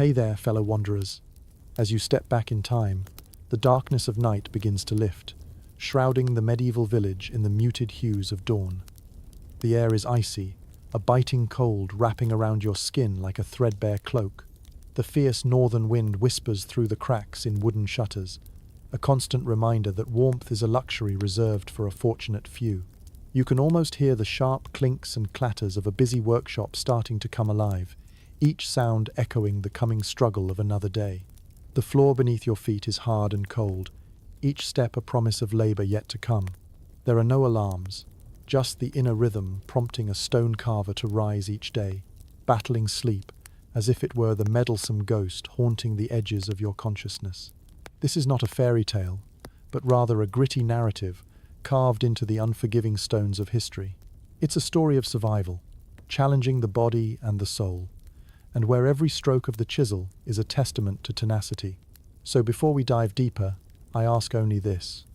Hey there, fellow wanderers. As you step back in time, the darkness of night begins to lift, shrouding the medieval village in the muted hues of dawn. The air is icy, a biting cold wrapping around your skin like a threadbare cloak. The fierce northern wind whispers through the cracks in wooden shutters, a constant reminder that warmth is a luxury reserved for a fortunate few. You can almost hear the sharp clinks and clatters of a busy workshop starting to come alive, each sound echoing the coming struggle of another day. The floor beneath your feet is hard and cold, each step a promise of labor yet to come. There are no alarms, just the inner rhythm prompting a stone carver to rise each day, battling sleep as if it were the meddlesome ghost haunting the edges of your consciousness. This is not a fairy tale, but rather a gritty narrative carved into the unforgiving stones of history. It's a story of survival, challenging the body and the soul, and where every stroke of the chisel is a testament to tenacity. So before we dive deeper, I ask only this.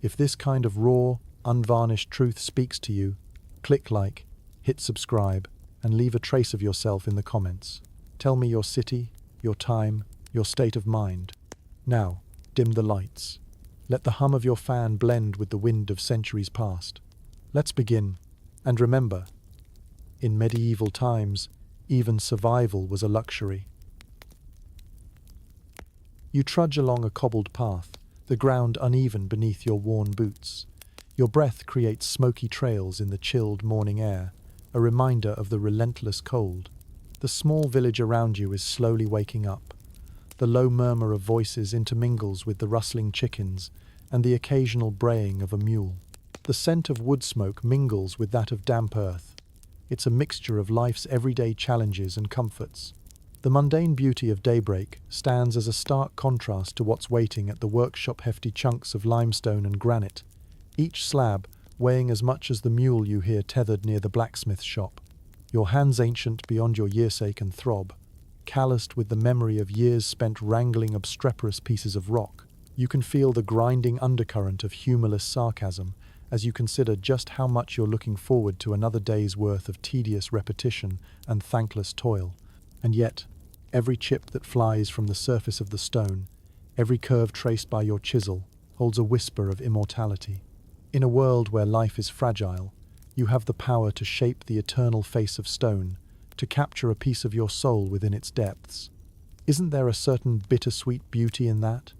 If this kind of raw, unvarnished truth speaks to you, click like, hit subscribe, and leave a trace of yourself in the comments. Tell me your city, your time, your state of mind. Now, dim the lights. Let the hum of your fan blend with the wind of centuries past. Let's begin. And remember, in medieval times, even survival was a luxury. You trudge along a cobbled path, the ground uneven beneath your worn boots. Your breath creates smoky trails in the chilled morning air, a reminder of the relentless cold. The small village around you is slowly waking up. The low murmur of voices intermingles with the rustling chickens and the occasional braying of a mule. The scent of wood smoke mingles with that of damp earth. It's a mixture of life's everyday challenges and comforts. The mundane beauty of daybreak stands as a stark contrast to what's waiting at the workshop. Hefty chunks of limestone and granite, each slab weighing as much as the mule you hear tethered near the blacksmith shop. Your hands ancient beyond your yearsake and throb, calloused with the memory of years spent wrangling obstreperous pieces of rock. You can feel the grinding undercurrent of humorless sarcasm as you consider just how much you're looking forward to another day's worth of tedious repetition and thankless toil. And yet, every chip that flies from the surface of the stone, every curve traced by your chisel, holds a whisper of immortality. In a world where life is fragile, you have the power to shape the eternal face of stone, to capture a piece of your soul within its depths. Isn't there a certain bittersweet beauty in that?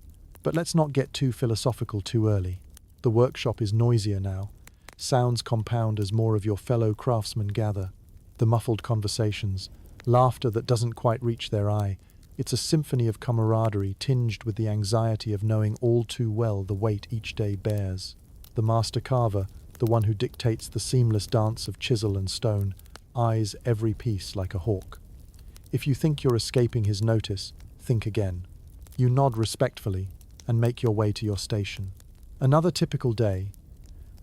But let's not get too philosophical too early. The workshop is noisier now. Sounds compound as more of your fellow craftsmen gather. The muffled conversations, laughter that doesn't quite reach their eye. It's a symphony of camaraderie tinged with the anxiety of knowing all too well the weight each day bears. The master carver, the one who dictates the seamless dance of chisel and stone, eyes every piece like a hawk. If you think you're escaping his notice, think again. You nod respectfully and make your way to your station. Another typical day,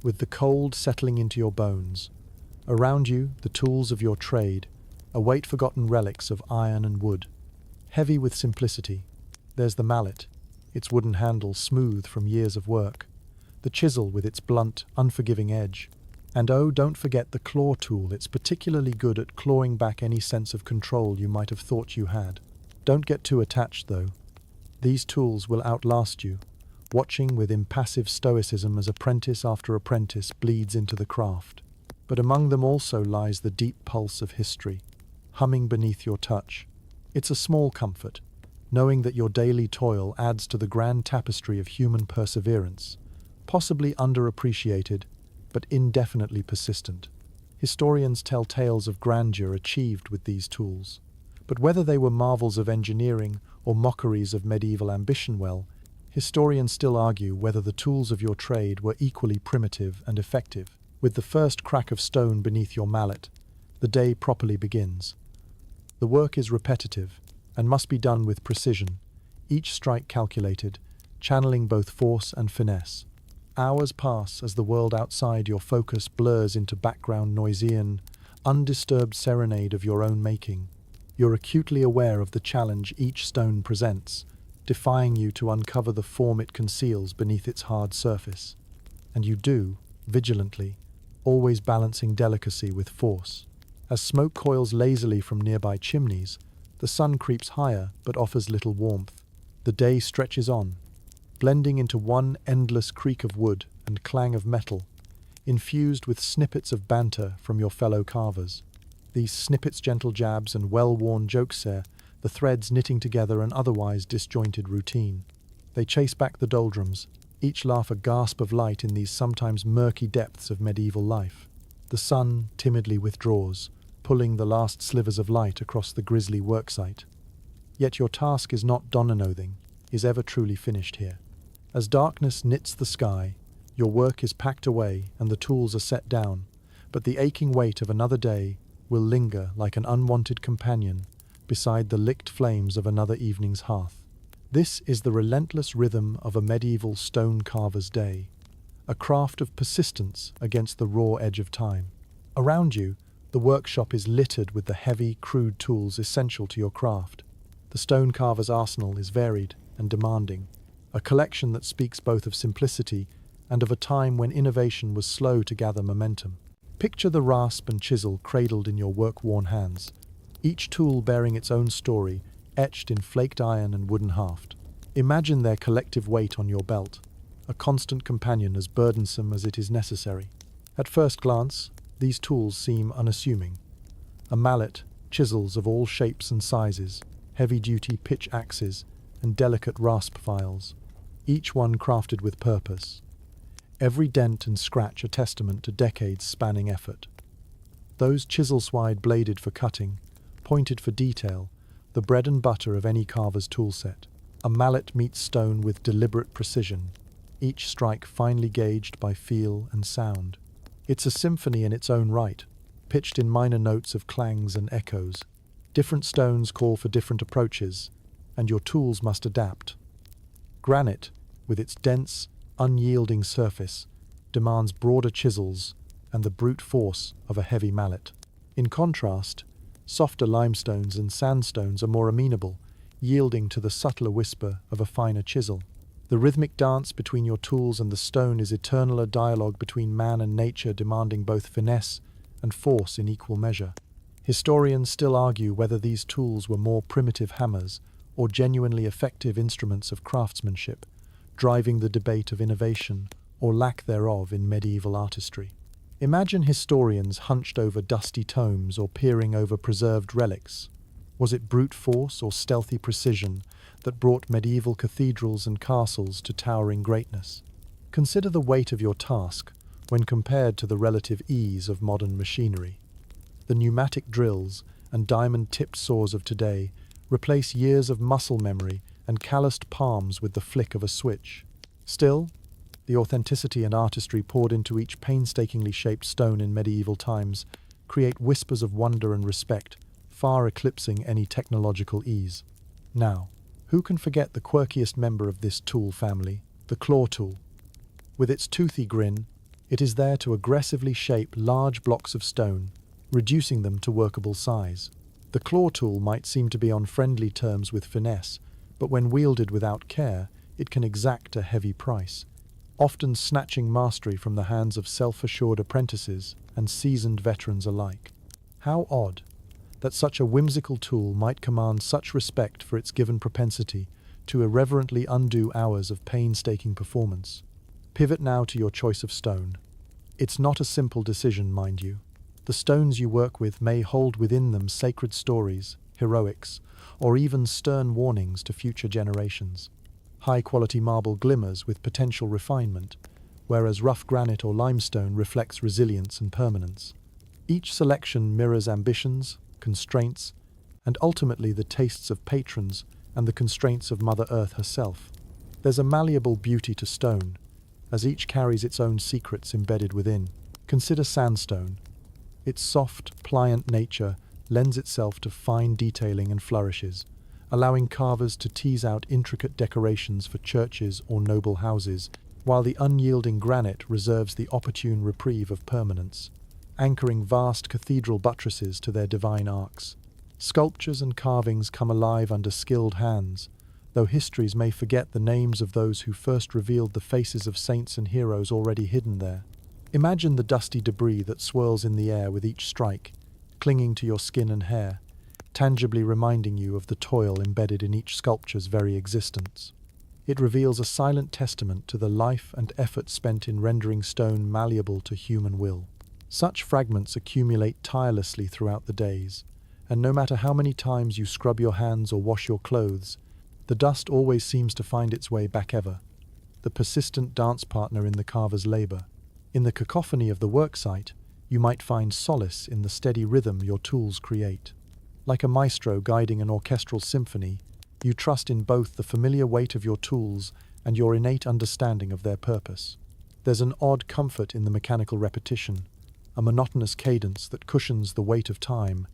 with the cold settling into your bones. Around you, the tools of your trade await forgotten relics of iron and wood. Heavy with simplicity, there's the mallet, its wooden handle smooth from years of work. The chisel with its blunt, unforgiving edge. And oh, don't forget the claw tool. It's particularly good at clawing back any sense of control you might have thought you had. Don't get too attached, though. These tools will outlast you, watching with impassive stoicism as apprentice after apprentice bleeds into the craft. But among them also lies the deep pulse of history, humming beneath your touch. It's a small comfort, knowing that your daily toil adds to the grand tapestry of human perseverance, possibly underappreciated, but indefinitely persistent. Historians tell tales of grandeur achieved with these tools. But whether they were marvels of engineering or mockeries of medieval ambition, well, historians still argue whether the tools of your trade were equally primitive and effective. With the first crack of stone beneath your mallet, the day properly begins. The work is repetitive and must be done with precision, each strike calculated, channeling both force and finesse. Hours pass as the world outside your focus blurs into background Noisian, undisturbed serenade of your own making. You're acutely aware of the challenge each stone presents, defying you to uncover the form it conceals beneath its hard surface. And you do, vigilantly, always balancing delicacy with force. As smoke coils lazily from nearby chimneys, The sun creeps higher but offers little warmth. The day stretches on, blending into one endless creak of wood and clang of metal, infused with snippets of banter from your fellow carvers. These snippets, gentle jabs and well-worn jokes, the threads knitting together an otherwise disjointed routine. They chase back the doldrums, each laugh a gasp of light in these sometimes murky depths of medieval life. The sun timidly withdraws, pulling the last slivers of light across the grisly worksite. Yet your task is not done-nothing, is ever truly finished here. As darkness knits the sky, your work is packed away and the tools are set down, but the aching weight of another day will linger like an unwanted companion beside the licked flames of another evening's hearth. This is the relentless rhythm of a medieval stone carver's day, a craft of persistence against the raw edge of time. Around you, the workshop is littered with the heavy, crude tools essential to your craft. The stone carver's arsenal is varied and demanding, a collection that speaks both of simplicity and of a time when innovation was slow to gather momentum. Picture the rasp and chisel cradled in your work-worn hands, each tool bearing its own story, etched in flaked iron and wooden haft. Imagine their collective weight on your belt, a constant companion as burdensome as it is necessary. At first glance, these tools seem unassuming. A mallet, chisels of all shapes and sizes, heavy-duty pitch axes, and delicate rasp files, each one crafted with purpose. Every dent and scratch a testament to decades spanning effort. Those chisel-swide bladed for cutting, pointed for detail, the bread and butter of any carver's toolset. A mallet meets stone with deliberate precision, each strike finely gauged by feel and sound. It's a symphony in its own right, pitched in minor notes of clangs and echoes. Different stones call for different approaches, and your tools must adapt. Granite, with its dense, unyielding surface, demands broader chisels and the brute force of a heavy mallet. In contrast, softer limestones and sandstones are more amenable, yielding to the subtler whisper of a finer chisel. The rhythmic dance between your tools and the stone is eternal, a dialogue between man and nature demanding both finesse and force in equal measure. Historians still argue whether these tools were more primitive hammers or genuinely effective instruments of craftsmanship, driving the debate of innovation or lack thereof in medieval artistry. Imagine historians hunched over dusty tomes or peering over preserved relics. Was it brute force or stealthy precision that brought medieval cathedrals and castles to towering greatness? Consider the weight of your task when compared to the relative ease of modern machinery. The pneumatic drills and diamond-tipped saws of today replace years of muscle memory and calloused palms with the flick of a switch. Still, the authenticity and artistry poured into each painstakingly shaped stone in medieval times create whispers of wonder and respect, far eclipsing any technological ease. Now, who can forget the quirkiest member of this tool family, the claw tool? With its toothy grin, it is there to aggressively shape large blocks of stone, reducing them to workable size. The claw tool might seem to be on friendly terms with finesse, but when wielded without care, it can exact a heavy price, often snatching mastery from the hands of self-assured apprentices and seasoned veterans alike. How odd that such a whimsical tool might command such respect for its given propensity to irreverently undo hours of painstaking performance. Pivot now to your choice of stone. It's not a simple decision, mind you. The stones you work with may hold within them sacred stories, heroics, or even stern warnings to future generations. High-quality marble glimmers with potential refinement, whereas rough granite or limestone reflects resilience and permanence. Each selection mirrors ambitions, constraints, and ultimately the tastes of patrons and the constraints of Mother Earth herself. There's a malleable beauty to stone, as each carries its own secrets embedded within. Consider sandstone. Its soft, pliant nature lends itself to fine detailing and flourishes, allowing carvers to tease out intricate decorations for churches or noble houses, while the unyielding granite reserves the opportune reprieve of permanence, anchoring vast cathedral buttresses to their divine arcs. Sculptures and carvings come alive under skilled hands, though histories may forget the names of those who first revealed the faces of saints and heroes already hidden there. Imagine the dusty debris that swirls in the air with each strike, clinging to your skin and hair, tangibly reminding you of the toil embedded in each sculpture's very existence. It reveals a silent testament to the life and effort spent in rendering stone malleable to human will. Such fragments accumulate tirelessly throughout the days, and no matter how many times you scrub your hands or wash your clothes, the dust always seems to find its way back ever, the persistent dance partner in the carver's labor. In the cacophony of the worksite, you might find solace in the steady rhythm your tools create. Like a maestro guiding an orchestral symphony, you trust in both the familiar weight of your tools and your innate understanding of their purpose. There's an odd comfort in the mechanical repetition, a monotonous cadence that cushions the weight of time,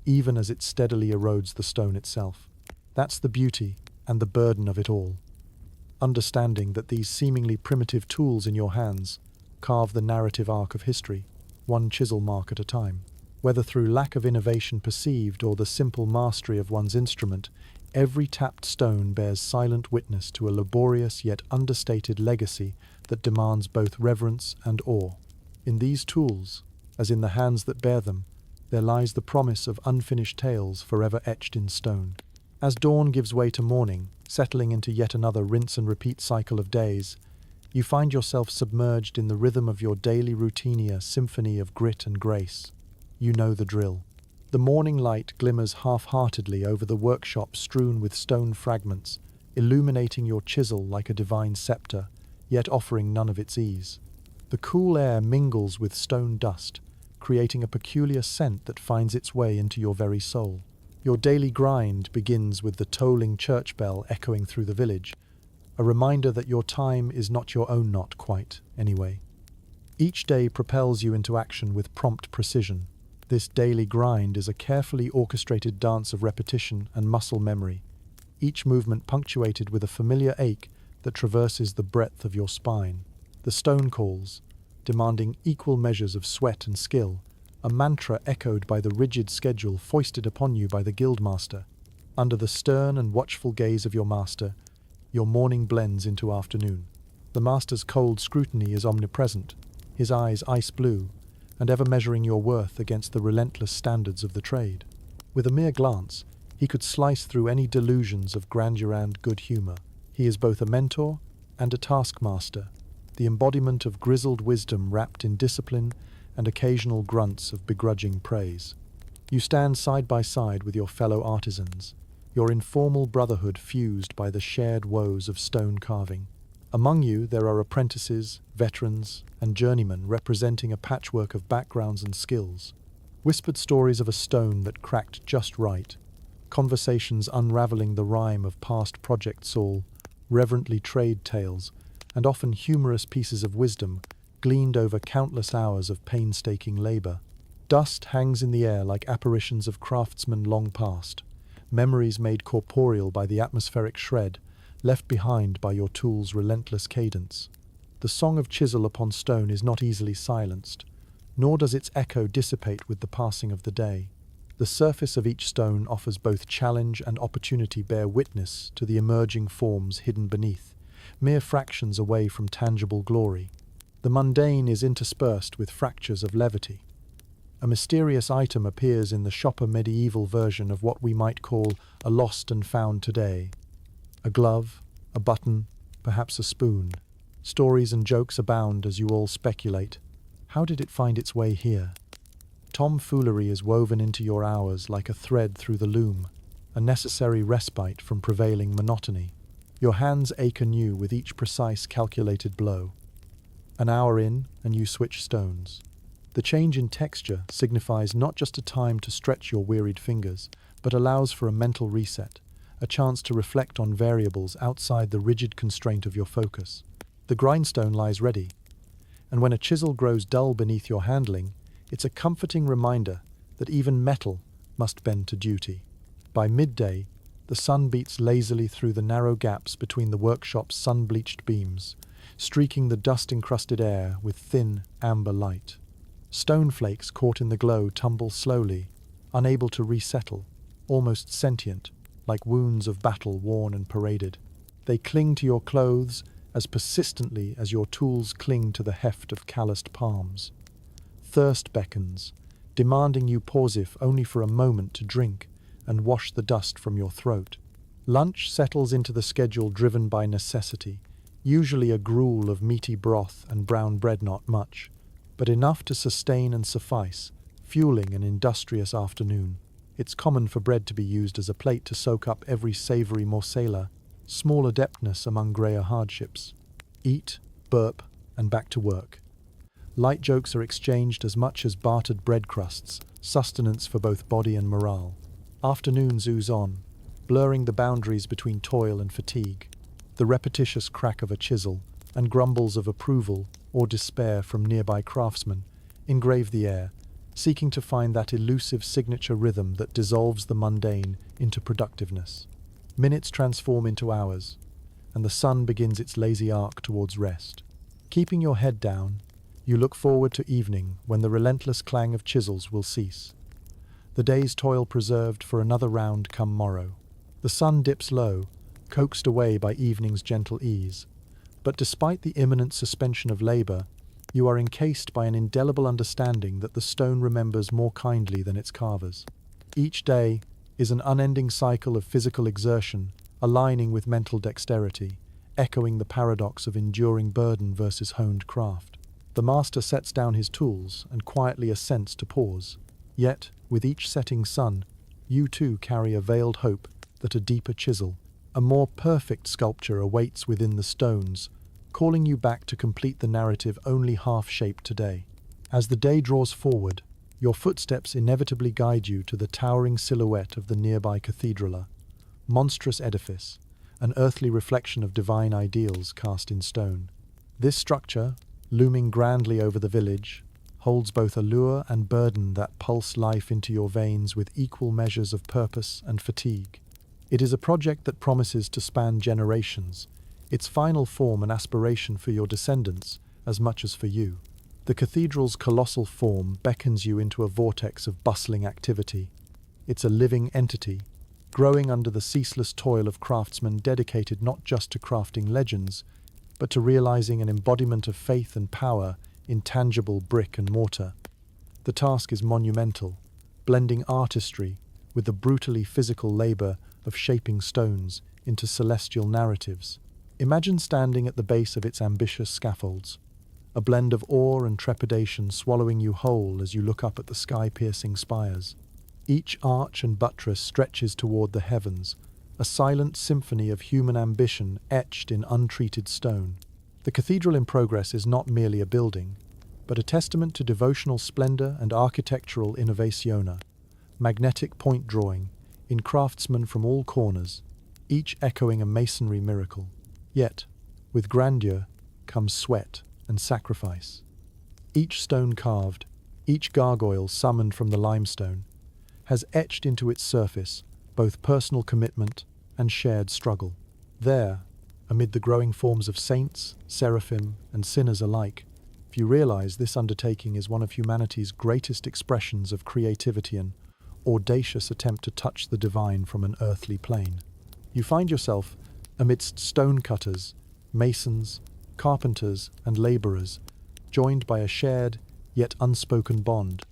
even as it steadily erodes the stone itself. That's the beauty and the burden of it all. Understanding that these seemingly primitive tools in your hands carve the narrative arc of history, one chisel mark at a time. Whether through lack of innovation perceived or the simple mastery of one's instrument, every tapped stone bears silent witness to a laborious yet understated legacy that demands both reverence and awe. In these tools, as in the hands that bear them, there lies the promise of unfinished tales forever etched in stone. As dawn gives way to morning, settling into yet another rinse-and-repeat cycle of days, you find yourself submerged in the rhythm of your daily routine, a symphony of grit and grace. You know the drill. The morning light glimmers half-heartedly over the workshop strewn with stone fragments, illuminating your chisel like a divine scepter, yet offering none of its ease. The cool air mingles with stone dust, creating a peculiar scent that finds its way into your very soul. Your daily grind begins with the tolling church bell echoing through the village, a reminder that your time is not your own, not quite, anyway. Each day propels you into action with prompt precision. This daily grind is a carefully orchestrated dance of repetition and muscle memory, each movement punctuated with a familiar ache that traverses the breadth of your spine. The stone calls, demanding equal measures of sweat and skill, a mantra echoed by the rigid schedule foisted upon you by the guildmaster. Under the stern and watchful gaze of your master, your morning blends into afternoon. The master's cold scrutiny is omnipresent, his eyes ice blue, and ever measuring your worth against the relentless standards of the trade. With a mere glance, he could slice through any delusions of grandeur and good humor. He is both a mentor and a taskmaster, the embodiment of grizzled wisdom wrapped in discipline and occasional grunts of begrudging praise. You stand side by side with your fellow artisans, your informal brotherhood fused by the shared woes of stone carving. Among you there are apprentices, veterans, and journeymen representing a patchwork of backgrounds and skills. Whispered stories of a stone that cracked just right, conversations unraveling the rhyme of past projects, all reverently trade tales, and often humorous pieces of wisdom gleaned over countless hours of painstaking labor. Dust hangs in the air like apparitions of craftsmen long past, memories made corporeal by the atmospheric shred left behind by your tool's relentless cadence. The song of chisel upon stone is not easily silenced, nor does its echo dissipate with the passing of the day. The surface of each stone offers both challenge and opportunity, bear witness to the emerging forms hidden beneath, mere fractions away from tangible glory. The mundane is interspersed with fractures of levity. A mysterious item appears in the shopper medieval version of what we might call a lost and found today. A glove, a button, perhaps a spoon. Stories and jokes abound as you all speculate. How did it find its way here? Tomfoolery is woven into your hours like a thread through the loom, a necessary respite from prevailing monotony. Your hands ache anew with each precise calculated blow. An hour in, and you switch stones. The change in texture signifies not just a time to stretch your wearied fingers, but allows for a mental reset, a chance to reflect on variables outside the rigid constraint of your focus. The grindstone lies ready, and when a chisel grows dull beneath your handling, it's a comforting reminder that even metal must bend to duty. By midday, the sun beats lazily through the narrow gaps between the workshop's sun-bleached beams, streaking the dust-encrusted air with thin, amber light. Stone flakes caught in the glow tumble slowly, unable to resettle, almost sentient, like wounds of battle worn and paraded. They cling to your clothes as persistently as your tools cling to the heft of calloused palms. Thirst beckons, demanding you pause if only for a moment to drink, and wash the dust from your throat. Lunch settles into the schedule driven by necessity, usually a gruel of meaty broth and brown bread, not much, but enough to sustain and suffice, fueling an industrious afternoon. It's common for bread to be used as a plate to soak up every savoury morsela, small adeptness among greyer hardships. Eat, burp, and back to work. Light jokes are exchanged as much as bartered bread crusts, sustenance for both body and morale. Afternoons ooze on, blurring the boundaries between toil and fatigue. The repetitious crack of a chisel and grumbles of approval or despair from nearby craftsmen engrave the air, seeking to find that elusive signature rhythm that dissolves the mundane into productiveness. Minutes transform into hours, and the sun begins its lazy arc towards rest. Keeping your head down, you look forward to evening when the relentless clang of chisels will cease. The day's toil preserved for another round come morrow. The sun dips low, coaxed away by evening's gentle ease. But despite the imminent suspension of labour, you are encased by an indelible understanding that the stone remembers more kindly than its carvers. Each day is an unending cycle of physical exertion, aligning with mental dexterity, echoing the paradox of enduring burden versus honed craft. The master sets down his tools and quietly assents to pause. Yet, with each setting sun, you too carry a veiled hope that a deeper chisel, a more perfect sculpture awaits within the stones, calling you back to complete the narrative only half-shaped today. As the day draws forward, your footsteps inevitably guide you to the towering silhouette of the nearby Cathedral, a monstrous edifice, an earthly reflection of divine ideals cast in stone. This structure, looming grandly over the village, holds both allure and burden that pulse life into your veins with equal measures of purpose and fatigue. It is a project that promises to span generations, its final form an aspiration for your descendants as much as for you. The cathedral's colossal form beckons you into a vortex of bustling activity. It's a living entity, growing under the ceaseless toil of craftsmen dedicated not just to crafting legends, but to realizing an embodiment of faith and power in tangible brick and mortar. The task is monumental, blending artistry with the brutally physical labor of shaping stones into celestial narratives. Imagine standing at the base of its ambitious scaffolds, a blend of awe and trepidation swallowing you whole as you look up at the sky-piercing spires. Each arch and buttress stretches toward the heavens, a silent symphony of human ambition etched in untreated stone. The cathedral in progress is not merely a building, but a testament to devotional splendor and architectural innovatione, magnetic point drawing in craftsmen from all corners, each echoing a masonry miracle. Yet, with grandeur comes sweat and sacrifice. Each stone carved, each gargoyle summoned from the limestone, has etched into its surface both personal commitment and shared struggle. There, amid the growing forms of saints, seraphim, and sinners alike, you realize this undertaking is one of humanity's greatest expressions of creativity and audacious attempt to touch the divine from an earthly plane. You find yourself amidst stonecutters, masons, carpenters, and laborers, joined by a shared, yet unspoken bond.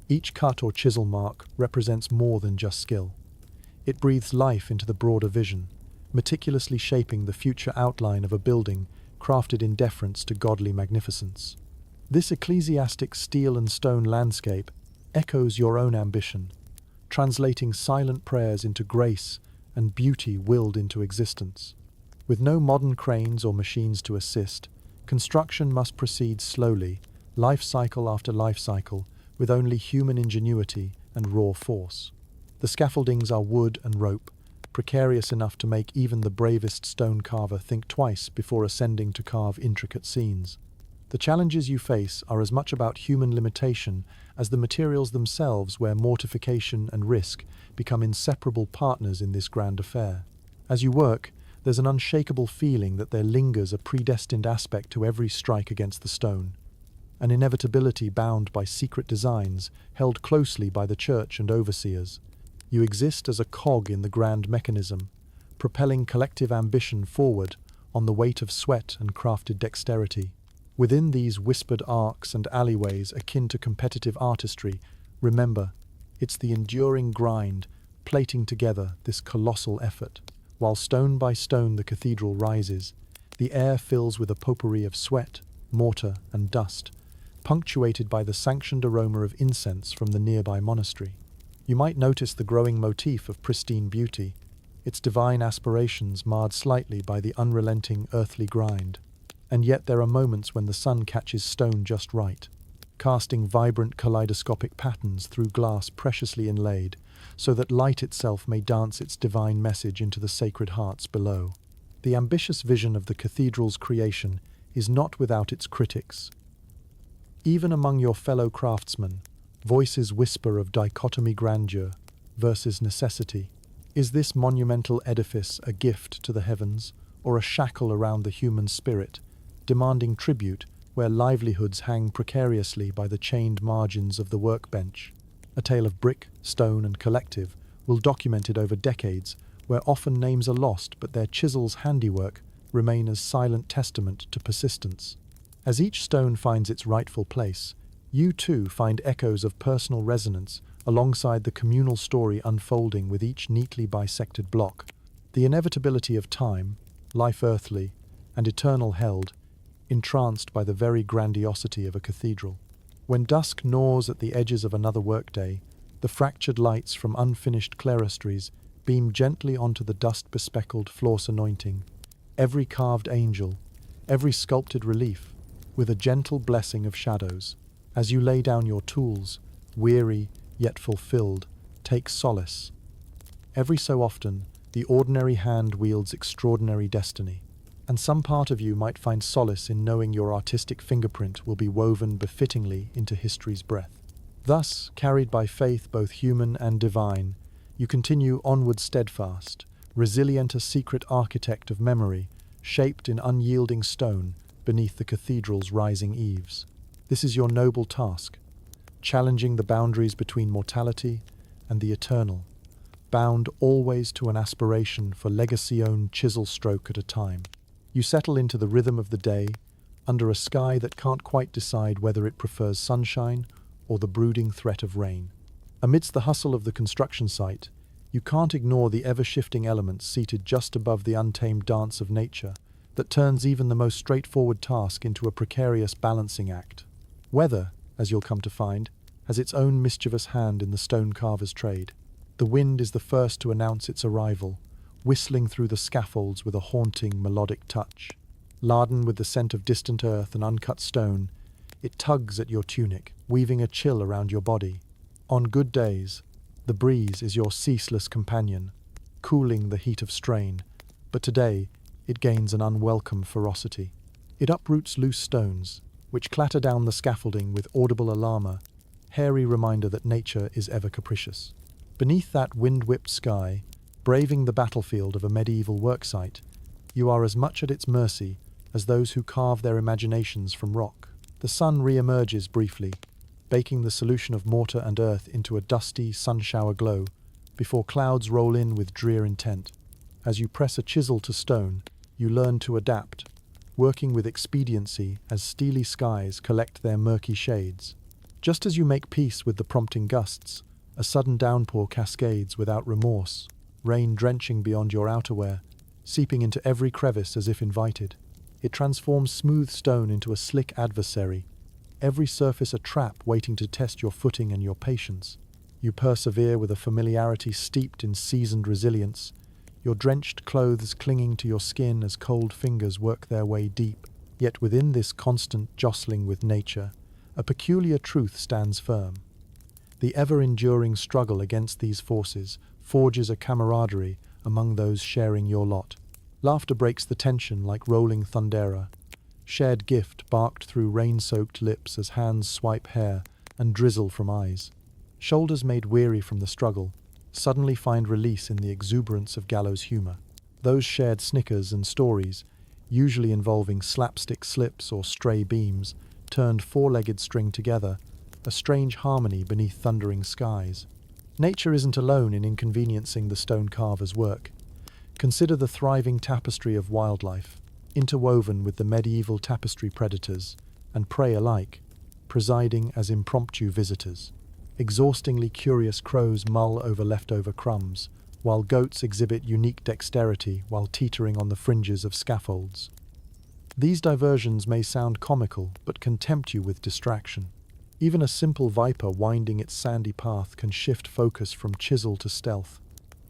Each cut or chisel mark represents more than just skill. It breathes life into the broader vision, meticulously shaping the future outline of a building crafted in deference to godly magnificence. This ecclesiastic steel and stone landscape echoes your own ambition, translating silent prayers into grace and beauty willed into existence. With no modern cranes or machines to assist, construction must proceed slowly, life cycle after life cycle, with only human ingenuity and raw force. The scaffoldings are wood and rope, precarious enough to make even the bravest stone carver think twice before ascending to carve intricate scenes. The challenges you face are as much about human limitation as the materials themselves, where mortification and risk become inseparable partners in this grand affair. As you work, there's an unshakable feeling that there lingers a predestined aspect to every strike against the stone, an inevitability bound by secret designs held closely by the church and overseers. You exist as a cog in the grand mechanism, propelling collective ambition forward on the weight of sweat and crafted dexterity. Within these whispered arcs and alleyways akin to competitive artistry, remember, it's the enduring grind, plating together this colossal effort. While stone by stone the cathedral rises, the air fills with a potpourri of sweat, mortar, and dust, punctuated by the sanctioned aroma of incense from the nearby monastery. You might notice the growing motif of pristine beauty, its divine aspirations marred slightly by the unrelenting earthly grind. And yet there are moments when the sun catches stone just right, casting vibrant kaleidoscopic patterns through glass preciously inlaid, so that light itself may dance its divine message into the sacred hearts below. The ambitious vision of the cathedral's creation is not without its critics. Even among your fellow craftsmen, voices whisper of dichotomy grandeur versus necessity. Is this monumental edifice a gift to the heavens, or a shackle around the human spirit, demanding tribute where livelihoods hang precariously by the chained margins of the workbench? A tale of brick, stone, and collective, will document it over decades, where often names are lost but their chisels' handiwork remain as silent testament to persistence. As each stone finds its rightful place, you too find echoes of personal resonance alongside the communal story unfolding with each neatly bisected block. The inevitability of time, life earthly, and eternal held, entranced by the very grandiosity of a cathedral. When dusk gnaws at the edges of another workday, the fractured lights from unfinished clerestories beam gently onto the dust-bespeckled floor's anointing, every carved angel, every sculpted relief, with a gentle blessing of shadows. As you lay down your tools, weary yet fulfilled, take solace. Every so often, the ordinary hand wields extraordinary destiny, and some part of you might find solace in knowing your artistic fingerprint will be woven befittingly into history's breath. Thus, carried by faith both human and divine, you continue onward steadfast, resilient a secret architect of memory, shaped in unyielding stone beneath the cathedral's rising eaves. This is your noble task, challenging the boundaries between mortality and the eternal, bound always to an aspiration for legacy-owned chisel stroke at a time. You settle into the rhythm of the day, under a sky that can't quite decide whether it prefers sunshine or the brooding threat of rain. Amidst the hustle of the construction site, you can't ignore the ever-shifting elements seated just above the untamed dance of nature that turns even the most straightforward task into a precarious balancing act. Weather, as you'll come to find, has its own mischievous hand in the stone carver's trade. The wind is the first to announce its arrival, whistling through the scaffolds with a haunting, melodic touch. Laden with the scent of distant earth and uncut stone, it tugs at your tunic, weaving a chill around your body. On good days, the breeze is your ceaseless companion, cooling the heat of strain, but today it gains an unwelcome ferocity. It uproots loose stones, which clatter down the scaffolding with audible alarma, hairy reminder that nature is ever capricious. Beneath that wind-whipped sky, braving the battlefield of a medieval worksite, you are as much at its mercy as those who carve their imaginations from rock. The sun re-emerges briefly, baking the solution of mortar and earth into a dusty sun-shower glow, before clouds roll in with drear intent. As you press a chisel to stone, you learn to adapt, working with expediency as steely skies collect their murky shades. Just as you make peace with the prompting gusts, a sudden downpour cascades without remorse, rain drenching beyond your outerwear, seeping into every crevice as if invited. It transforms smooth stone into a slick adversary, every surface a trap waiting to test your footing and your patience. You persevere with a familiarity steeped in seasoned resilience, your drenched clothes clinging to your skin as cold fingers work their way deep. Yet within this constant jostling with nature, a peculiar truth stands firm. The ever-enduring struggle against these forces forges a camaraderie among those sharing your lot. Laughter breaks the tension like rolling thundera, shared gift barked through rain-soaked lips as hands swipe hair and drizzle from eyes. Shoulders made weary from the struggle suddenly find release in the exuberance of gallows humor. Those shared snickers and stories, usually involving slapstick slips or stray beams, turned four-legged string together, a strange harmony beneath thundering skies. Nature isn't alone in inconveniencing the stone carver's work. Consider the thriving tapestry of wildlife, interwoven with the medieval tapestry predators and prey alike, presiding as impromptu visitors. Exhaustingly curious crows mull over leftover crumbs, while goats exhibit unique dexterity while teetering on the fringes of scaffolds. These diversions may sound comical, but can tempt you with distraction. Even a simple viper winding its sandy path can shift focus from chisel to stealth.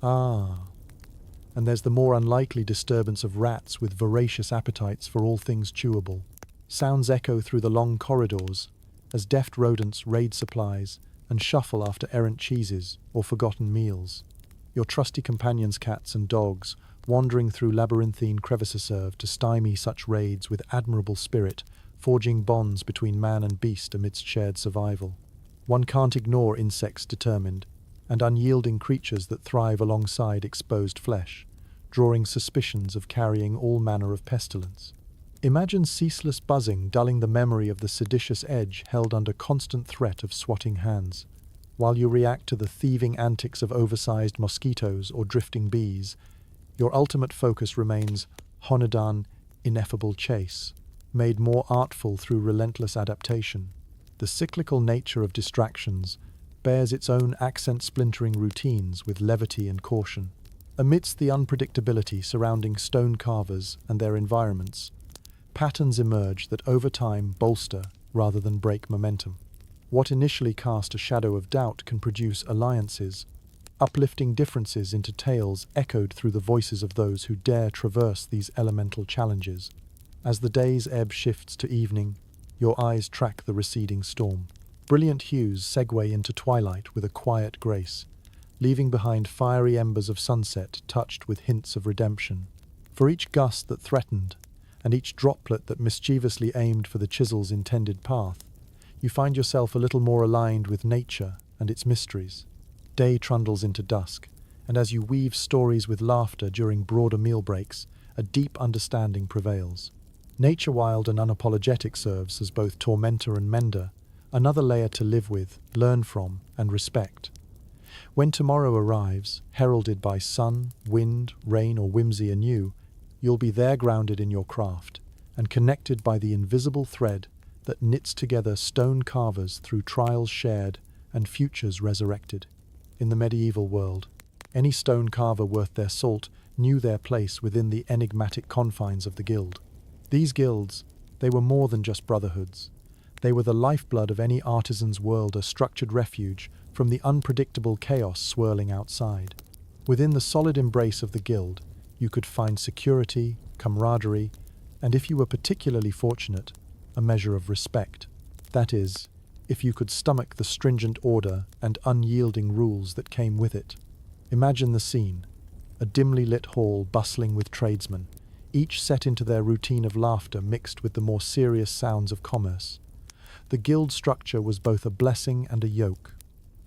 And there's the more unlikely disturbance of rats with voracious appetites for all things chewable. Sounds echo through the long corridors as deft rodents raid supplies and shuffle after errant cheeses or forgotten meals. Your trusty companions, cats and dogs, wandering through labyrinthine crevices serve to stymie such raids with admirable spirit, forging bonds between man and beast amidst shared survival. One can't ignore insects determined and unyielding creatures that thrive alongside exposed flesh, drawing suspicions of carrying all manner of pestilence. Imagine ceaseless buzzing dulling the memory of the seditious edge held under constant threat of swatting hands. While you react to the thieving antics of oversized mosquitoes or drifting bees, your ultimate focus remains Honodan, ineffable chase, made more artful through relentless adaptation. The cyclical nature of distractions bears its own accent-splintering routines with levity and caution. Amidst the unpredictability surrounding stone carvers and their environments, patterns emerge that over time bolster rather than break momentum. What initially cast a shadow of doubt can produce alliances, uplifting differences into tales echoed through the voices of those who dare traverse these elemental challenges. As the day's ebb shifts to evening, your eyes track the receding storm. Brilliant hues segue into twilight with a quiet grace, leaving behind fiery embers of sunset touched with hints of redemption. For each gust that threatened, and each droplet that mischievously aimed for the chisel's intended path, you find yourself a little more aligned with nature and its mysteries. Day trundles into dusk, and as you weave stories with laughter during broader meal breaks, a deep understanding prevails. Nature, wild and unapologetic, serves as both tormentor and mender, another layer to live with, learn from, and respect. When tomorrow arrives, heralded by sun, wind, rain, or whimsy anew, you'll be there grounded in your craft, and connected by the invisible thread that knits together stone carvers through trials shared and futures resurrected. In the medieval world, any stone carver worth their salt knew their place within the enigmatic confines of the guild. These guilds, they were more than just brotherhoods. They were the lifeblood of any artisan's world, a structured refuge from the unpredictable chaos swirling outside. Within the solid embrace of the guild, you could find security, camaraderie, and if you were particularly fortunate, a measure of respect. That is, if you could stomach the stringent order and unyielding rules that came with it. Imagine the scene, a dimly lit hall bustling with tradesmen, each set into their routine of laughter mixed with the more serious sounds of commerce. The guild structure was both a blessing and a yoke,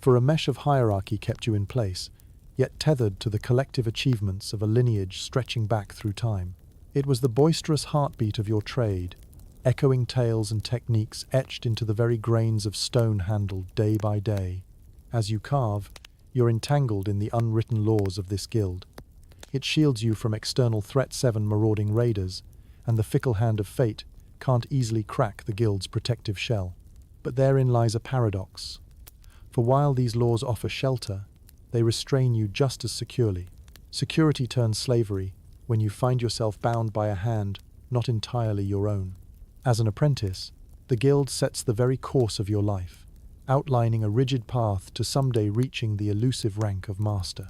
for a mesh of hierarchy kept you in place, yet tethered to the collective achievements of a lineage stretching back through time. It was the boisterous heartbeat of your trade, echoing tales and techniques etched into the very grains of stone handled day by day. As you carve, you're entangled in the unwritten laws of this guild. It shields you from external threats, 7 marauding raiders, and the fickle hand of fate can't easily crack the guild's protective shell. But therein lies a paradox. For while these laws offer shelter, they restrain you just as securely. Security turns slavery when you find yourself bound by a hand not entirely your own. As an apprentice, the guild sets the very course of your life, outlining a rigid path to someday reaching the elusive rank of master.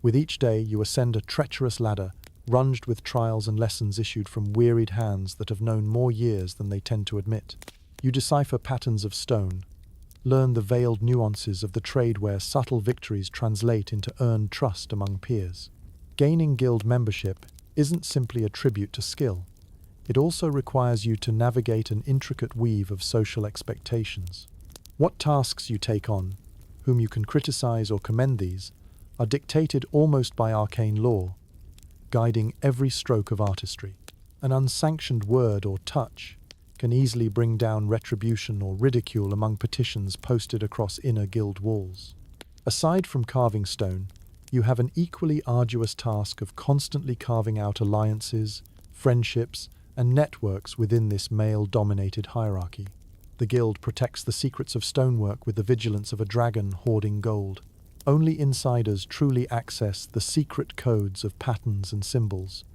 With each day you ascend a treacherous ladder, runged with trials and lessons issued from wearied hands that have known more years than they tend to admit. You decipher patterns of stone, learn the veiled nuances of the trade where subtle victories translate into earned trust among peers. Gaining guild membership isn't simply a tribute to skill. It also requires you to navigate an intricate weave of social expectations. What tasks you take on, whom you can criticize or commend these, are dictated almost by arcane law, guiding every stroke of artistry. An unsanctioned word or touch can easily bring down retribution or ridicule among petitions posted across inner guild walls. Aside from carving stone, you have an equally arduous task of constantly carving out alliances, friendships, and networks within this male-dominated hierarchy. The guild protects the secrets of stonework with the vigilance of a dragon hoarding gold. Only insiders truly access the secret codes of patterns and symbols,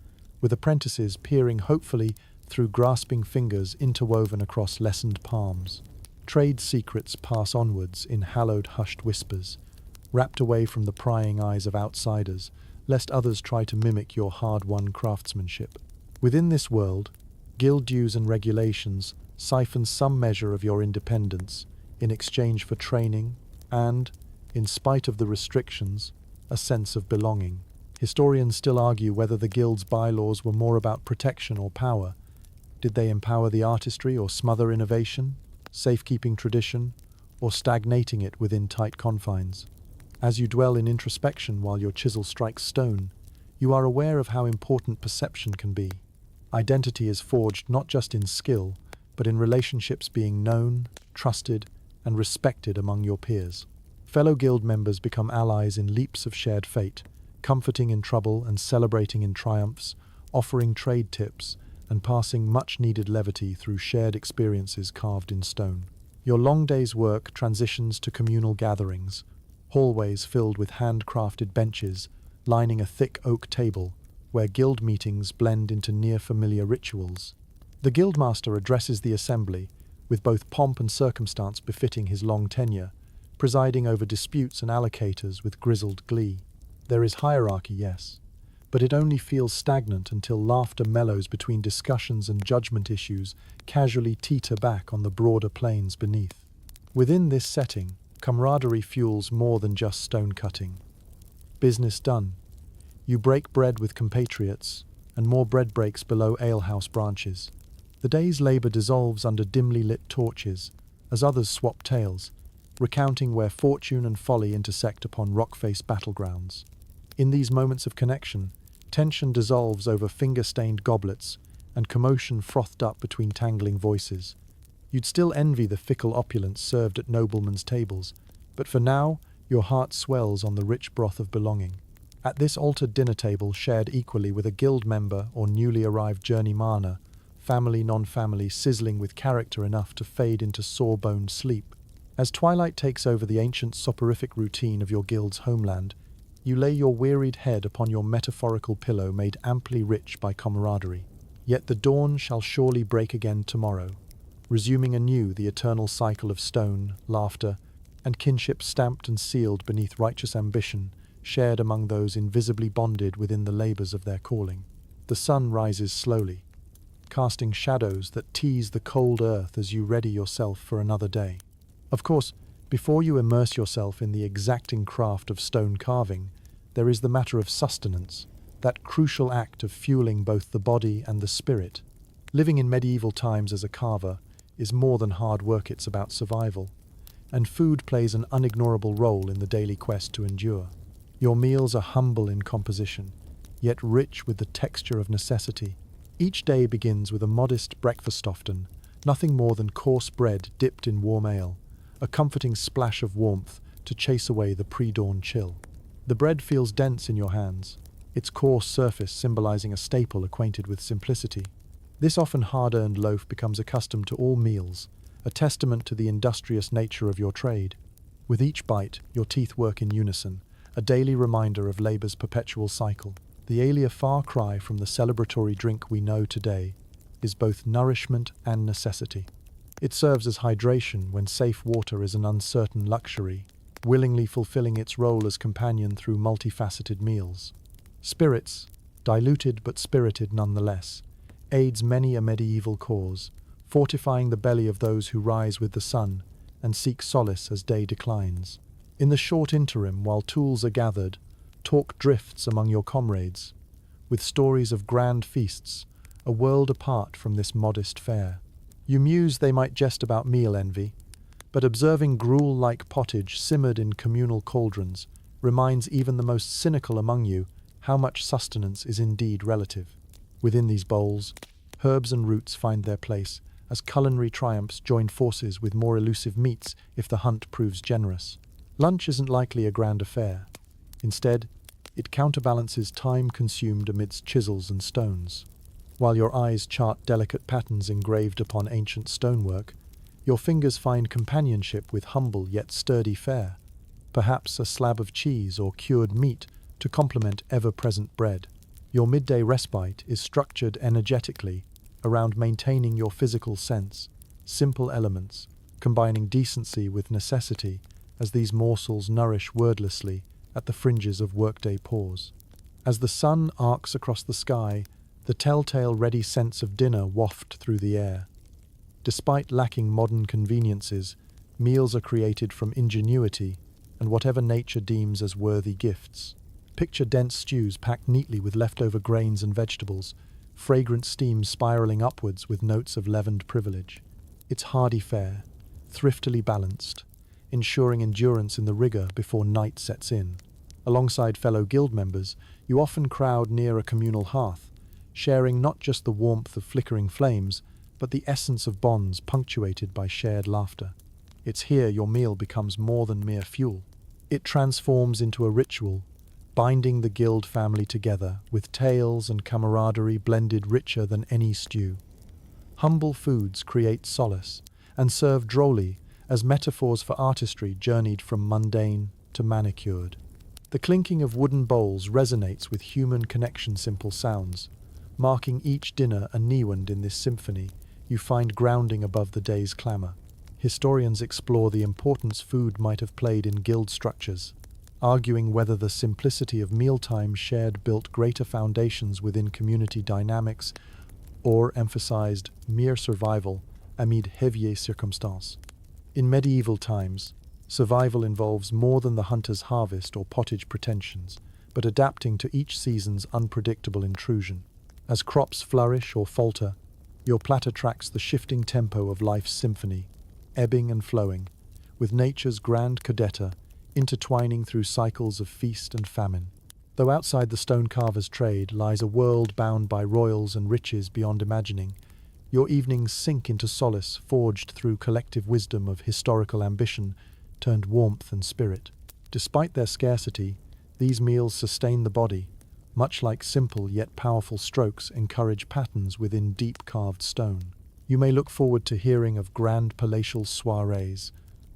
with apprentices peering hopefully through grasping fingers interwoven across lessoned palms. Trade secrets pass onwards in hallowed hushed whispers, wrapped away from the prying eyes of outsiders, lest others try to mimic your hard-won craftsmanship. Within this world, guild dues and regulations siphon some measure of your independence in exchange for training and, in spite of the restrictions, a sense of belonging. Historians still argue whether the guild's bylaws were more about protection or power. Did they empower the artistry or smother innovation, safekeeping tradition, or stagnating it within tight confines? As you dwell in introspection while your chisel strikes stone, you are aware of how important perception can be. Identity is forged not just in skill, but in relationships being known, trusted, and respected among your peers. Fellow guild members become allies in leaps of shared fate, comforting in trouble and celebrating in triumphs, offering trade tips, and passing much-needed levity through shared experiences carved in stone. Your long day's work transitions to communal gatherings, hallways filled with handcrafted benches lining a thick oak table where guild meetings blend into near-familiar rituals. The guildmaster addresses the assembly, with both pomp and circumstance befitting his long tenure, presiding over disputes and allocators with grizzled glee. There is hierarchy, yes, but it only feels stagnant until laughter mellows between discussions and judgment issues casually teeter back on the broader plains beneath. Within this setting, camaraderie fuels more than just stone cutting. Business done. You break bread with compatriots, and more bread breaks below alehouse branches. The day's labour dissolves under dimly lit torches, as others swap tales, recounting where fortune and folly intersect upon rock-faced battlegrounds. In these moments of connection, tension dissolves over finger-stained goblets, and commotion frothed up between tangling voices. You'd still envy the fickle opulence served at noblemen's tables, but for now, your heart swells on the rich broth of belonging. At this altered dinner table shared equally with a guild member or newly arrived journeymaner, family non-family sizzling with character enough to fade into sore-boned sleep. As twilight takes over the ancient soporific routine of your guild's homeland, you lay your wearied head upon your metaphorical pillow made amply rich by camaraderie. Yet the dawn shall surely break again tomorrow, resuming anew the eternal cycle of stone, laughter, and kinship stamped and sealed beneath righteous ambition, shared among those invisibly bonded within the labours of their calling. The sun rises slowly, casting shadows that tease the cold earth as you ready yourself for another day. Of course, before you immerse yourself in the exacting craft of stone carving, there is the matter of sustenance, that crucial act of fueling both the body and the spirit. Living in medieval times as a carver is more than hard work, it's about survival, and food plays an unignorable role in the daily quest to endure. Your meals are humble in composition, yet rich with the texture of necessity. Each day begins with a modest breakfast often, nothing more than coarse bread dipped in warm ale, a comforting splash of warmth to chase away the pre-dawn chill. The bread feels dense in your hands, its coarse surface symbolizing a staple acquainted with simplicity. This often hard-earned loaf becomes accustomed to all meals, a testament to the industrious nature of your trade. With each bite, your teeth work in unison, a daily reminder of labour's perpetual cycle. The ale, a far cry from the celebratory drink we know today, is both nourishment and necessity. It serves as hydration when safe water is an uncertain luxury, willingly fulfilling its role as companion through multifaceted meals. Spirits, diluted but spirited nonetheless, aids many a medieval cause, fortifying the belly of those who rise with the sun and seek solace as day declines. In the short interim, while tools are gathered, talk drifts among your comrades, with stories of grand feasts, a world apart from this modest fare. You muse they might jest about meal envy, but observing gruel-like pottage simmered in communal cauldrons reminds even the most cynical among you how much sustenance is indeed relative. Within these bowls, herbs and roots find their place, as culinary triumphs join forces with more elusive meats if the hunt proves generous. Lunch isn't likely a grand affair. Instead, it counterbalances time consumed amidst chisels and stones. While your eyes chart delicate patterns engraved upon ancient stonework, Your fingers find companionship with humble yet sturdy fare, perhaps a slab of cheese or cured meat to complement ever-present bread. Your midday respite is structured energetically around maintaining your physical sense, simple elements, combining decency with necessity as these morsels nourish wordlessly at the fringes of workday pause. As the sun arcs across the sky, the telltale ready scents of dinner waft through the air. Despite lacking modern conveniences, meals are created from ingenuity and whatever nature deems as worthy gifts. Picture dense stews packed neatly with leftover grains and vegetables, fragrant steam spiraling upwards with notes of leavened privilege. It's hearty fare, thriftily balanced, ensuring endurance in the rigor before night sets in. Alongside fellow guild members, you often crowd near a communal hearth, sharing not just the warmth of flickering flames, but the essence of bonds punctuated by shared laughter. It's here your meal becomes more than mere fuel. It transforms into a ritual, binding the guild family together with tales and camaraderie blended richer than any stew. Humble foods create solace and serve drolly as metaphors for artistry journeyed from mundane to manicured. The clinking of wooden bowls resonates with human connection simple sounds, marking each dinner a nuance in this symphony you find grounding above the day's clamour. Historians explore the importance food might have played in guild structures, arguing whether the simplicity of mealtime shared built greater foundations within community dynamics or emphasized mere survival amid heavier circumstances. In medieval times, survival involves more than the hunter's harvest or pottage pretensions, but adapting to each season's unpredictable intrusion. As crops flourish or falter, your platter tracks the shifting tempo of life's symphony, ebbing and flowing, with nature's grand codetta intertwining through cycles of feast and famine. Though outside the stone carver's trade lies a world bound by royals and riches beyond imagining, your evenings sink into solace forged through collective wisdom of historical ambition turned warmth and spirit. Despite their scarcity, these meals sustain the body, much like simple yet powerful strokes encourage patterns within deep-carved stone. You may look forward to hearing of grand palatial soirees,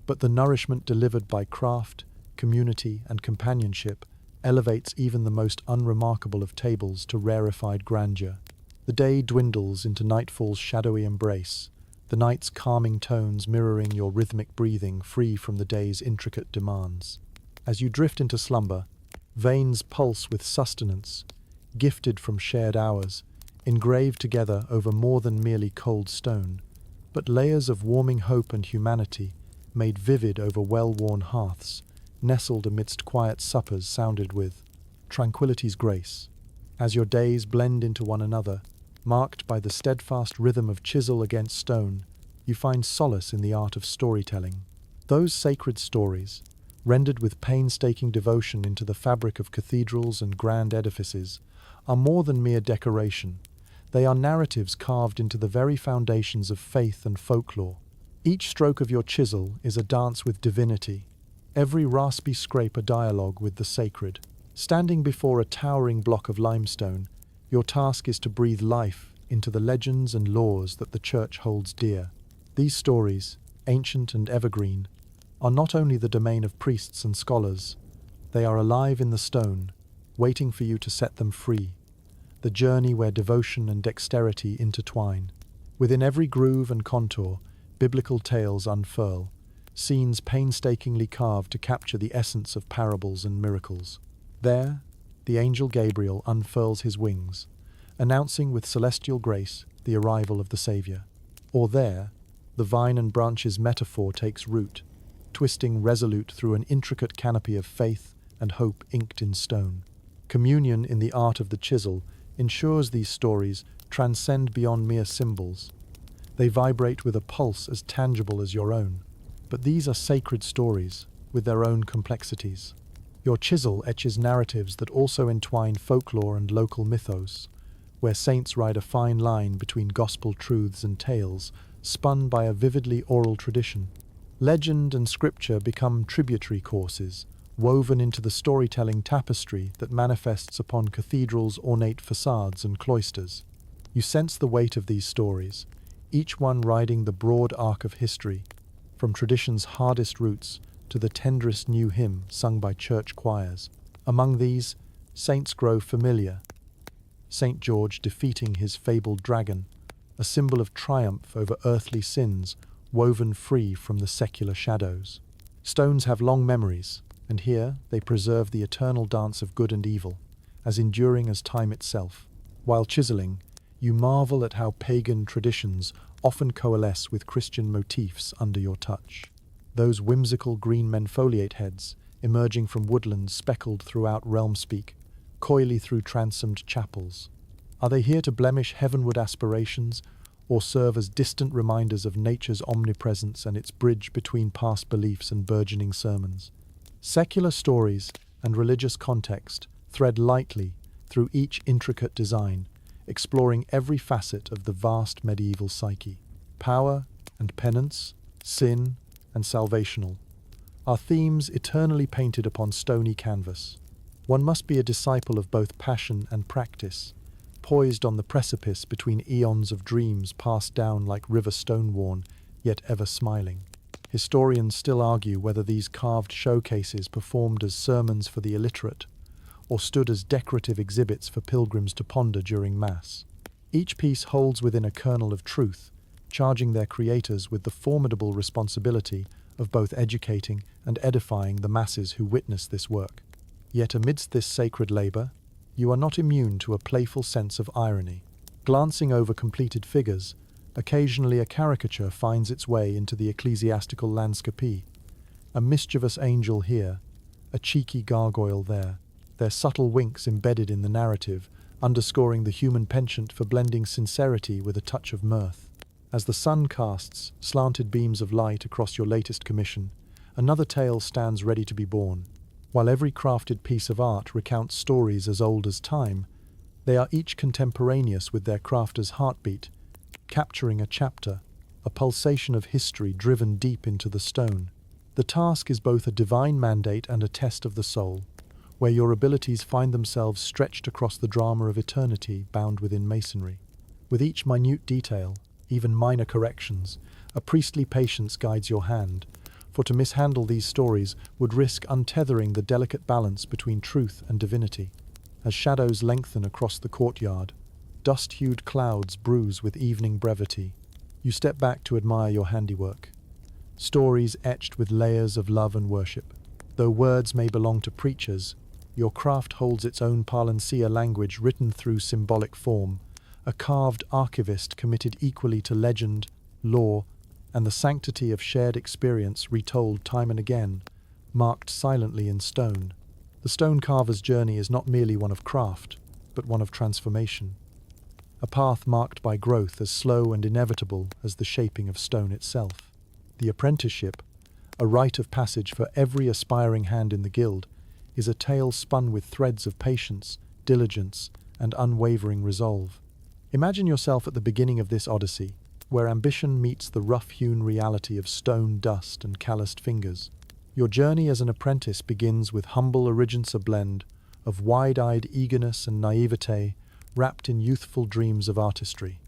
but the nourishment delivered by craft, community, and companionship elevates even the most unremarkable of tables to rarefied grandeur. The day dwindles into nightfall's shadowy embrace, the night's calming tones mirroring your rhythmic breathing free from the day's intricate demands. As you drift into slumber, veins pulse with sustenance, gifted from shared hours, engraved together over more than merely cold stone, but layers of warming hope and humanity, made vivid over well-worn hearths, nestled amidst quiet suppers sounded with tranquility's grace. As your days blend into one another, marked by the steadfast rhythm of chisel against stone, you find solace in the art of storytelling. Those sacred stories, rendered with painstaking devotion into the fabric of cathedrals and grand edifices, are more than mere decoration. They are narratives carved into the very foundations of faith and folklore. Each stroke of your chisel is a dance with divinity, every raspy scrape a dialogue with the sacred. Standing before a towering block of limestone, your task is to breathe life into the legends and laws that the church holds dear. These stories, ancient and evergreen, are not only the domain of priests and scholars, they are alive in the stone, waiting for you to set them free. The journey where devotion and dexterity intertwine. Within every groove and contour, biblical tales unfurl, scenes painstakingly carved to capture the essence of parables and miracles. There, the angel Gabriel unfurls his wings, announcing with celestial grace the arrival of the Saviour. Or there, the vine and branches metaphor takes root, twisting resolute through an intricate canopy of faith and hope inked in stone. Communion in the art of the chisel ensures these stories transcend beyond mere symbols. They vibrate with a pulse as tangible as your own. But these are sacred stories, with their own complexities. Your chisel etches narratives that also entwine folklore and local mythos, where saints ride a fine line between gospel truths and tales, spun by a vividly oral tradition. Legend and scripture become tributary courses, woven into the storytelling tapestry that manifests upon cathedrals' ornate facades and cloisters. You sense the weight of these stories, each one riding the broad arc of history, from tradition's hardest roots to the tenderest new hymn sung by church choirs. Among these, saints grow familiar. St. George defeating his fabled dragon, a symbol of triumph over earthly sins, woven free from the secular shadows. Stones have long memories, and here they preserve the eternal dance of good and evil, as enduring as time itself. While chiseling, you marvel at how pagan traditions often coalesce with Christian motifs under your touch. Those whimsical green menfoliate heads, emerging from woodlands speckled throughout realm-speak, coyly through transomed chapels. Are they here to blemish heavenward aspirations, or serve as distant reminders of nature's omnipresence and its bridge between past beliefs and burgeoning sermons? Secular stories and religious context thread lightly through each intricate design, exploring every facet of the vast medieval psyche. Power and penance, sin and salvational, are themes eternally painted upon stony canvas. One must be a disciple of both passion and practice, poised on the precipice between eons of dreams passed down like river stone-worn, yet ever smiling. Historians still argue whether these carved showcases performed as sermons for the illiterate, or stood as decorative exhibits for pilgrims to ponder during Mass. Each piece holds within a kernel of truth, charging their creators with the formidable responsibility of both educating and edifying the masses who witness this work. Yet amidst this sacred labor, you are not immune to a playful sense of irony. Glancing over completed figures, occasionally a caricature finds its way into the ecclesiastical landscape. A mischievous angel here, a cheeky gargoyle there, their subtle winks embedded in the narrative, underscoring the human penchant for blending sincerity with a touch of mirth. As the sun casts slanted beams of light across your latest commission, another tale stands ready to be born. While every crafted piece of art recounts stories as old as time, they are each contemporaneous with their crafter's heartbeat, capturing a chapter, a pulsation of history driven deep into the stone. The task is both a divine mandate and a test of the soul, where your abilities find themselves stretched across the drama of eternity bound within masonry. With each minute detail, even minor corrections, a priestly patience guides your hand, for to mishandle these stories would risk untethering the delicate balance between truth and divinity. As shadows lengthen across the courtyard, dust-hued clouds bruise with evening brevity. You step back to admire your handiwork. Stories etched with layers of love and worship. Though words may belong to preachers, your craft holds its own Palancia language written through symbolic form, a carved archivist committed equally to legend, lore, and the sanctity of shared experience retold time and again, marked silently in stone. The stone carver's journey is not merely one of craft, but one of transformation. A path marked by growth as slow and inevitable as the shaping of stone itself. The apprenticeship, a rite of passage for every aspiring hand in the guild, is a tale spun with threads of patience, diligence, and unwavering resolve. Imagine yourself at the beginning of this odyssey, where ambition meets the rough-hewn reality of stone dust and calloused fingers. Your journey as an apprentice begins with humble origins, a blend of wide-eyed eagerness and naivete wrapped in youthful dreams of artistry.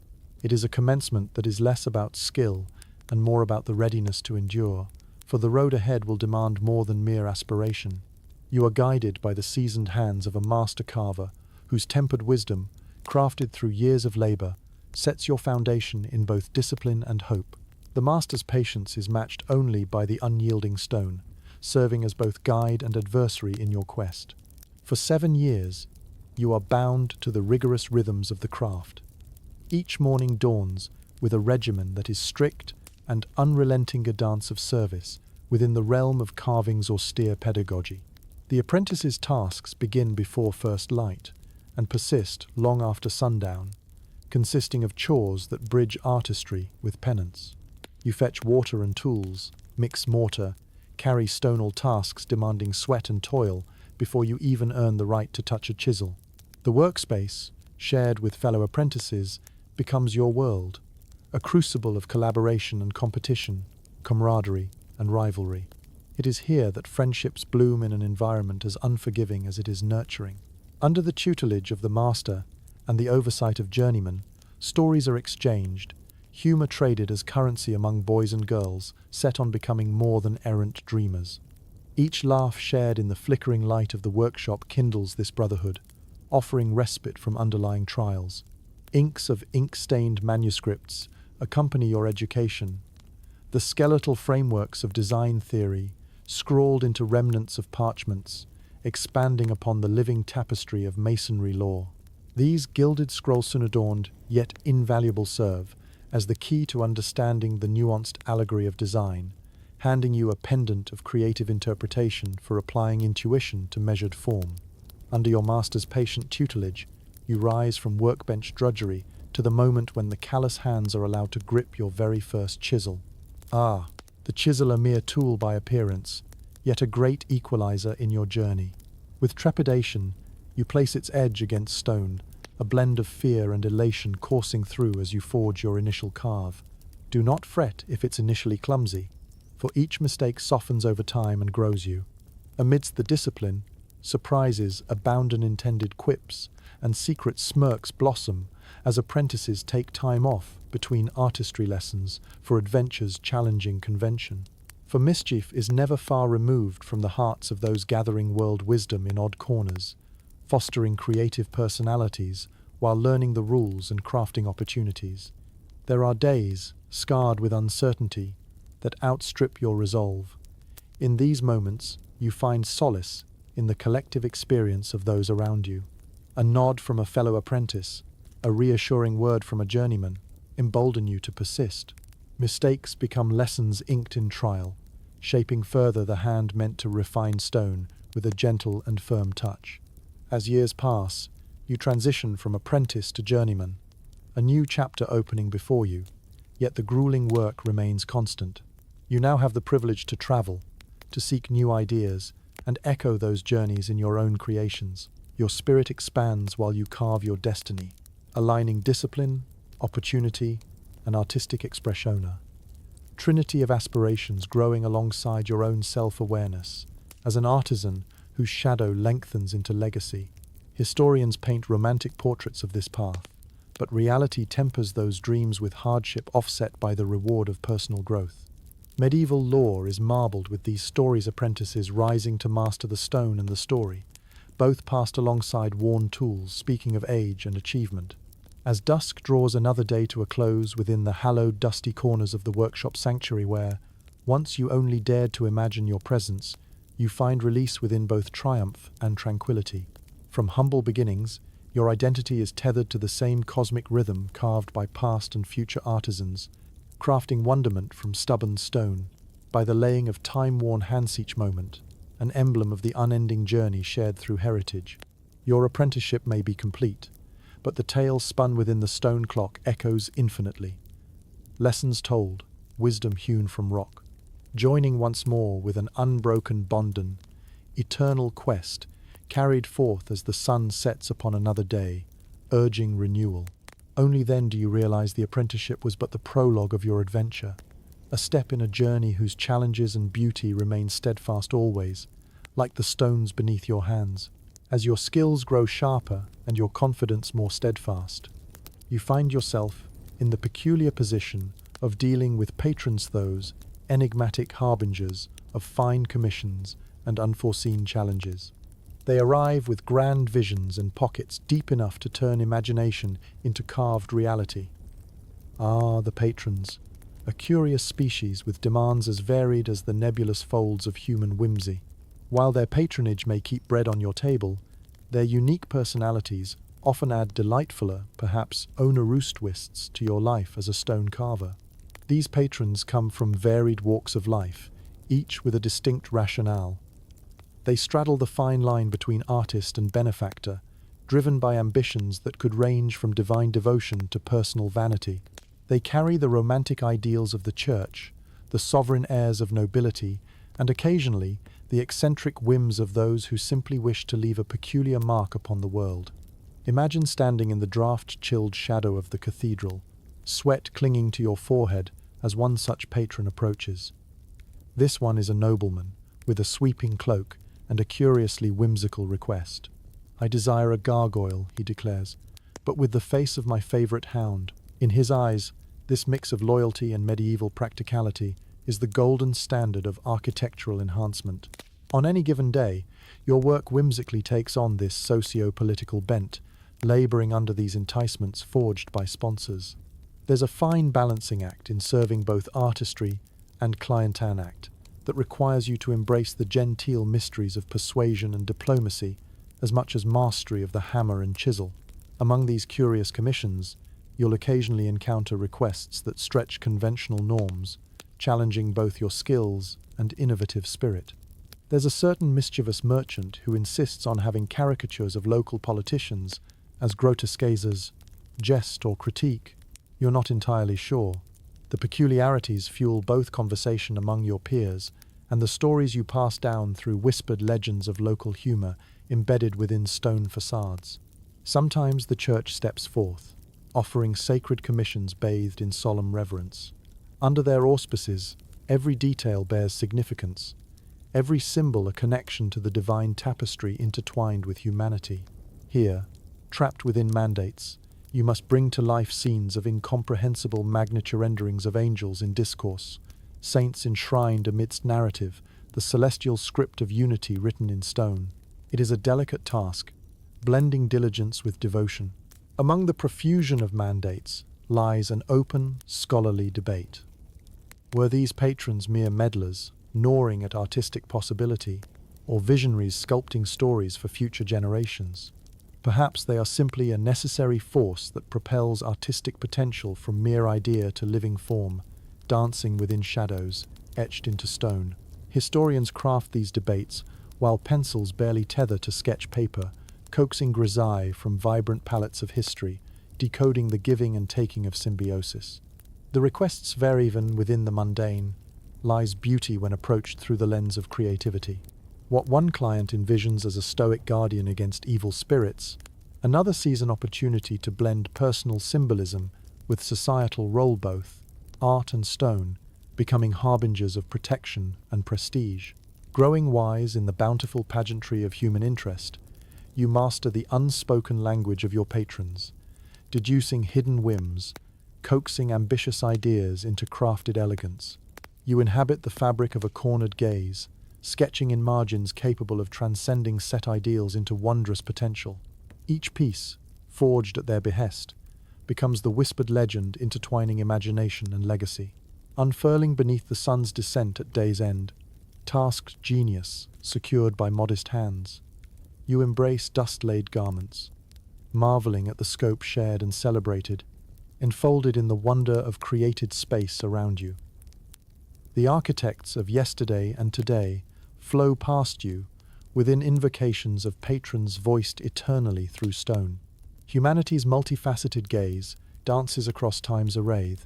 It is a commencement that is less about skill and more about the readiness to endure, for the road ahead will demand more than mere aspiration. You are guided by the seasoned hands of a master carver whose tempered wisdom, crafted through years of labor, sets your foundation in both discipline and hope. The master's patience is matched only by the unyielding stone, serving as both guide and adversary in your quest. For 7 years, you are bound to the rigorous rhythms of the craft. Each morning dawns with a regimen that is strict and unrelenting, a dance of service within the realm of carving's austere pedagogy. The apprentice's tasks begin before first light and persist long after sundown, consisting of chores that bridge artistry with penance. You fetch water and tools, mix mortar, carry stonal tasks demanding sweat and toil before you even earn the right to touch a chisel. The workspace, shared with fellow apprentices, becomes your world, a crucible of collaboration and competition, camaraderie and rivalry. It is here that friendships bloom in an environment as unforgiving as it is nurturing. Under the tutelage of the master and the oversight of journeymen, stories are exchanged, humor traded as currency among boys and girls set on becoming more than errant dreamers. Each laugh shared in the flickering light of the workshop kindles this brotherhood, offering respite from underlying trials. Inks of ink-stained manuscripts accompany your education. The skeletal frameworks of design theory, scrawled into remnants of parchments, expanding upon the living tapestry of masonry lore. These gilded scrolls unadorned, yet invaluable, serve as the key to understanding the nuanced allegory of design, handing you a pendant of creative interpretation for applying intuition to measured form. Under your master's patient tutelage, you rise from workbench drudgery to the moment when the callous hands are allowed to grip your very first chisel. Ah, the chisel a mere tool by appearance, yet a great equalizer in your journey. With trepidation, you place its edge against stone, a blend of fear and elation coursing through as you forge your initial carve. Do not fret if it's initially clumsy, for each mistake softens over time and grows you. Amidst the discipline, surprises abound, unintended quips and secret smirks blossom as apprentices take time off between artistry lessons for adventures challenging convention. For mischief is never far removed from the hearts of those gathering world wisdom in odd corners, fostering creative personalities while learning the rules and crafting opportunities. There are days, scarred with uncertainty, that outstrip your resolve. In these moments, you find solace in the collective experience of those around you. A nod from a fellow apprentice, a reassuring word from a journeyman, embolden you to persist. Mistakes become lessons inked in trial, shaping further the hand meant to refine stone with a gentle and firm touch. As years pass, you transition from apprentice to journeyman, a new chapter opening before you, yet the grueling work remains constant. You now have the privilege to travel, to seek new ideas, and echo those journeys in your own creations. Your spirit expands while you carve your destiny, aligning discipline, opportunity, and artistic expressione. Trinity of aspirations growing alongside your own self-awareness. As an artisan whose shadow lengthens into legacy, historians paint romantic portraits of this path, but reality tempers those dreams with hardship offset by the reward of personal growth. Medieval lore is marbled with these stories, apprentices rising to master the stone and the story, both passed alongside worn tools, speaking of age and achievement. As dusk draws another day to a close within the hallowed, dusty corners of the workshop sanctuary where, once you only dared to imagine your presence, you find release within both triumph and tranquility. From humble beginnings, your identity is tethered to the same cosmic rhythm carved by past and future artisans, crafting wonderment from stubborn stone, by the laying of time-worn hands each moment, an emblem of the unending journey shared through heritage. Your apprenticeship may be complete, but the tale spun within the stone clock echoes infinitely. Lessons told, wisdom hewn from rock, joining once more with an unbroken bonden, eternal quest, carried forth as the sun sets upon another day, urging renewal. Only then do you realize the apprenticeship was but the prologue of your adventure, a step in a journey whose challenges and beauty remain steadfast always, like the stones beneath your hands. As your skills grow sharper and your confidence more steadfast, you find yourself in the peculiar position of dealing with patrons, those enigmatic harbingers of fine commissions and unforeseen challenges. They arrive with grand visions and pockets deep enough to turn imagination into carved reality. Ah, the patrons, a curious species with demands as varied as the nebulous folds of human whimsy. While their patronage may keep bread on your table, their unique personalities often add delightfuler, perhaps onerous twists to your life as a stone carver. These patrons come from varied walks of life, each with a distinct rationale. They straddle the fine line between artist and benefactor, driven by ambitions that could range from divine devotion to personal vanity. They carry the romantic ideals of the church, the sovereign airs of nobility, and occasionally the eccentric whims of those who simply wish to leave a peculiar mark upon the world. Imagine standing in the draught-chilled shadow of the cathedral, sweat clinging to your forehead as one such patron approaches. This one is a nobleman, with a sweeping cloak and a curiously whimsical request. "I desire a gargoyle," he declares, "but with the face of my favorite hound." In his eyes, This mix of loyalty and medieval practicality is the golden standard of architectural enhancement. On any given day, your work whimsically takes on this socio-political bent, laboring under these enticements forged by sponsors. There's a fine balancing act in serving both artistry and clientan act that requires you to embrace the genteel mysteries of persuasion and diplomacy as much as mastery of the hammer and chisel. Among these curious commissions, you'll occasionally encounter requests that stretch conventional norms, challenging both your skills and innovative spirit. There's a certain mischievous merchant who insists on having caricatures of local politicians as grotesques as jest or critique. You're not entirely sure. The peculiarities fuel both conversation among your peers and the stories you pass down through whispered legends of local humor embedded within stone facades. Sometimes the church steps forth, offering sacred commissions bathed in solemn reverence. Under their auspices, every detail bears significance, every symbol a connection to the divine tapestry intertwined with humanity. Here, trapped within mandates, you must bring to life scenes of incomprehensible magnitude renderings of angels in discourse, saints enshrined amidst narrative, the celestial script of unity written in stone. It is a delicate task, blending diligence with devotion. Among the profusion of mandates lies an open, scholarly debate. Were these patrons mere meddlers, gnawing at artistic possibility, or visionaries sculpting stories for future generations? Perhaps they are simply a necessary force that propels artistic potential from mere idea to living form, dancing within shadows, etched into stone. Historians craft these debates while pencils barely tether to sketch paper, coaxing grisaille from vibrant palettes of history, decoding the giving and taking of symbiosis. The requests vary. Even within the mundane lies beauty when approached through the lens of creativity. What one client envisions as a stoic guardian against evil spirits, another sees an opportunity to blend personal symbolism with societal role. Both art and stone becoming harbingers of protection and prestige. Growing wise in the bountiful pageantry of human interest, you master the unspoken language of your patrons, deducing hidden whims, coaxing ambitious ideas into crafted elegance. You inhabit the fabric of a cornered gaze, sketching in margins capable of transcending set ideals into wondrous potential. Each piece, forged at their behest, becomes the whispered legend intertwining imagination and legacy. Unfurling beneath the sun's descent at day's end, tasked genius secured by modest hands, you embrace dust-laid garments, marveling at the scope shared and celebrated, enfolded in the wonder of created space around you. The architects of yesterday and today flow past you within invocations of patrons voiced eternally through stone. Humanity's multifaceted gaze dances across time's array,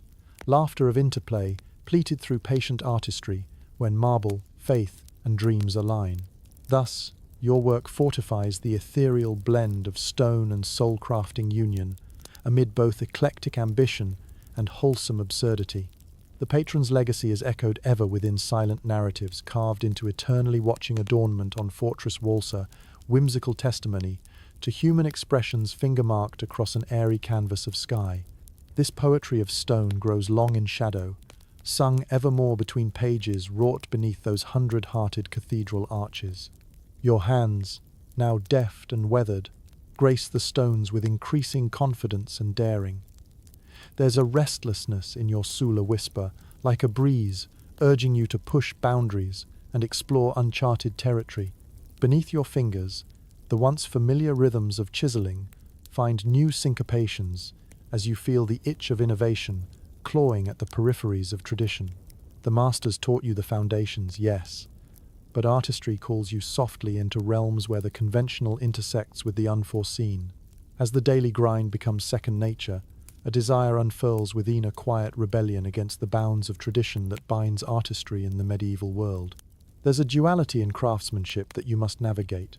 laughter of interplay pleated through patient artistry when marble, faith, and dreams align. Thus, your work fortifies the ethereal blend of stone and soul-crafting union amid both eclectic ambition and wholesome absurdity. The patron's legacy is echoed ever within silent narratives carved into eternally watching adornment on fortress walser, whimsical testimony to human expressions finger-marked across an airy canvas of sky. This poetry of stone grows long in shadow, sung evermore between pages wrought beneath those hundred-hearted cathedral arches. Your hands, now deft and weathered, grace the stones with increasing confidence and daring. There's a restlessness in your Sula whisper, like a breeze, urging you to push boundaries and explore uncharted territory. Beneath your fingers, the once familiar rhythms of chiseling find new syncopations as you feel the itch of innovation clawing at the peripheries of tradition. The masters taught you the foundations, yes, but artistry calls you softly into realms where the conventional intersects with the unforeseen. As the daily grind becomes second nature, a desire unfurls within a quiet rebellion against the bounds of tradition that binds artistry in the medieval world. There's a duality in craftsmanship that you must navigate.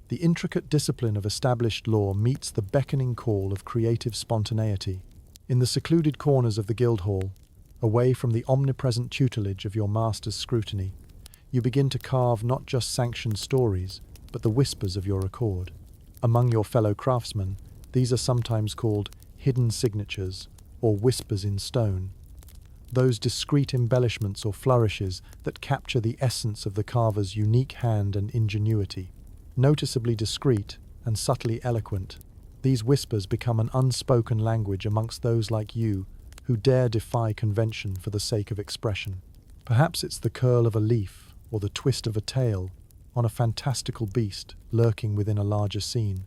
The intricate discipline of established law meets the beckoning call of creative spontaneity. In the secluded corners of the Guildhall, away from the omnipresent tutelage of your master's scrutiny, you begin to carve not just sanctioned stories, but the whispers of your accord. Among your fellow craftsmen, these are sometimes called hidden signatures, or whispers in stone. Those discreet embellishments or flourishes that capture the essence of the carver's unique hand and ingenuity. Noticeably discreet and subtly eloquent, these whispers become an unspoken language amongst those like you who dare defy convention for the sake of expression. Perhaps it's the curl of a leaf or the twist of a tail on a fantastical beast lurking within a larger scene.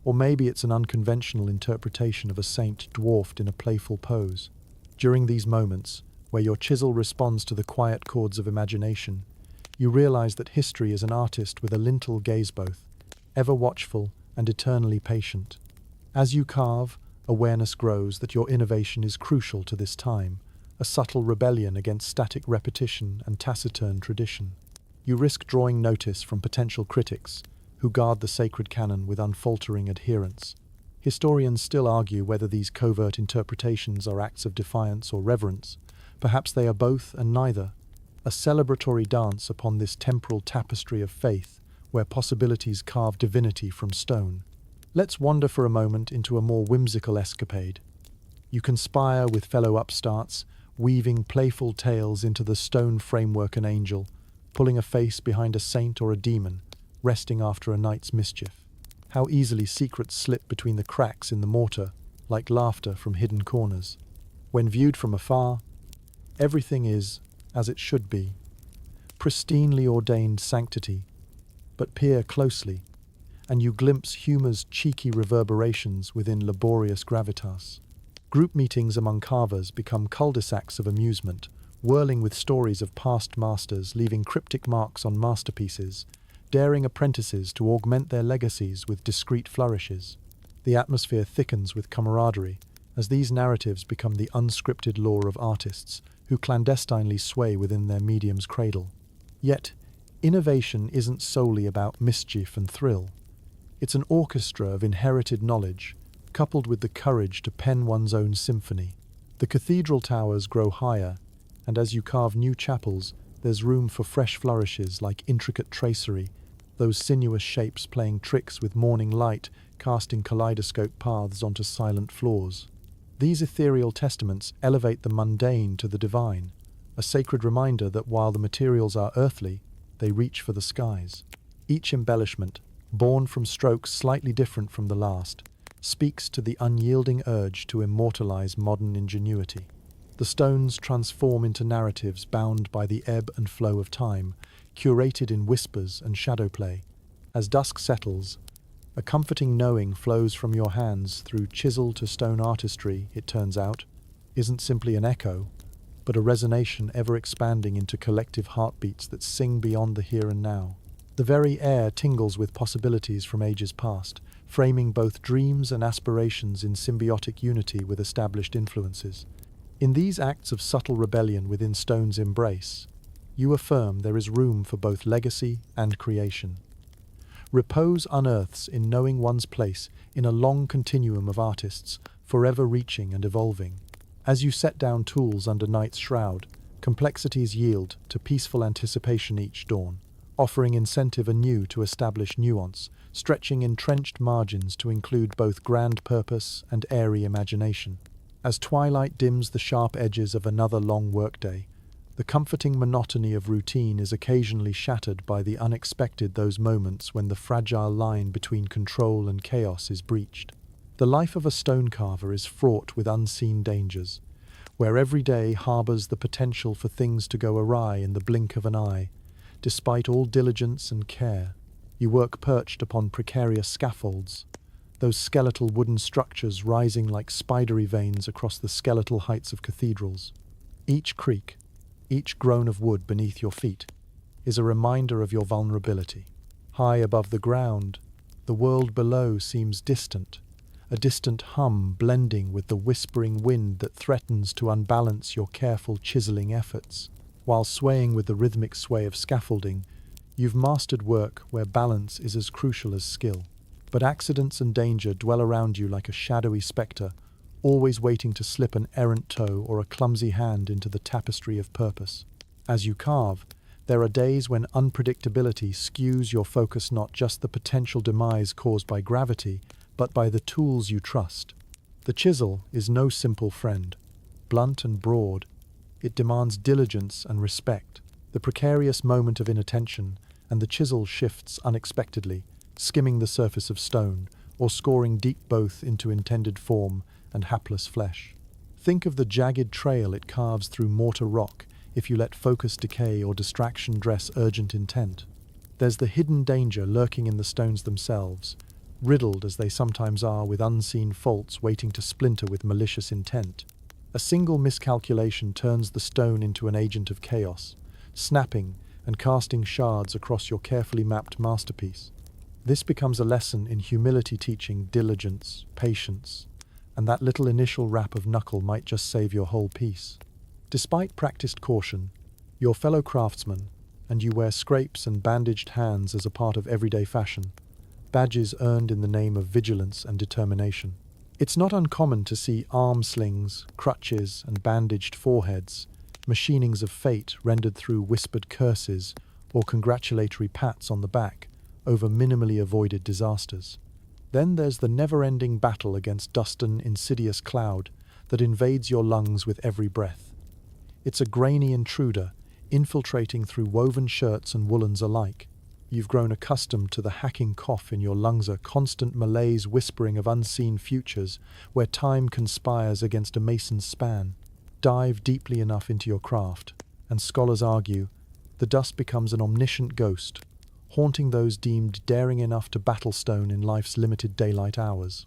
Or maybe it's an unconventional interpretation of a saint dwarfed in a playful pose. During these moments, where your chisel responds to the quiet chords of imagination, you realize that history is an artist with a lintel gaze, both ever watchful and eternally patient. As you carve, awareness grows that your innovation is crucial to this time, a subtle rebellion against static repetition and taciturn tradition. You risk drawing notice from potential critics, who guard the sacred canon with unfaltering adherence. Historians still argue whether these covert interpretations are acts of defiance or reverence. Perhaps they are both and neither, a celebratory dance upon this temporal tapestry of faith, where possibilities carve divinity from stone. Let's wander for a moment into a more whimsical escapade. You conspire with fellow upstarts, weaving playful tales into the stone framework an angel, pulling a face behind a saint or a demon, resting after a night's mischief. How easily secrets slip between the cracks in the mortar, like laughter from hidden corners. When viewed from afar, everything is as it should be, pristinely ordained sanctity. But peer closely, and you glimpse humor's cheeky reverberations within laborious gravitas. Group meetings among carvers become cul-de-sacs of amusement, whirling with stories of past masters leaving cryptic marks on masterpieces, daring apprentices to augment their legacies with discreet flourishes. The atmosphere thickens with camaraderie, as these narratives become the unscripted lore of artists who clandestinely sway within their medium's cradle. Yet, innovation isn't solely about mischief and thrill. It's an orchestra of inherited knowledge, coupled with the courage to pen one's own symphony. The cathedral towers grow higher, and as you carve new chapels, there's room for fresh flourishes like intricate tracery, those sinuous shapes playing tricks with morning light, casting kaleidoscope paths onto silent floors. These ethereal testaments elevate the mundane to the divine, a sacred reminder that while the materials are earthly, they reach for the skies. Each embellishment, born from strokes slightly different from the last, speaks to the unyielding urge to immortalize modern ingenuity. The stones transform into narratives bound by the ebb and flow of time, curated in whispers and shadow play. As dusk settles, a comforting knowing flows from your hands through chisel to stone artistry, it turns out, isn't simply an echo, but a resonation ever expanding into collective heartbeats that sing beyond the here and now. The very air tingles with possibilities from ages past, framing both dreams and aspirations in symbiotic unity with established influences. In these acts of subtle rebellion within stone's embrace, you affirm there is room for both legacy and creation. Repose unearths in knowing one's place in a long continuum of artists, forever reaching and evolving. As you set down tools under night's shroud, complexities yield to peaceful anticipation each dawn, offering incentive anew to establish nuance, stretching entrenched margins to include both grand purpose and airy imagination. As twilight dims the sharp edges of another long workday, the comforting monotony of routine is occasionally shattered by the unexpected, those moments when the fragile line between control and chaos is breached. The life of a stone carver is fraught with unseen dangers, where every day harbors the potential for things to go awry in the blink of an eye. Despite all diligence and care, you work perched upon precarious scaffolds, those skeletal wooden structures rising like spidery veins across the skeletal heights of cathedrals. Each creak, each groan of wood beneath your feet, is a reminder of your vulnerability. High above the ground, the world below seems distant, a distant hum blending with the whispering wind that threatens to unbalance your careful chiseling efforts. While swaying with the rhythmic sway of scaffolding, you've mastered work where balance is as crucial as skill. But accidents and danger dwell around you like a shadowy spectre, always waiting to slip an errant toe or a clumsy hand into the tapestry of purpose. As you carve, there are days when unpredictability skews your focus, not just the potential demise caused by gravity, but by the tools you trust. The chisel is no simple friend. Blunt and broad, it demands diligence and respect. The precarious moment of inattention, and the chisel shifts unexpectedly, skimming the surface of stone, or scoring deep both into intended form and hapless flesh. Think of the jagged trail it carves through mortar rock if you let focus decay or distraction dress urgent intent. There's the hidden danger lurking in the stones themselves, riddled as they sometimes are with unseen faults waiting to splinter with malicious intent. A single miscalculation turns the stone into an agent of chaos, snapping and casting shards across your carefully mapped masterpiece. This becomes a lesson in humility, teaching diligence, patience, and that little initial rap of knuckle might just save your whole piece. Despite practiced caution, your fellow craftsman, and you wear scrapes and bandaged hands as a part of everyday fashion, badges earned in the name of vigilance and determination. It's not uncommon to see arm slings, crutches, and bandaged foreheads, machinings of fate rendered through whispered curses or congratulatory pats on the back over minimally avoided disasters. Then there's the never-ending battle against dusty, insidious cloud that invades your lungs with every breath. It's a grainy intruder, infiltrating through woven shirts and woolens alike. You've grown accustomed to the hacking cough in your lungs, a constant malaise whispering of unseen futures where time conspires against a mason's span. Dive deeply enough into your craft, and scholars argue, the dust becomes an omniscient ghost, haunting those deemed daring enough to battle stone in life's limited daylight hours.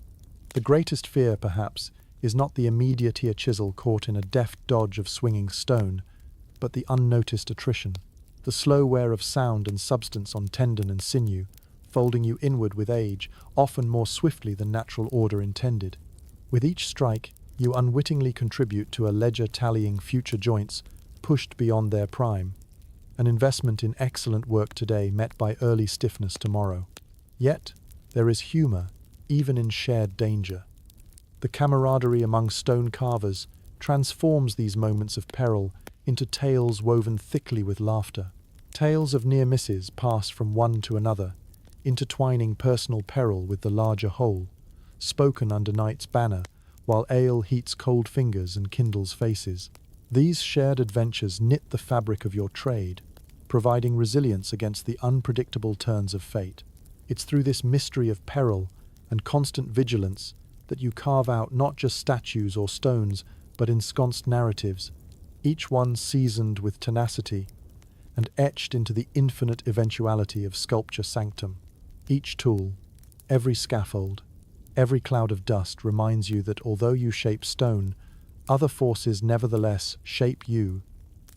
The greatest fear, perhaps, is not the immediate ear chisel caught in a deft dodge of swinging stone, but the unnoticed attrition, the slow wear of sound and substance on tendon and sinew, folding you inward with age, often more swiftly than natural order intended. With each strike, you unwittingly contribute to a ledger tallying future joints pushed beyond their prime, an investment in excellent work today met by early stiffness tomorrow. Yet, there is humour, even in shared danger. The camaraderie among stone carvers transforms these moments of peril into tales woven thickly with laughter. Tales of near misses passed from one to another, intertwining personal peril with the larger whole, spoken under night's banner, while ale heats cold fingers and kindles faces. These shared adventures knit the fabric of your trade, providing resilience against the unpredictable turns of fate. It's through this mystery of peril and constant vigilance that you carve out not just statues or stones, but ensconced narratives, each one seasoned with tenacity and etched into the infinite eventuality of sculpture sanctum. Each tool, every scaffold, every cloud of dust reminds you that although you shape stone, other forces nevertheless shape you,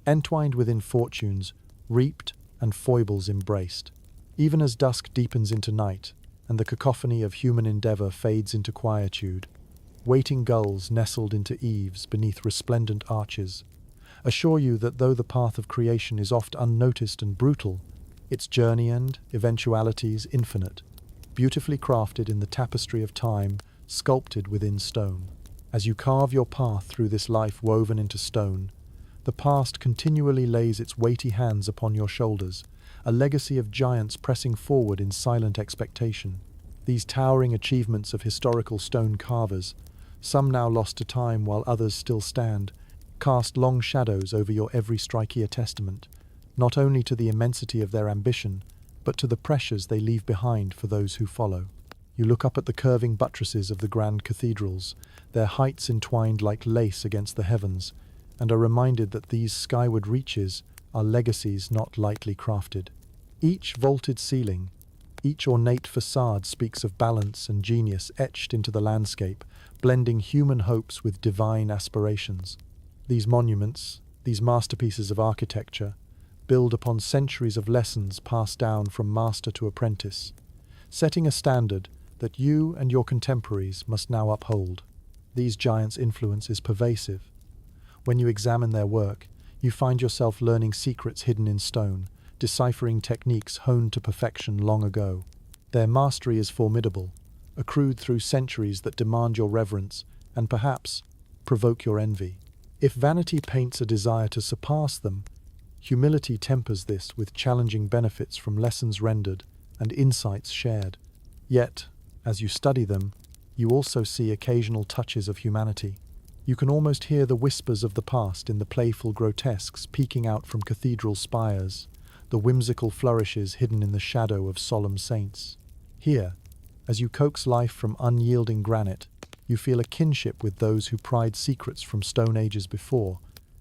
entwined within fortunes, reaped and foibles embraced. Even as dusk deepens into night, and the cacophony of human endeavour fades into quietude, waiting gulls nestled into eaves beneath resplendent arches assure you that though the path of creation is oft unnoticed and brutal, its journey and eventualities infinite, beautifully crafted in the tapestry of time, sculpted within stone. As you carve your path through this life woven into stone, the past continually lays its weighty hands upon your shoulders, a legacy of giants pressing forward in silent expectation. These towering achievements of historical stone carvers, some now lost to time while others still stand, cast long shadows over your every strikier testament, not only to the immensity of their ambition, but to the pressures they leave behind for those who follow. You look up at the curving buttresses of the grand cathedrals, their heights entwined like lace against the heavens, and are reminded that these skyward reaches are legacies not lightly crafted. Each vaulted ceiling, each ornate facade speaks of balance and genius etched into the landscape, blending human hopes with divine aspirations. These monuments, these masterpieces of architecture, build upon centuries of lessons passed down from master to apprentice, setting a standard that you and your contemporaries must now uphold. These giants' influence is pervasive. When you examine their work, you find yourself learning secrets hidden in stone, deciphering techniques honed to perfection long ago. Their mastery is formidable, accrued through centuries that demand your reverence and perhaps provoke your envy. If vanity paints a desire to surpass them, humility tempers this with challenging benefits from lessons rendered and insights shared. Yet, as you study them, you also see occasional touches of humanity. You can almost hear the whispers of the past in the playful grotesques peeking out from cathedral spires, the whimsical flourishes hidden in the shadow of solemn saints. Here, as you coax life from unyielding granite, you feel a kinship with those who pried secrets from stone ages before,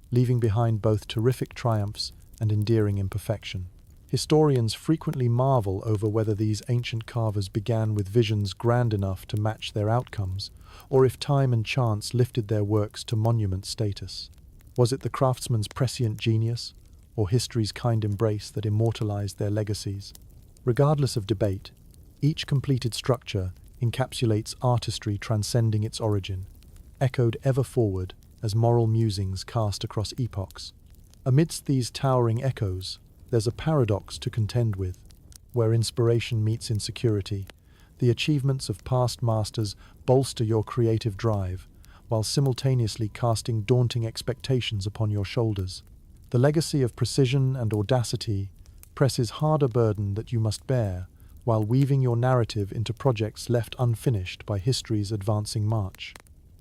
leaving behind both terrific triumphs and endearing imperfection. Historians frequently marvel over whether these ancient carvers began with visions grand enough to match their outcomes, or if time and chance lifted their works to monument status. Was it the craftsman's prescient genius, or history's kind embrace that immortalized their legacies? Regardless of debate, each completed structure encapsulates artistry transcending its origin, echoed ever forward as moral musings cast across epochs. Amidst these towering echoes, there's a paradox to contend with. Where inspiration meets insecurity, the achievements of past masters bolster your creative drive, while simultaneously casting daunting expectations upon your shoulders. The legacy of precision and audacity presses harder burden that you must bear, while weaving your narrative into projects left unfinished by history's advancing march.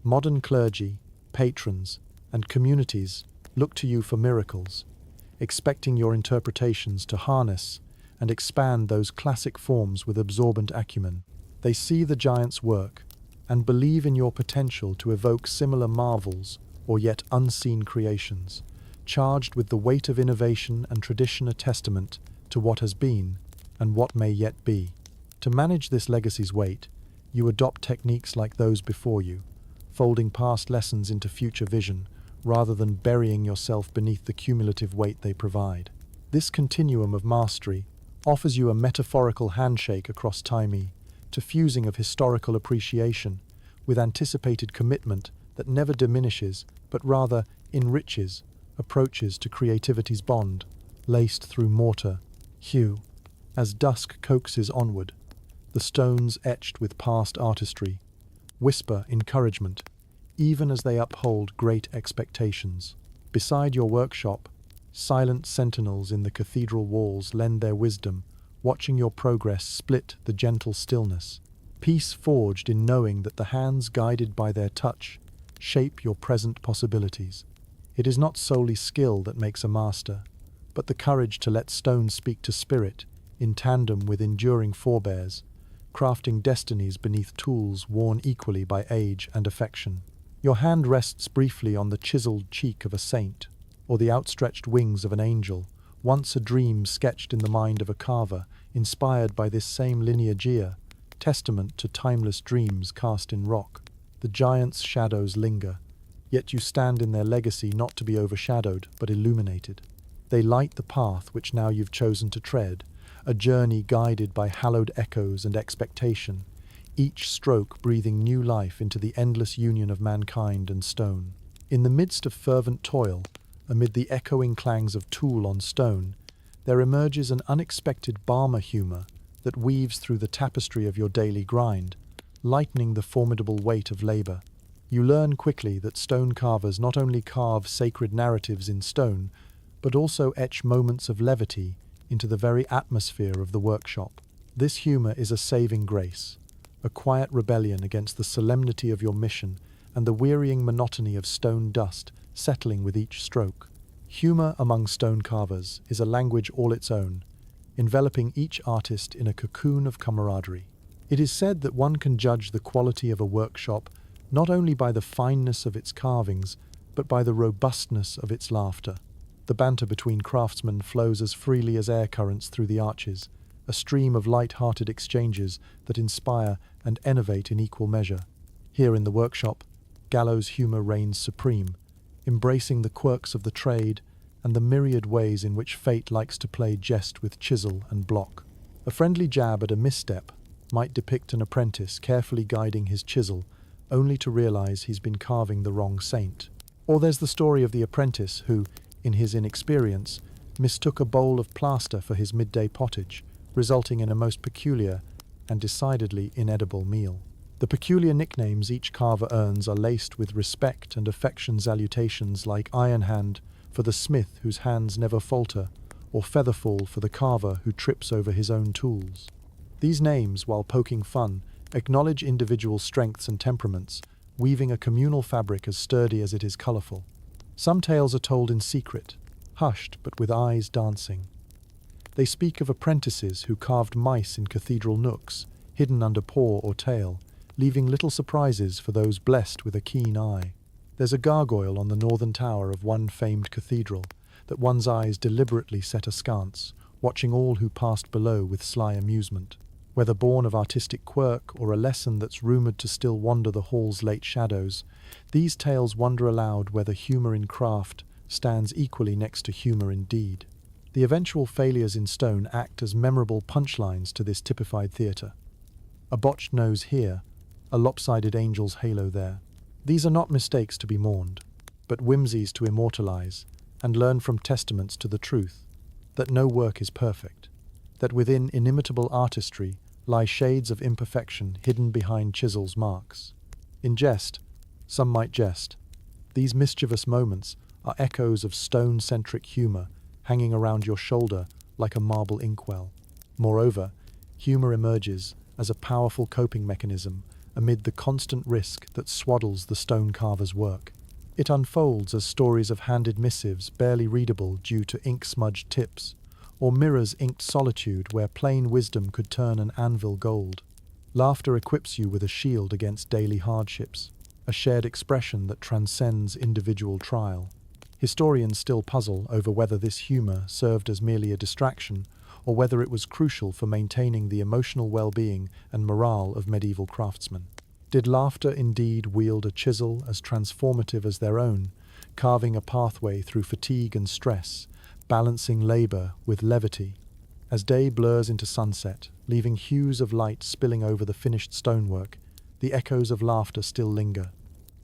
Modern clergy, patrons, and communities look to you for miracles, expecting your interpretations to harness and expand those classic forms with absorbent acumen. They see the giant's work and believe in your potential to evoke similar marvels or yet unseen creations, charged with the weight of innovation and tradition, a testament to what has been and what may yet be. To manage this legacy's weight, you adopt techniques like those before you, folding past lessons into future vision, rather than burying yourself beneath the cumulative weight they provide. This continuum of mastery offers you a metaphorical handshake across time to fusing of historical appreciation with anticipated commitment that never diminishes but rather enriches approaches to creativity's bond, laced through mortar, hue. As dusk coaxes onward, the stones etched with past artistry whisper encouragement, even as they uphold great expectations. Beside your workshop, silent sentinels in the cathedral walls lend their wisdom, watching your progress split the gentle stillness. Peace forged in knowing that the hands guided by their touch shape your present possibilities. It is not solely skill that makes a master, but the courage to let stone speak to spirit in tandem with enduring forebears, crafting destinies beneath tools worn equally by age and affection. Your hand rests briefly on the chiseled cheek of a saint, or the outstretched wings of an angel, once a dream sketched in the mind of a carver, inspired by this same lineage, testament to timeless dreams cast in rock. The giant's shadows linger, yet you stand in their legacy not to be overshadowed, but illuminated. They light the path which now you've chosen to tread, a journey guided by hallowed echoes and expectation, each stroke breathing new life into the endless union of mankind and stone. In the midst of fervent toil, amid the echoing clangs of tool on stone, there emerges an unexpected balmer humor that weaves through the tapestry of your daily grind, lightening the formidable weight of labor. You learn quickly that stone carvers not only carve sacred narratives in stone, but also etch moments of levity into the very atmosphere of the workshop. This humor is a saving grace, a quiet rebellion against the solemnity of your mission and the wearying monotony of stone dust settling with each stroke. Humor among stone carvers is a language all its own, enveloping each artist in a cocoon of camaraderie. It is said that one can judge the quality of a workshop not only by the fineness of its carvings, but by the robustness of its laughter. The banter between craftsmen flows as freely as air currents through the arches, a stream of light-hearted exchanges that inspire and innovate in equal measure. Here in the workshop, gallows humor reigns supreme, embracing the quirks of the trade and the myriad ways in which fate likes to play jest with chisel and block. A friendly jab at a misstep might depict an apprentice carefully guiding his chisel, only to realize he's been carving the wrong saint. Or there's the story of the apprentice who, in his inexperience, mistook a bowl of plaster for his midday pottage, resulting in a most peculiar and decidedly inedible meal. The peculiar nicknames each carver earns are laced with respect and affection, salutations like Iron Hand for the smith whose hands never falter, or Featherfall for the carver who trips over his own tools. These names, while poking fun, Acknowledge individual strengths and temperaments, weaving a communal fabric as sturdy as it is colorful. Some tales are told in secret, hushed but with eyes dancing. They speak of apprentices who carved mice in cathedral nooks, hidden under paw or tail, leaving little surprises for those blessed with a keen eye. There's a gargoyle on the northern tower of one famed cathedral that one's eyes deliberately set askance, watching all who passed below with sly amusement. Whether born of artistic quirk or a lesson that's rumoured to still wander the hall's late shadows, these tales wonder aloud whether humour in craft stands equally next to humour in deed. The eventual failures in stone act as memorable punchlines to this typified theatre. A botched nose here, a lopsided angel's halo there. These are not mistakes to be mourned, but whimsies to immortalize, and learn from testaments to the truth that no work is perfect, that within inimitable artistry lie shades of imperfection hidden behind chisels' marks. In jest, some might jest. These mischievous moments are echoes of stone-centric humour hanging around your shoulder like a marble inkwell. Moreover, humour emerges as a powerful coping mechanism amid the constant risk that swaddles the stone carver's work. It unfolds as stories of handed missives barely readable due to ink-smudged tips, or mirrors inked solitude where plain wisdom could turn an anvil gold. Laughter equips you with a shield against daily hardships, a shared expression that transcends individual trial. Historians still puzzle over whether this humour served as merely a distraction or whether it was crucial for maintaining the emotional well-being and morale of medieval craftsmen. Did laughter indeed wield a chisel as transformative as their own, carving a pathway through fatigue and stress, balancing labour with levity? As day blurs into sunset, leaving hues of light spilling over the finished stonework, the echoes of laughter still linger.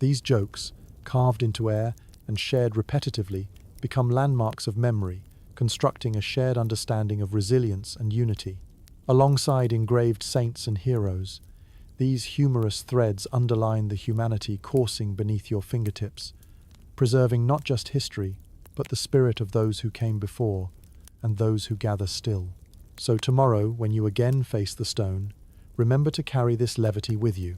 These jokes, carved into air and shared repetitively, become landmarks of memory, constructing a shared understanding of resilience and unity. Alongside engraved saints and heroes, these humorous threads underline the humanity coursing beneath your fingertips, preserving not just history, but the spirit of those who came before and those who gather still. So tomorrow, when you again face the stone, remember to carry this levity with you.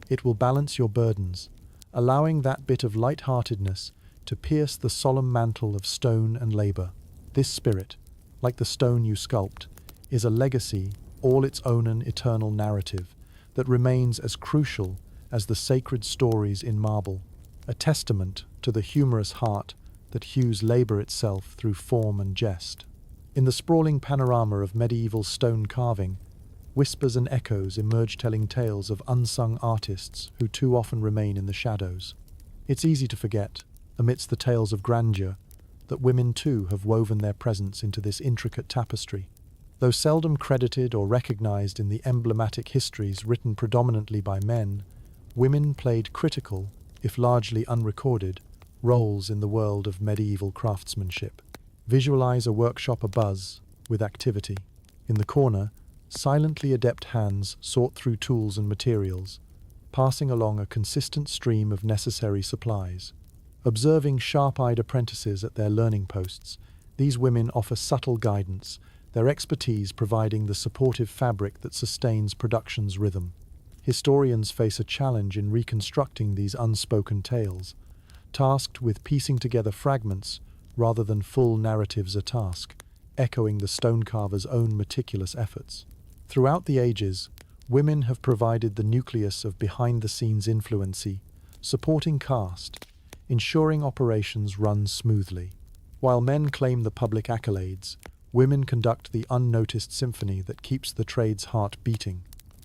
It will balance your burdens, allowing that bit of light-heartedness to pierce the solemn mantle of stone and labour. This spirit, like the stone you sculpt, is a legacy, all its own an eternal narrative, that remains as crucial as the sacred stories in marble, a testament to the humorous heart that hews labour itself through form and jest. In the sprawling panorama of medieval stone carving, whispers and echoes emerge telling tales of unsung artists who too often remain in the shadows. It's easy to forget, amidst the tales of grandeur, that women too have woven their presence into this intricate tapestry. Though seldom credited or recognized in the emblematic histories written predominantly by men, women played critical, if largely unrecorded, roles in the world of medieval craftsmanship. Visualize a workshop abuzz with activity. In the corner, silently adept hands sort through tools and materials, passing along a consistent stream of necessary supplies. Observing sharp-eyed apprentices at their learning posts, these women offer subtle guidance, their expertise providing the supportive fabric that sustains production's rhythm. Historians face a challenge in reconstructing these unspoken tales, tasked with piecing together fragments rather than full narratives a task, echoing the stonecarver's own meticulous efforts. Throughout the ages, women have provided the nucleus of behind-the-scenes influency, supporting cast, ensuring operations run smoothly. While men claim the public accolades, women conduct the unnoticed symphony that keeps the trade's heart beating.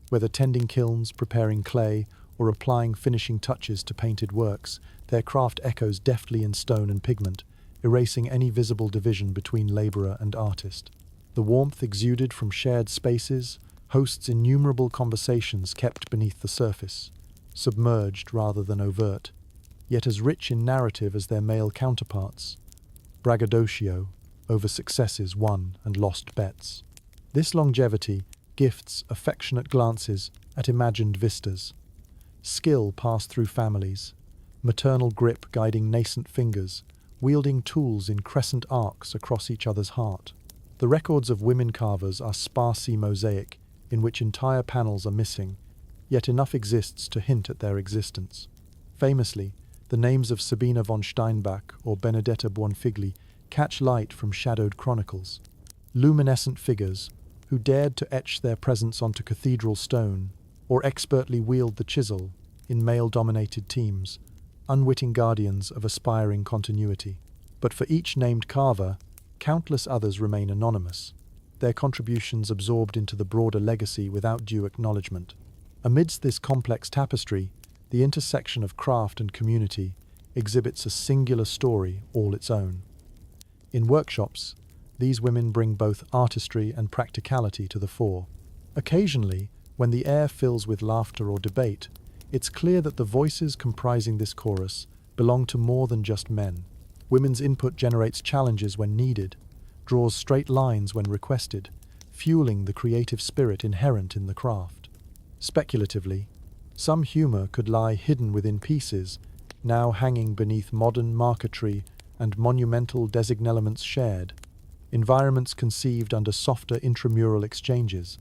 Whether tending kilns, preparing clay, or applying finishing touches to painted works, their craft echoes deftly in stone and pigment, erasing any visible division between labourer and artist. The warmth exuded from shared spaces hosts innumerable conversations kept beneath the surface, submerged rather than overt, yet as rich in narrative as their male counterparts. Braggadocio over successes won and lost bets. This longevity gifts affectionate glances at imagined vistas. Skill passed through families, maternal grip guiding nascent fingers, wielding tools in crescent arcs across each other's heart. The records of women carvers are sparsely mosaic, in which entire panels are missing, yet enough exists to hint at their existence. Famously, the names of Sabina von Steinbach or Benedetta Buonfigli catch light from shadowed chronicles. Luminescent figures who dared to etch their presence onto cathedral stone or expertly wield the chisel in male-dominated teams, unwitting guardians of aspiring continuity. But for each named carver, countless others remain anonymous, their contributions absorbed into the broader legacy without due acknowledgement. Amidst this complex tapestry, the intersection of craft and community exhibits a singular story all its own. In workshops, these women bring both artistry and practicality to the fore. Occasionally, when the air fills with laughter or debate, it's clear that the voices comprising this chorus belong to more than just men. Women's input generates challenges when needed, draws straight lines when requested, fueling the creative spirit inherent in the craft. Speculatively, some humor could lie hidden within pieces, now hanging beneath modern marquetry and monumental designelements shared, environments conceived under softer intramural exchanges.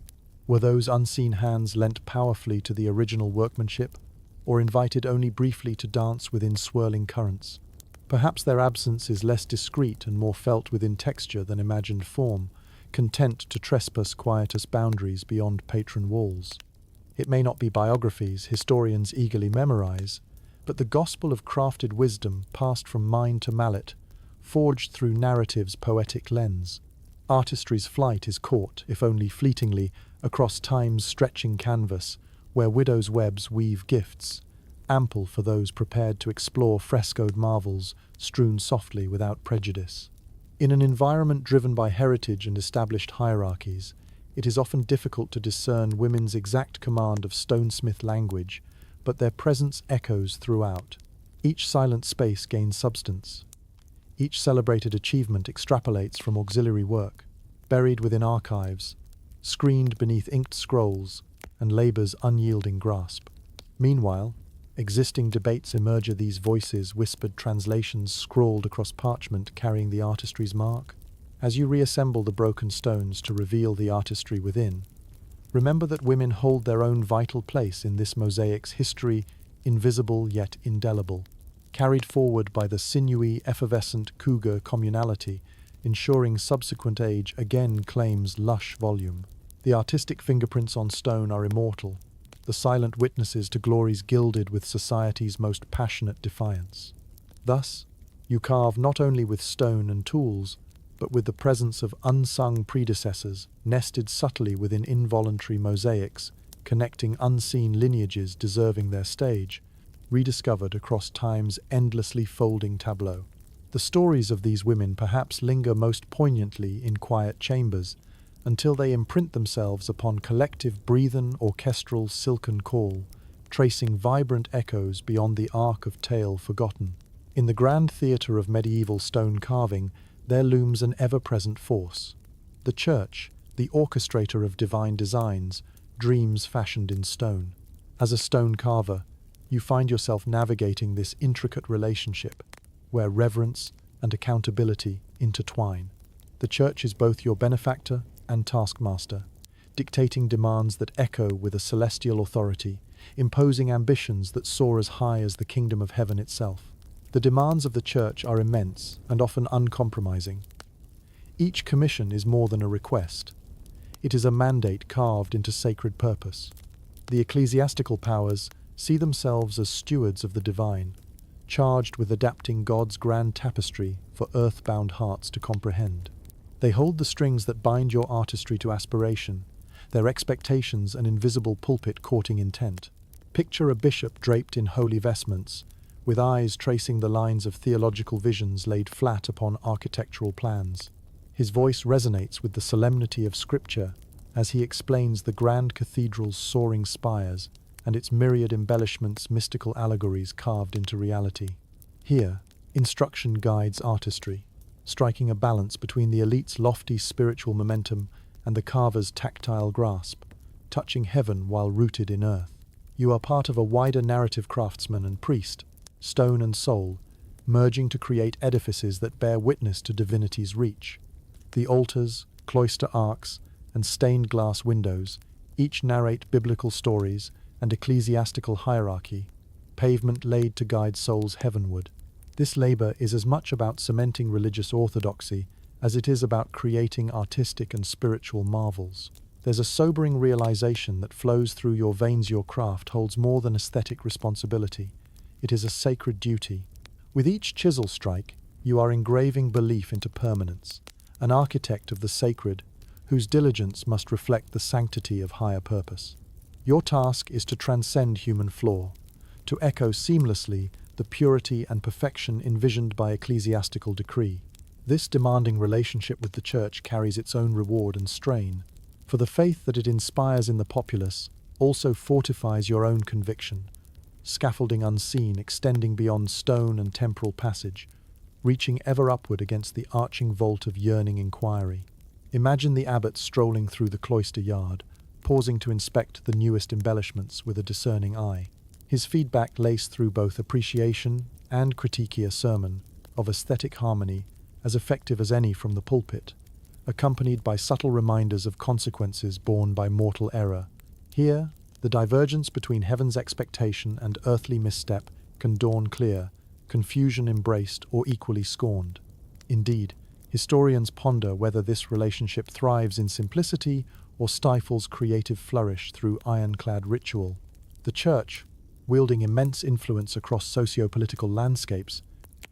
Were those unseen hands lent powerfully to the original workmanship, or invited only briefly to dance within swirling currents? Perhaps their absence is less discreet and more felt within texture than imagined form, content to trespass quietus boundaries beyond patron walls. It may not be biographies historians eagerly memorize, but the gospel of crafted wisdom passed from mind to mallet, forged through narrative's poetic lens. Artistry's flight is caught, if only fleetingly, across time's stretching canvas, where widows' webs weave gifts, ample for those prepared to explore frescoed marvels strewn softly without prejudice. In an environment driven by heritage and established hierarchies, it is often difficult to discern women's exact command of stonesmith language, but their presence echoes throughout. Each silent space gains substance. Each celebrated achievement extrapolates from auxiliary work, buried within archives, screened beneath inked scrolls, and labor's unyielding grasp. Meanwhile, existing debates emerge, these voices, whispered translations scrawled across parchment carrying the artistry's mark. As you reassemble the broken stones to reveal the artistry within, remember that women hold their own vital place in this mosaic's history, invisible yet indelible, carried forward by the sinewy, effervescent cougar communality, ensuring subsequent age again claims lush volume. The artistic fingerprints on stone are immortal, the silent witnesses to glories gilded with society's most passionate defiance. Thus, you carve not only with stone and tools, but with the presence of unsung predecessors nested subtly within involuntary mosaics, connecting unseen lineages deserving their stage, rediscovered across time's endlessly folding tableau. The stories of these women perhaps linger most poignantly in quiet chambers, until they imprint themselves upon collective breathen orchestral silken call, tracing vibrant echoes beyond the arc of tale forgotten. In the grand theatre of medieval stone carving, there looms an ever-present force. The church, the orchestrator of divine designs, dreams fashioned in stone. As a stone carver, you find yourself navigating this intricate relationship, where reverence and accountability intertwine. The church is both your benefactor and taskmaster, dictating demands that echo with a celestial authority, imposing ambitions that soar as high as the kingdom of heaven itself. The demands of the church are immense and often uncompromising. Each commission is more than a request. It is a mandate carved into sacred purpose. The ecclesiastical powers see themselves as stewards of the divine, charged with adapting God's grand tapestry for earthbound hearts to comprehend. They hold the strings that bind your artistry to aspiration, their expectations an invisible pulpit courting intent. Picture a bishop draped in holy vestments, with eyes tracing the lines of theological visions laid flat upon architectural plans. His voice resonates with the solemnity of Scripture as he explains the grand cathedral's soaring spires and its myriad embellishments, mystical allegories carved into reality. Here, instruction guides artistry, striking a balance between the elite's lofty spiritual momentum and the carver's tactile grasp, touching heaven while rooted in earth. You are part of a wider narrative, craftsman and priest, stone and soul, merging to create edifices that bear witness to divinity's reach. The altars, cloister arcs, and stained glass windows each narrate biblical stories and ecclesiastical hierarchy, pavement laid to guide souls heavenward. This labor is as much about cementing religious orthodoxy as it is about creating artistic and spiritual marvels. There's a sobering realization that flows through your veins. Your craft holds more than aesthetic responsibility. It is a sacred duty. With each chisel strike, you are engraving belief into permanence, an architect of the sacred, whose diligence must reflect the sanctity of higher purpose. Your task is to transcend human flaw, to echo seamlessly the purity and perfection envisioned by ecclesiastical decree. This demanding relationship with the Church carries its own reward and strain, for the faith that it inspires in the populace also fortifies your own conviction, scaffolding unseen extending beyond stone and temporal passage, reaching ever upward against the arching vault of yearning inquiry. Imagine the abbot strolling through the cloister yard, pausing to inspect the newest embellishments with a discerning eye. His feedback laced through both appreciation and critique, a sermon of aesthetic harmony as effective as any from the pulpit, accompanied by subtle reminders of consequences borne by mortal error. Here, the divergence between heaven's expectation and earthly misstep can dawn clear, confusion embraced or equally scorned. Indeed, historians ponder whether this relationship thrives in simplicity or stifles creative flourish through ironclad ritual. The Church, wielding immense influence across socio-political landscapes,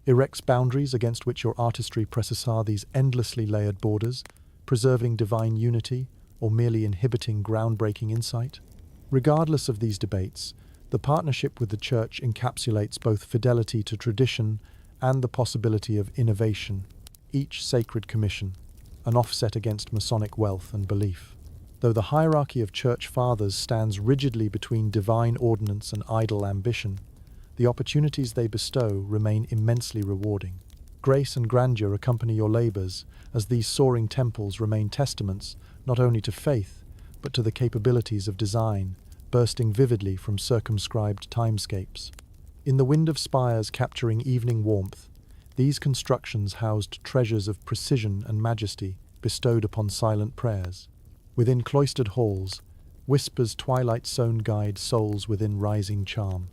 erects boundaries against which your artistry presses these endlessly layered borders, preserving divine unity or merely inhibiting groundbreaking insight. Regardless of these debates, the partnership with the Church encapsulates both fidelity to tradition and the possibility of innovation, each sacred commission, an offset against Masonic wealth and belief. Though the hierarchy of Church Fathers stands rigidly between divine ordinance and idle ambition, the opportunities they bestow remain immensely rewarding. Grace and grandeur accompany your labors, as these soaring temples remain testaments not only to faith, but to the capabilities of design, bursting vividly from circumscribed timescapes. In the wind of spires capturing evening warmth, these constructions housed treasures of precision and majesty bestowed upon silent prayers. Within cloistered halls, whispers twilight-sown guide souls within rising charm.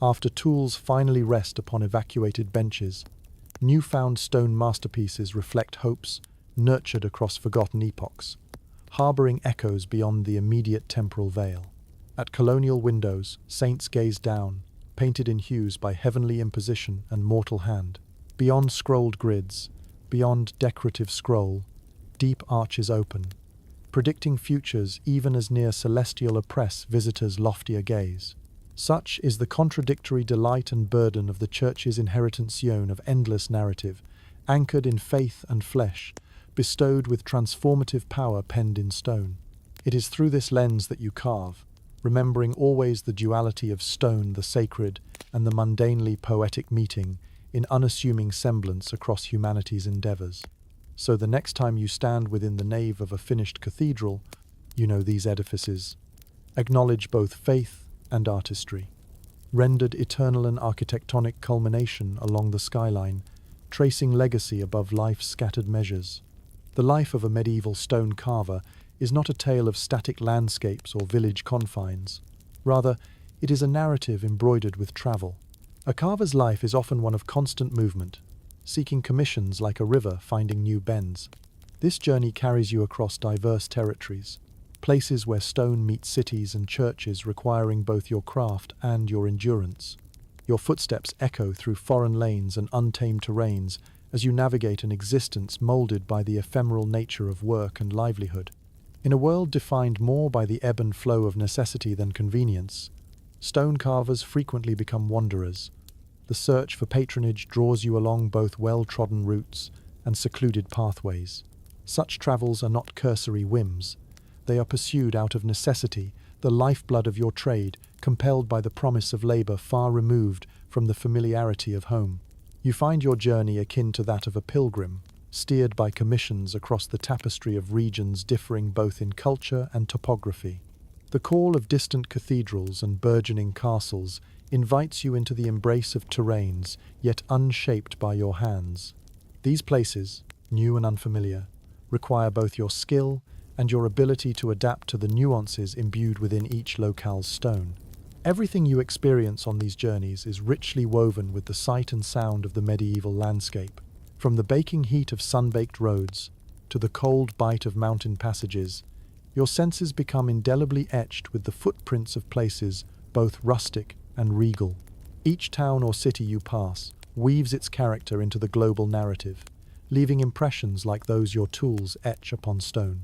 After tools finally rest upon evacuated benches, newfound stone masterpieces reflect hopes nurtured across forgotten epochs, harboring echoes beyond the immediate temporal veil. At colonial windows, saints gaze down, painted in hues by heavenly imposition and mortal hand. Beyond scrolled grids, beyond decorative scroll, deep arches open, predicting futures even as near celestial oppress visitors' loftier gaze. Such is the contradictory delight and burden of the Church's inheritance of endless narrative, anchored in faith and flesh, bestowed with transformative power penned in stone. It is through this lens that you carve, remembering always the duality of stone, the sacred, and the mundanely poetic meeting in unassuming semblance across humanity's endeavors. So the next time you stand within the nave of a finished cathedral, you know these edifices acknowledge both faith and artistry, rendered eternal an architectonic culmination along the skyline, tracing legacy above life's scattered measures. The life of a medieval stone carver is not a tale of static landscapes or village confines. Rather, it is a narrative embroidered with travel. A carver's life is often one of constant movement, seeking commissions like a river finding new bends. This journey carries you across diverse territories, places where stone meets cities and churches requiring both your craft and your endurance. Your footsteps echo through foreign lanes and untamed terrains as you navigate an existence molded by the ephemeral nature of work and livelihood. In a world defined more by the ebb and flow of necessity than convenience, stone carvers frequently become wanderers. The search for patronage draws you along both well-trodden routes and secluded pathways. Such travels are not cursory whims. They are pursued out of necessity, the lifeblood of your trade, compelled by the promise of labor far removed from the familiarity of home. You find your journey akin to that of a pilgrim, steered by commissions across the tapestry of regions differing both in culture and topography. The call of distant cathedrals and burgeoning castles invites you into the embrace of terrains yet unshaped by your hands. These places, new and unfamiliar, require both your skill and your ability to adapt to the nuances imbued within each locale's stone. Everything you experience on these journeys is richly woven with the sight and sound of the medieval landscape. From the baking heat of sun-baked roads to the cold bite of mountain passages, your senses become indelibly etched with the footprints of places both rustic and regal. Each town or city you pass weaves its character into the global narrative, leaving impressions like those your tools etch upon stone.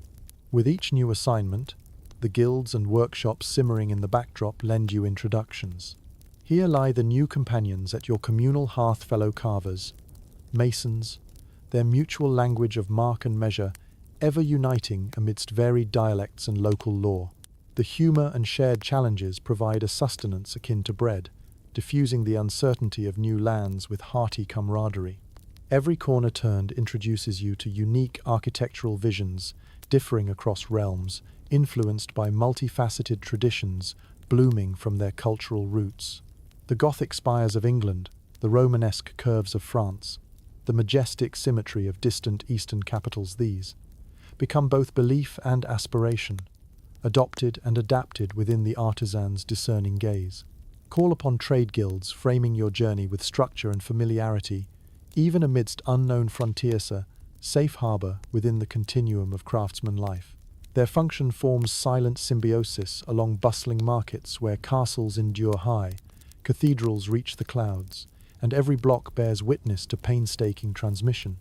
With each new assignment, the guilds and workshops simmering in the backdrop lend you introductions. Here lie the new companions at your communal hearth, fellow carvers, masons, their mutual language of mark and measure ever uniting amidst varied dialects and local lore. The humour and shared challenges provide a sustenance akin to bread, diffusing the uncertainty of new lands with hearty camaraderie. Every corner turned introduces you to unique architectural visions, differing across realms, influenced by multifaceted traditions blooming from their cultural roots. The Gothic spires of England, the Romanesque curves of France, the majestic symmetry of distant eastern capitals, these become both belief and aspiration, adopted and adapted within the artisan's discerning gaze. Call upon trade guilds framing your journey with structure and familiarity, even amidst unknown frontiers, a safe harbour within the continuum of craftsman life. Their function forms silent symbiosis along bustling markets where castles endure high, cathedrals reach the clouds, and every block bears witness to painstaking transmission.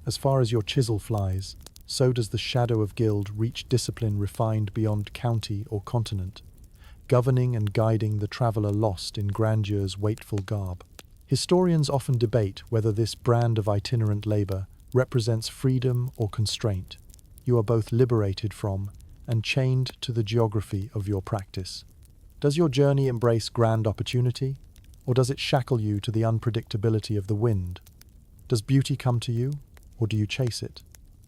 As far as your chisel flies, so does the shadow of guild reach discipline refined beyond county or continent, governing and guiding the traveller lost in grandeur's wakeful garb. Historians often debate whether this brand of itinerant labour represents freedom or constraint. You are both liberated from and chained to the geography of your practice. Does your journey embrace grand opportunity, or does it shackle you to the unpredictability of the wind? Does beauty come to you, or do you chase it?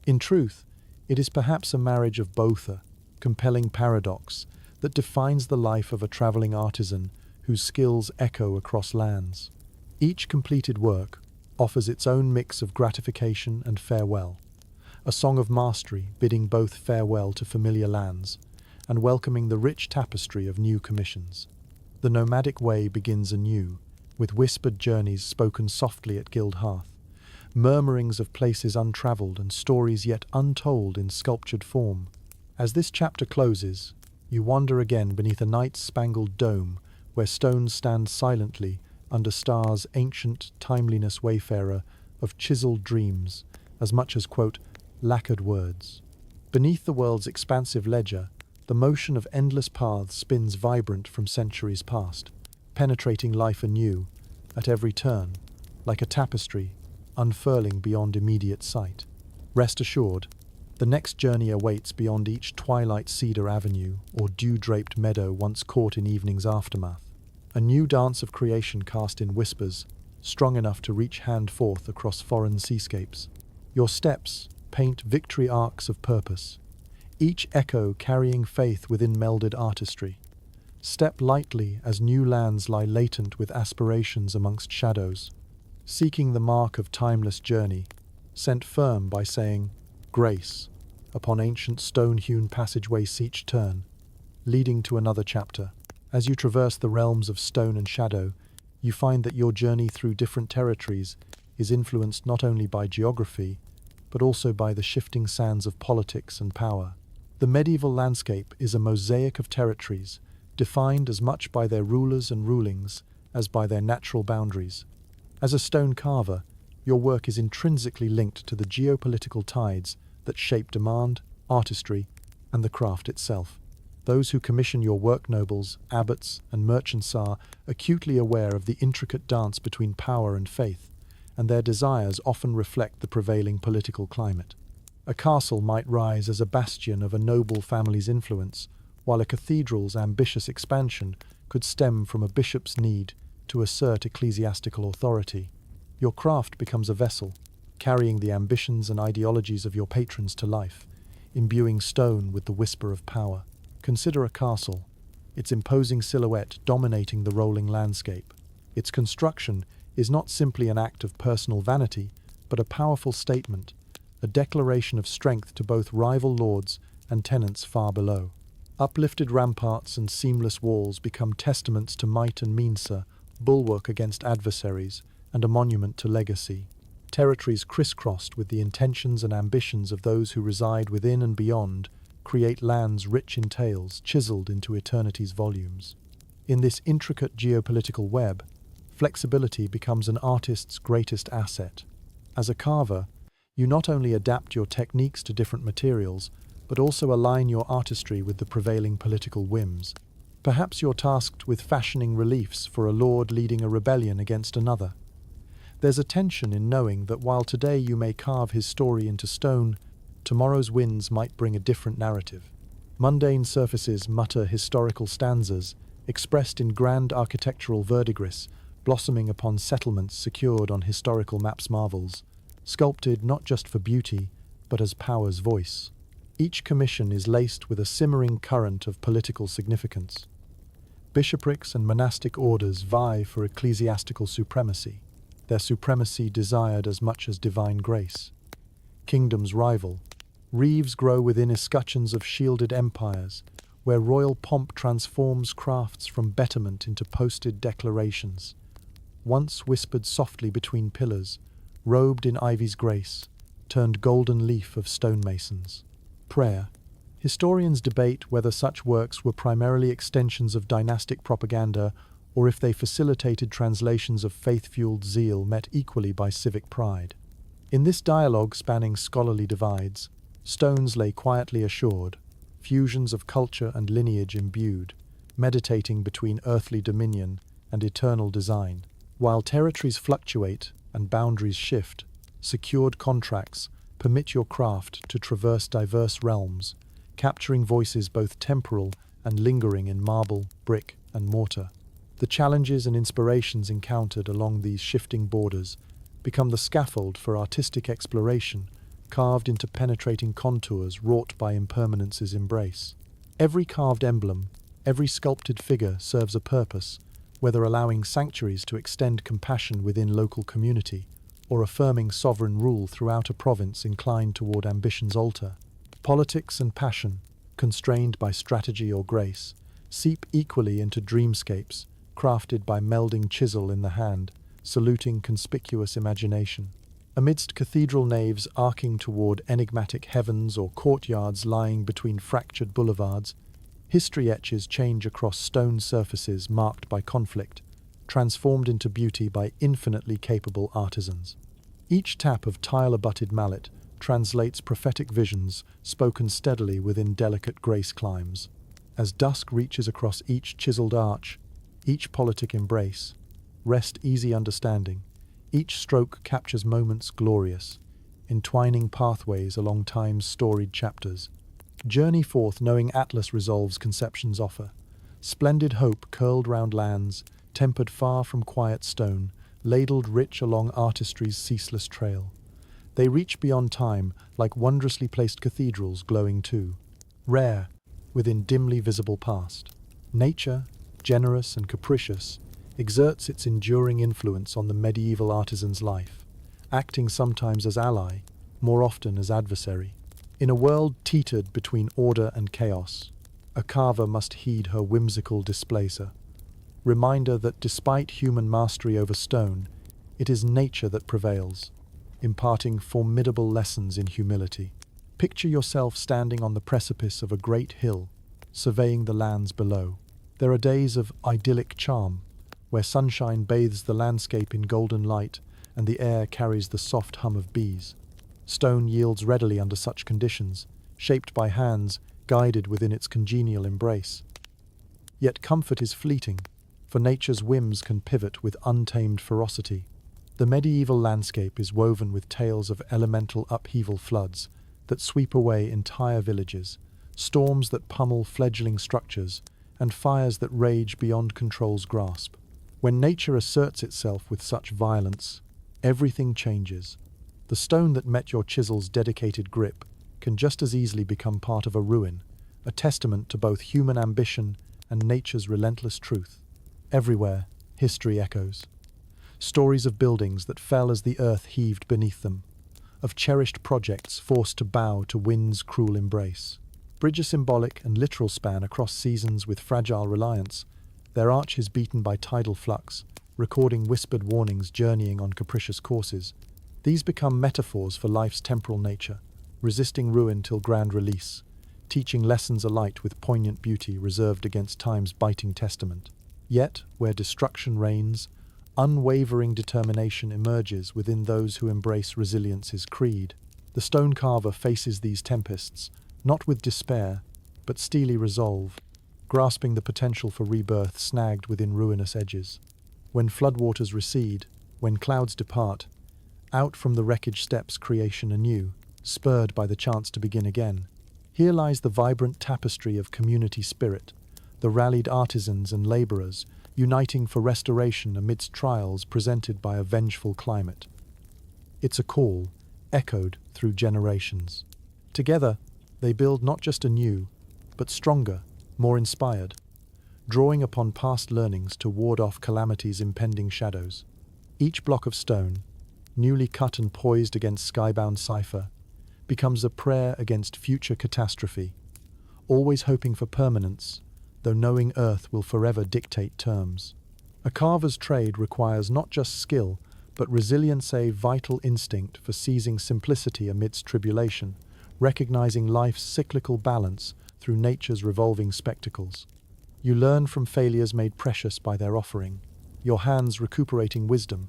In truth, it is perhaps a marriage of both, a compelling paradox that defines the life of a travelling artisan whose skills echo across lands. Each completed work offers its own mix of gratification and farewell, a song of mastery bidding both farewell to familiar lands and welcoming the rich tapestry of new commissions. The nomadic way begins anew, with whispered journeys spoken softly at guild hearth, murmurings of places untravelled and stories yet untold in sculptured form. As this chapter closes, you wander again beneath a night-spangled dome where stones stand silently under stars, ancient timeliness wayfarer of chiseled dreams as much as, quote, lacquered words. Beneath the world's expansive ledger, the motion of endless paths spins vibrant from centuries past, penetrating life anew at every turn, like a tapestry unfurling beyond immediate sight. Rest assured, the next journey awaits beyond each twilight cedar avenue or dew-draped meadow once caught in evening's aftermath. A new dance of creation cast in whispers, strong enough to reach hand forth across foreign seascapes. Your steps paint victory arcs of purpose, each echo carrying faith within melded artistry. Step lightly as new lands lie latent with aspirations amongst shadows, seeking the mark of timeless journey, sent firm by saying, grace, upon ancient stone-hewn passageways each turn, leading to another chapter. As you traverse the realms of stone and shadow, you find that your journey through different territories is influenced not only by geography, but also by the shifting sands of politics and power. The medieval landscape is a mosaic of territories, defined as much by their rulers and rulings as by their natural boundaries. As a stone carver, your work is intrinsically linked to the geopolitical tides that shape demand, artistry, and the craft itself. Those who commission your work, nobles, abbots, and merchants, are acutely aware of the intricate dance between power and faith, and their desires often reflect the prevailing political climate. A castle might rise as a bastion of a noble family's influence, while a cathedral's ambitious expansion could stem from a bishop's need to assert ecclesiastical authority. Your craft becomes a vessel, carrying the ambitions and ideologies of your patrons to life, imbuing stone with the whisper of power. Consider a castle, its imposing silhouette dominating the rolling landscape. Its construction is not simply an act of personal vanity, but a powerful statement, a declaration of strength to both rival lords and tenants far below. Uplifted ramparts and seamless walls become testaments to might and Mensa, bulwark against adversaries, and a monument to legacy. Territories crisscrossed with the intentions and ambitions of those who reside within and beyond create lands rich in tales, chiseled into eternity's volumes. In this intricate geopolitical web, flexibility becomes an artist's greatest asset. As a carver, you not only adapt your techniques to different materials, but also align your artistry with the prevailing political whims. Perhaps you're tasked with fashioning reliefs for a lord leading a rebellion against another. There's a tension in knowing that while today you may carve his story into stone, tomorrow's winds might bring a different narrative. Mundane surfaces mutter historical stanzas, expressed in grand architectural verdigris, blossoming upon settlements secured on historical maps marvels, sculpted not just for beauty, but as power's voice. Each commission is laced with a simmering current of political significance. Bishoprics and monastic orders vie for ecclesiastical supremacy, their supremacy desired as much as divine grace. Kingdoms rival. Reeves grow within escutcheons of shielded empires, where royal pomp transforms crafts from betterment into posted declarations. Once whispered softly between pillars, robed in ivy's grace, turned golden leaf of stonemasons. Prayer. Historians debate whether such works were primarily extensions of dynastic propaganda or if they facilitated translations of faith-fueled zeal met equally by civic pride. In this dialogue spanning scholarly divides, stones lay quietly assured, fusions of culture and lineage imbued, meditating between earthly dominion and eternal design. While territories fluctuate and boundaries shift, secured contracts permit your craft to traverse diverse realms, capturing voices both temporal and lingering in marble, brick, and mortar. The challenges and inspirations encountered along these shifting borders become the scaffold for artistic exploration, carved into penetrating contours wrought by impermanence's embrace. Every carved emblem, every sculpted figure serves a purpose, whether allowing sanctuaries to extend compassion within local community, or affirming sovereign rule throughout a province inclined toward ambition's altar. Politics and passion, constrained by strategy or grace, seep equally into dreamscapes, crafted by melding chisel in the hand, saluting conspicuous imagination. Amidst cathedral naves arcing toward enigmatic heavens or courtyards lying between fractured boulevards, history etches change across stone surfaces marked by conflict, transformed into beauty by infinitely capable artisans. Each tap of tile-abutted mallet translates prophetic visions spoken steadily within delicate grace climbs. As dusk reaches across each chiseled arch, each politic embrace, rest easy understanding, each stroke captures moments glorious, entwining pathways along time's storied chapters. Journey forth knowing Atlas resolves conception's offer. Splendid hope curled round lands, tempered far from quiet stone, ladled rich along artistry's ceaseless trail. They reach beyond time like wondrously placed cathedrals glowing too, rare within dimly visible past. Nature, generous and capricious, exerts its enduring influence on the medieval artisan's life, acting sometimes as ally, more often as adversary. In a world teetered between order and chaos, a carver must heed her whimsical displacer. Reminder that despite human mastery over stone, it is nature that prevails, imparting formidable lessons in humility. Picture yourself standing on the precipice of a great hill, surveying the lands below. There are days of idyllic charm, where sunshine bathes the landscape in golden light and the air carries the soft hum of bees. Stone yields readily under such conditions, shaped by hands guided within its congenial embrace. Yet comfort is fleeting, for nature's whims can pivot with untamed ferocity. The medieval landscape is woven with tales of elemental upheaval floods that sweep away entire villages, storms that pummel fledgling structures, and fires that rage beyond control's grasp. When nature asserts itself with such violence, everything changes. The stone that met your chisel's dedicated grip can just as easily become part of a ruin, a testament to both human ambition and nature's relentless truth. Everywhere, history echoes. Stories of buildings that fell as the earth heaved beneath them, of cherished projects forced to bow to wind's cruel embrace. Bridge a symbolic and literal span across seasons with fragile reliance, their arches beaten by tidal flux, recording whispered warnings journeying on capricious courses. These become metaphors for life's temporal nature, resisting ruin till grand release, teaching lessons alight with poignant beauty reserved against time's biting testament. Yet, where destruction reigns, unwavering determination emerges within those who embrace resilience's creed. The stone carver faces these tempests, not with despair, but steely resolve, grasping the potential for rebirth snagged within ruinous edges. When floodwaters recede, when clouds depart, out from the wreckage steps creation anew, spurred by the chance to begin again. Here lies the vibrant tapestry of community spirit, the rallied artisans and labourers, uniting for restoration amidst trials presented by a vengeful climate. It's a call, echoed through generations. Together, they build not just anew, but stronger, more inspired, drawing upon past learnings to ward off calamity's impending shadows. Each block of stone, newly cut and poised against skybound cipher, becomes a prayer against future catastrophe, always hoping for permanence, though knowing earth will forever dictate terms. A carver's trade requires not just skill, but resilience, a vital instinct for seizing simplicity amidst tribulation, recognizing life's cyclical balance through nature's revolving spectacles. You learn from failures made precious by their offering, your hands recuperating wisdom,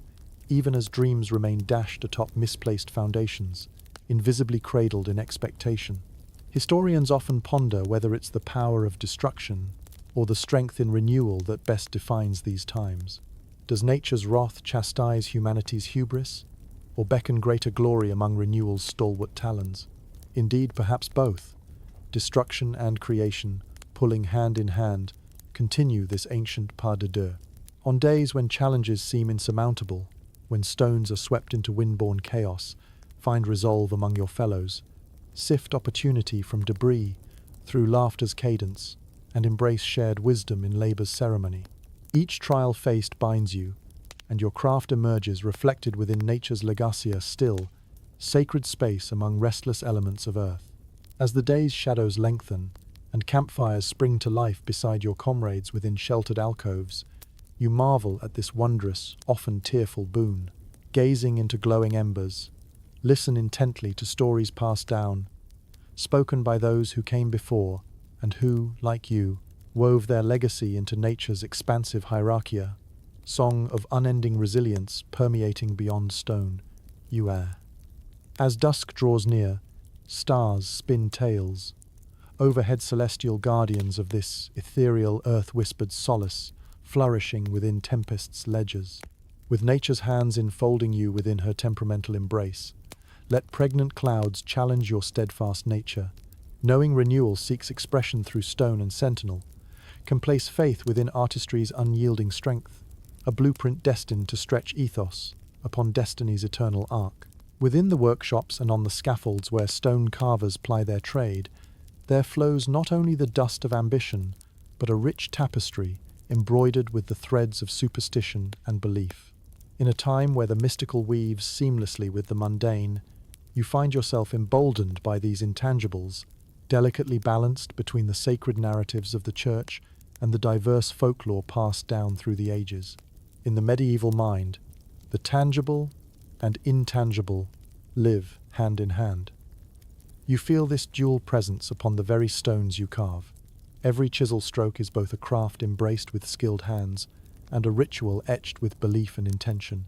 even as dreams remain dashed atop misplaced foundations, invisibly cradled in expectation. Historians often ponder whether it's the power of destruction or the strength in renewal that best defines these times. Does nature's wrath chastise humanity's hubris, or beckon greater glory among renewal's stalwart talons? Indeed, perhaps both. Destruction and creation, pulling hand in hand, continue this ancient pas de deux. On days when challenges seem insurmountable, when stones are swept into wind-borne chaos, find resolve among your fellows, sift opportunity from debris through laughter's cadence, and embrace shared wisdom in labor's ceremony. Each trial faced binds you, and your craft emerges reflected within nature's legacia still, sacred space among restless elements of earth. As the day's shadows lengthen, and campfires spring to life beside your comrades within sheltered alcoves, you marvel at this wondrous, often tearful boon. Gazing into glowing embers, listen intently to stories passed down, spoken by those who came before, and who, like you, wove their legacy into nature's expansive hierarchia, song of unending resilience permeating beyond stone, you air. As dusk draws near, stars spin tales, overhead celestial guardians of this ethereal earth-whispered solace, flourishing within tempest's ledgers. With nature's hands enfolding you within her temperamental embrace, let pregnant clouds challenge your steadfast nature. Knowing renewal seeks expression through stone and sentinel, can place faith within artistry's unyielding strength, a blueprint destined to stretch ethos upon destiny's eternal arc. Within the workshops and on the scaffolds where stone carvers ply their trade, there flows not only the dust of ambition, but a rich tapestry embroidered with the threads of superstition and belief. In a time where the mystical weaves seamlessly with the mundane, you find yourself emboldened by these intangibles, delicately balanced between the sacred narratives of the church and the diverse folklore passed down through the ages. In the medieval mind, the tangible and intangible live hand in hand. You feel this dual presence upon the very stones you carve. Every chisel stroke is both a craft embraced with skilled hands and a ritual etched with belief and intention.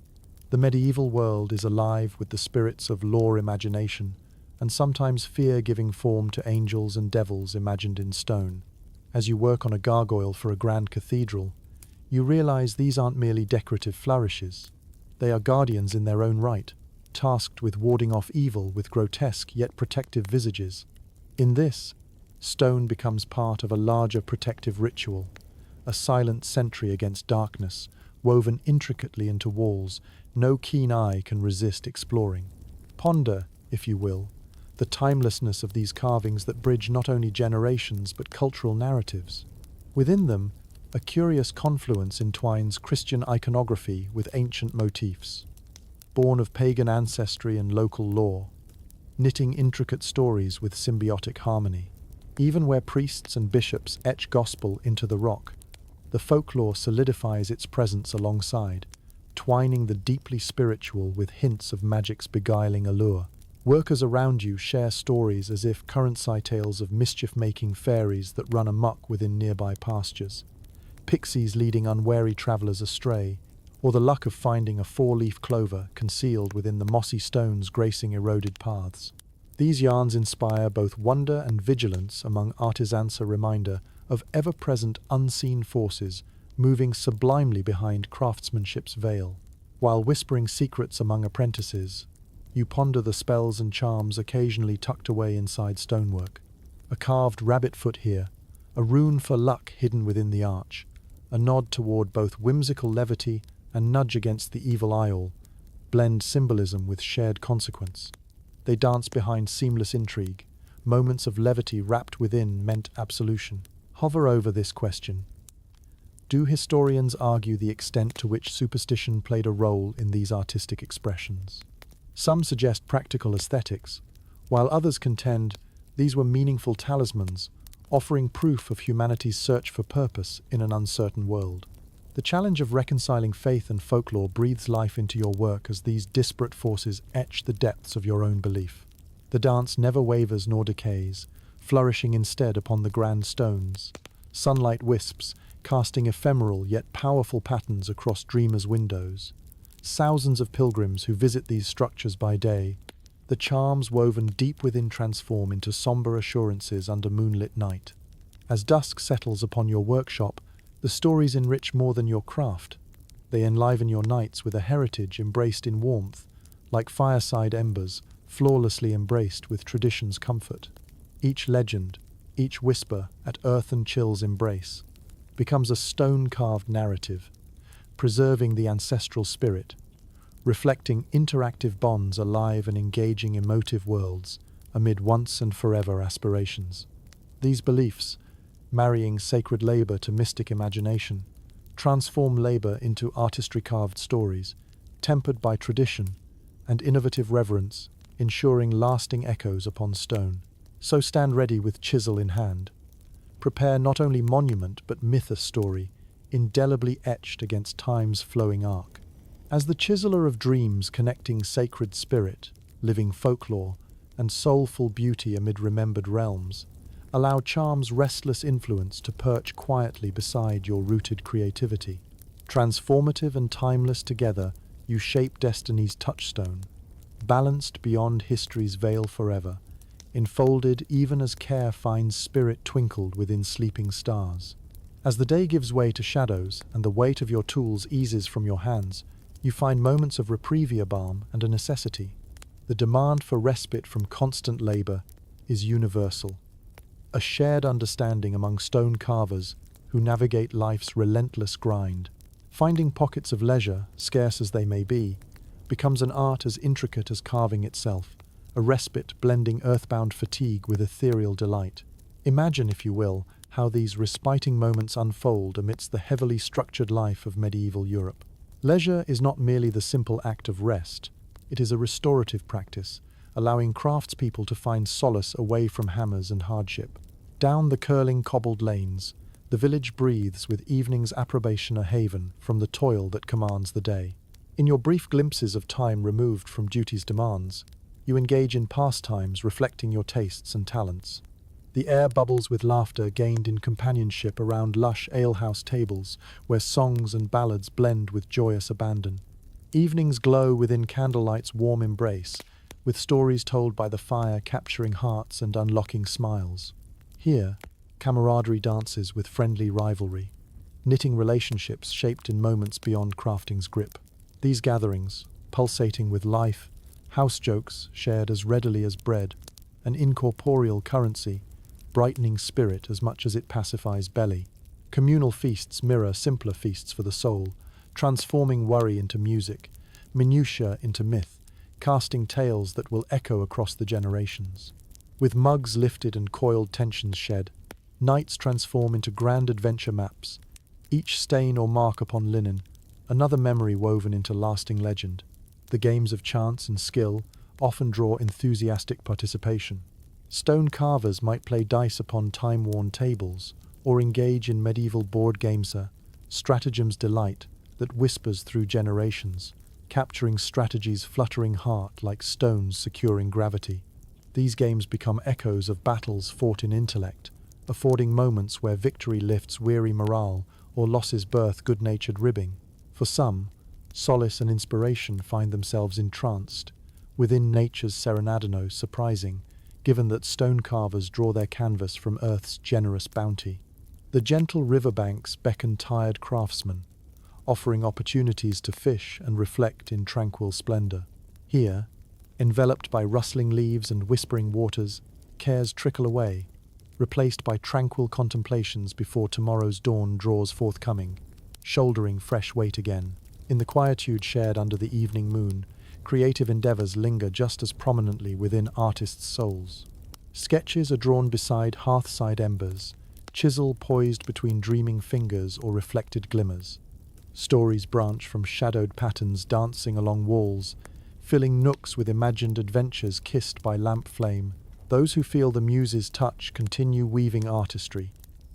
The medieval world is alive with the spirits of lore imagination, and sometimes fear giving form to angels and devils imagined in stone. As you work on a gargoyle for a grand cathedral, you realize these aren't merely decorative flourishes. They are guardians in their own right, tasked with warding off evil with grotesque yet protective visages. In this, stone becomes part of a larger protective ritual, a silent sentry against darkness, woven intricately into walls no keen eye can resist exploring. Ponder, if you will, the timelessness of these carvings that bridge not only generations but cultural narratives. Within them, a curious confluence entwines Christian iconography with ancient motifs, born of pagan ancestry and local lore, knitting intricate stories with symbiotic harmony. Even where priests and bishops etch gospel into the rock, the folklore solidifies its presence alongside, twining the deeply spiritual with hints of magic's beguiling allure. Workers around you share stories as if current-sci tales of mischief-making fairies that run amok within nearby pastures, pixies leading unwary travelers astray, or the luck of finding a four-leaf clover concealed within the mossy stones gracing eroded paths. These yarns inspire both wonder and vigilance among artisans, a reminder of ever-present unseen forces moving sublimely behind craftsmanship's veil. While whispering secrets among apprentices, you ponder the spells and charms occasionally tucked away inside stonework. A carved rabbit foot here, a rune for luck hidden within the arch, a nod toward both whimsical levity and nudge against the evil eye blend symbolism with shared consequence. They dance behind seamless intrigue, moments of levity wrapped within meant absolution. Hover over this question. Do historians argue the extent to which superstition played a role in these artistic expressions? Some suggest practical aesthetics, while others contend these were meaningful talismans, offering proof of humanity's search for purpose in an uncertain world. The challenge of reconciling faith and folklore breathes life into your work as these disparate forces etch the depths of your own belief. The dance never wavers nor decays, flourishing instead upon the grand stones, sunlight wisps casting ephemeral yet powerful patterns across dreamers' windows. Thousands of pilgrims who visit these structures by day, the charms woven deep within transform into somber assurances under moonlit night. As dusk settles upon your workshop, the stories enrich more than your craft. They enliven your nights with a heritage embraced in warmth, like fireside embers, flawlessly embraced with tradition's comfort. Each legend, each whisper at earth and chill's embrace, becomes a stone-carved narrative, preserving the ancestral spirit, reflecting interactive bonds alive and engaging emotive worlds amid once and forever aspirations. These beliefs, marrying sacred labor to mystic imagination, transform labor into artistry-carved stories, tempered by tradition and innovative reverence, ensuring lasting echoes upon stone. So stand ready with chisel in hand. Prepare not only monument but mythos story, indelibly etched against time's flowing arc. As the chiseler of dreams connecting sacred spirit, living folklore, and soulful beauty amid remembered realms, allow charm's restless influence to perch quietly beside your rooted creativity. Transformative and timeless together, you shape destiny's touchstone, balanced beyond history's veil forever, enfolded even as care finds spirit twinkled within sleeping stars. As the day gives way to shadows and the weight of your tools eases from your hands, you find moments of reprieve, balm, and a necessity. The demand for respite from constant labor is universal, a shared understanding among stone carvers who navigate life's relentless grind. Finding pockets of leisure, scarce as they may be, becomes an art as intricate as carving itself, a respite blending earthbound fatigue with ethereal delight. Imagine, if you will, how these respiting moments unfold amidst the heavily structured life of medieval Europe. Leisure is not merely the simple act of rest, it is a restorative practice, allowing craftspeople to find solace away from hammers and hardship. Down the curling cobbled lanes, the village breathes with evening's approbation, a haven from the toil that commands the day. In your brief glimpses of time removed from duty's demands, you engage in pastimes reflecting your tastes and talents. The air bubbles with laughter gained in companionship around lush alehouse tables where songs and ballads blend with joyous abandon. Evenings glow within candlelight's warm embrace, with stories told by the fire capturing hearts and unlocking smiles. Here, camaraderie dances with friendly rivalry, knitting relationships shaped in moments beyond crafting's grip. These gatherings, pulsating with life, house jokes shared as readily as bread, an incorporeal currency, brightening spirit as much as it pacifies belly. Communal feasts mirror simpler feasts for the soul, transforming worry into music, minutiae into myth, casting tales that will echo across the generations. With mugs lifted and coiled tensions shed, nights transform into grand adventure maps, each stain or mark upon linen, another memory woven into lasting legend. The games of chance and skill often draw enthusiastic participation, Stone carvers might play dice upon time-worn tables, or engage in medieval board games, a stratagem's delight that whispers through generations, capturing strategy's fluttering heart like stones securing gravity. These games become echoes of battles fought in intellect, affording moments where victory lifts weary morale or losses birth good-natured ribbing. For some, solace and inspiration find themselves entranced within nature's serenadino, surprising, given that stone carvers draw their canvas from Earth's generous bounty. The gentle riverbanks beckon tired craftsmen, offering opportunities to fish and reflect in tranquil splendor. Here, enveloped by rustling leaves and whispering waters, cares trickle away, replaced by tranquil contemplations before tomorrow's dawn draws forthcoming, shouldering fresh weight again. In the quietude shared under the evening moon, creative endeavors linger just as prominently within artists' souls. Sketches are drawn beside hearthside embers, chisel poised between dreaming fingers or reflected glimmers. Stories branch from shadowed patterns dancing along walls, filling nooks with imagined adventures kissed by lamp flame. Those who feel the muse's touch continue weaving artistry,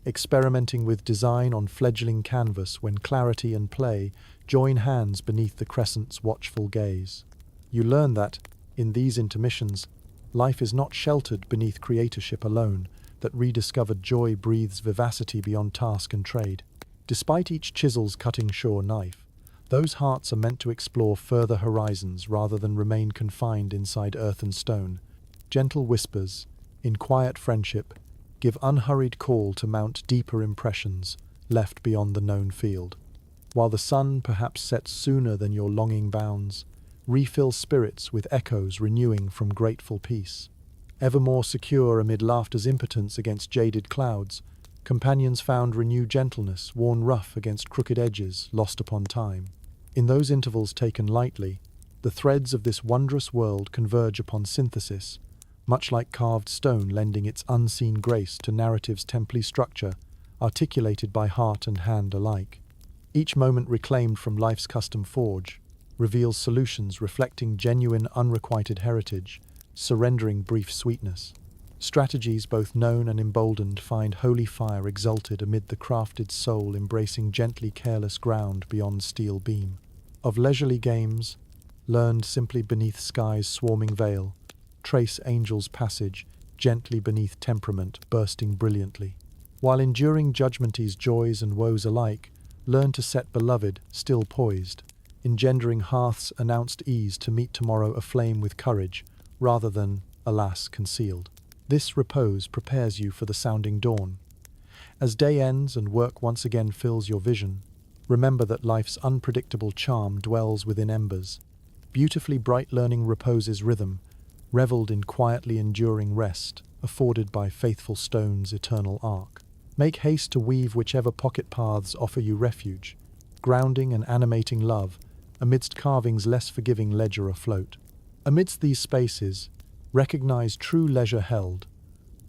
experimenting with design on fledgling canvas when clarity and play join hands beneath the crescent's watchful gaze. You learn that, in these intermissions, life is not sheltered beneath creatorship alone, that rediscovered joy breathes vivacity beyond task and trade. Despite each chisel's cutting sure knife, those hearts are meant to explore further horizons rather than remain confined inside earth and stone. Gentle whispers, in quiet friendship, give unhurried call to mount deeper impressions left beyond the known field. While the sun perhaps sets sooner than your longing bounds, refill spirits with echoes renewing from grateful peace. Ever more secure amid laughter's impotence against jaded clouds, companions found renewed gentleness, worn rough against crooked edges lost upon time. In those intervals taken lightly, the threads of this wondrous world converge upon synthesis, much like carved stone lending its unseen grace to narrative's template structure, articulated by heart and hand alike. Each moment reclaimed from life's custom forge reveals solutions reflecting genuine unrequited heritage, surrendering brief sweetness. Strategies both known and emboldened find holy fire exalted amid the crafted soul embracing gently careless ground beyond steel beam. Of leisurely games, learned simply beneath sky's swarming veil, trace angel's passage gently beneath temperament bursting brilliantly. While enduring judgmenty's joys and woes alike, learn to set beloved still poised, engendering hearth's announced ease to meet tomorrow aflame with courage, rather than, alas, concealed. This repose prepares you for the sounding dawn. As day ends and work once again fills your vision, remember that life's unpredictable charm dwells within embers. Beautifully bright learning reposes rhythm, revelled in quietly enduring rest, afforded by faithful stone's eternal arc. Make haste to weave whichever pocket paths offer you refuge, grounding and animating love, amidst carving's less forgiving ledger afloat. Amidst these spaces, recognize true leisure held,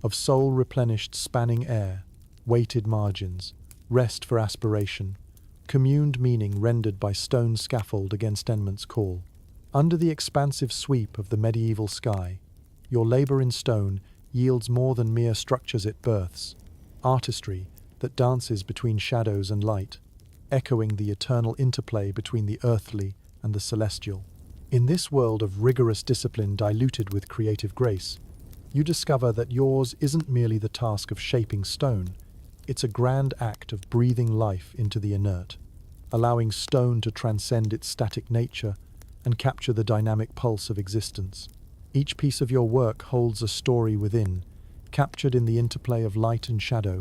of soul replenished spanning air, weighted margins, rest for aspiration, communed meaning rendered by stone scaffold against enmant's call. Under the expansive sweep of the medieval sky, your labor in stone yields more than mere structures it births, artistry that dances between shadows and light, echoing the eternal interplay between the earthly and the celestial. In this world of rigorous discipline diluted with creative grace, you discover that yours isn't merely the task of shaping stone, it's a grand act of breathing life into the inert, allowing stone to transcend its static nature and capture the dynamic pulse of existence. Each piece of your work holds a story within, captured in the interplay of light and shadow,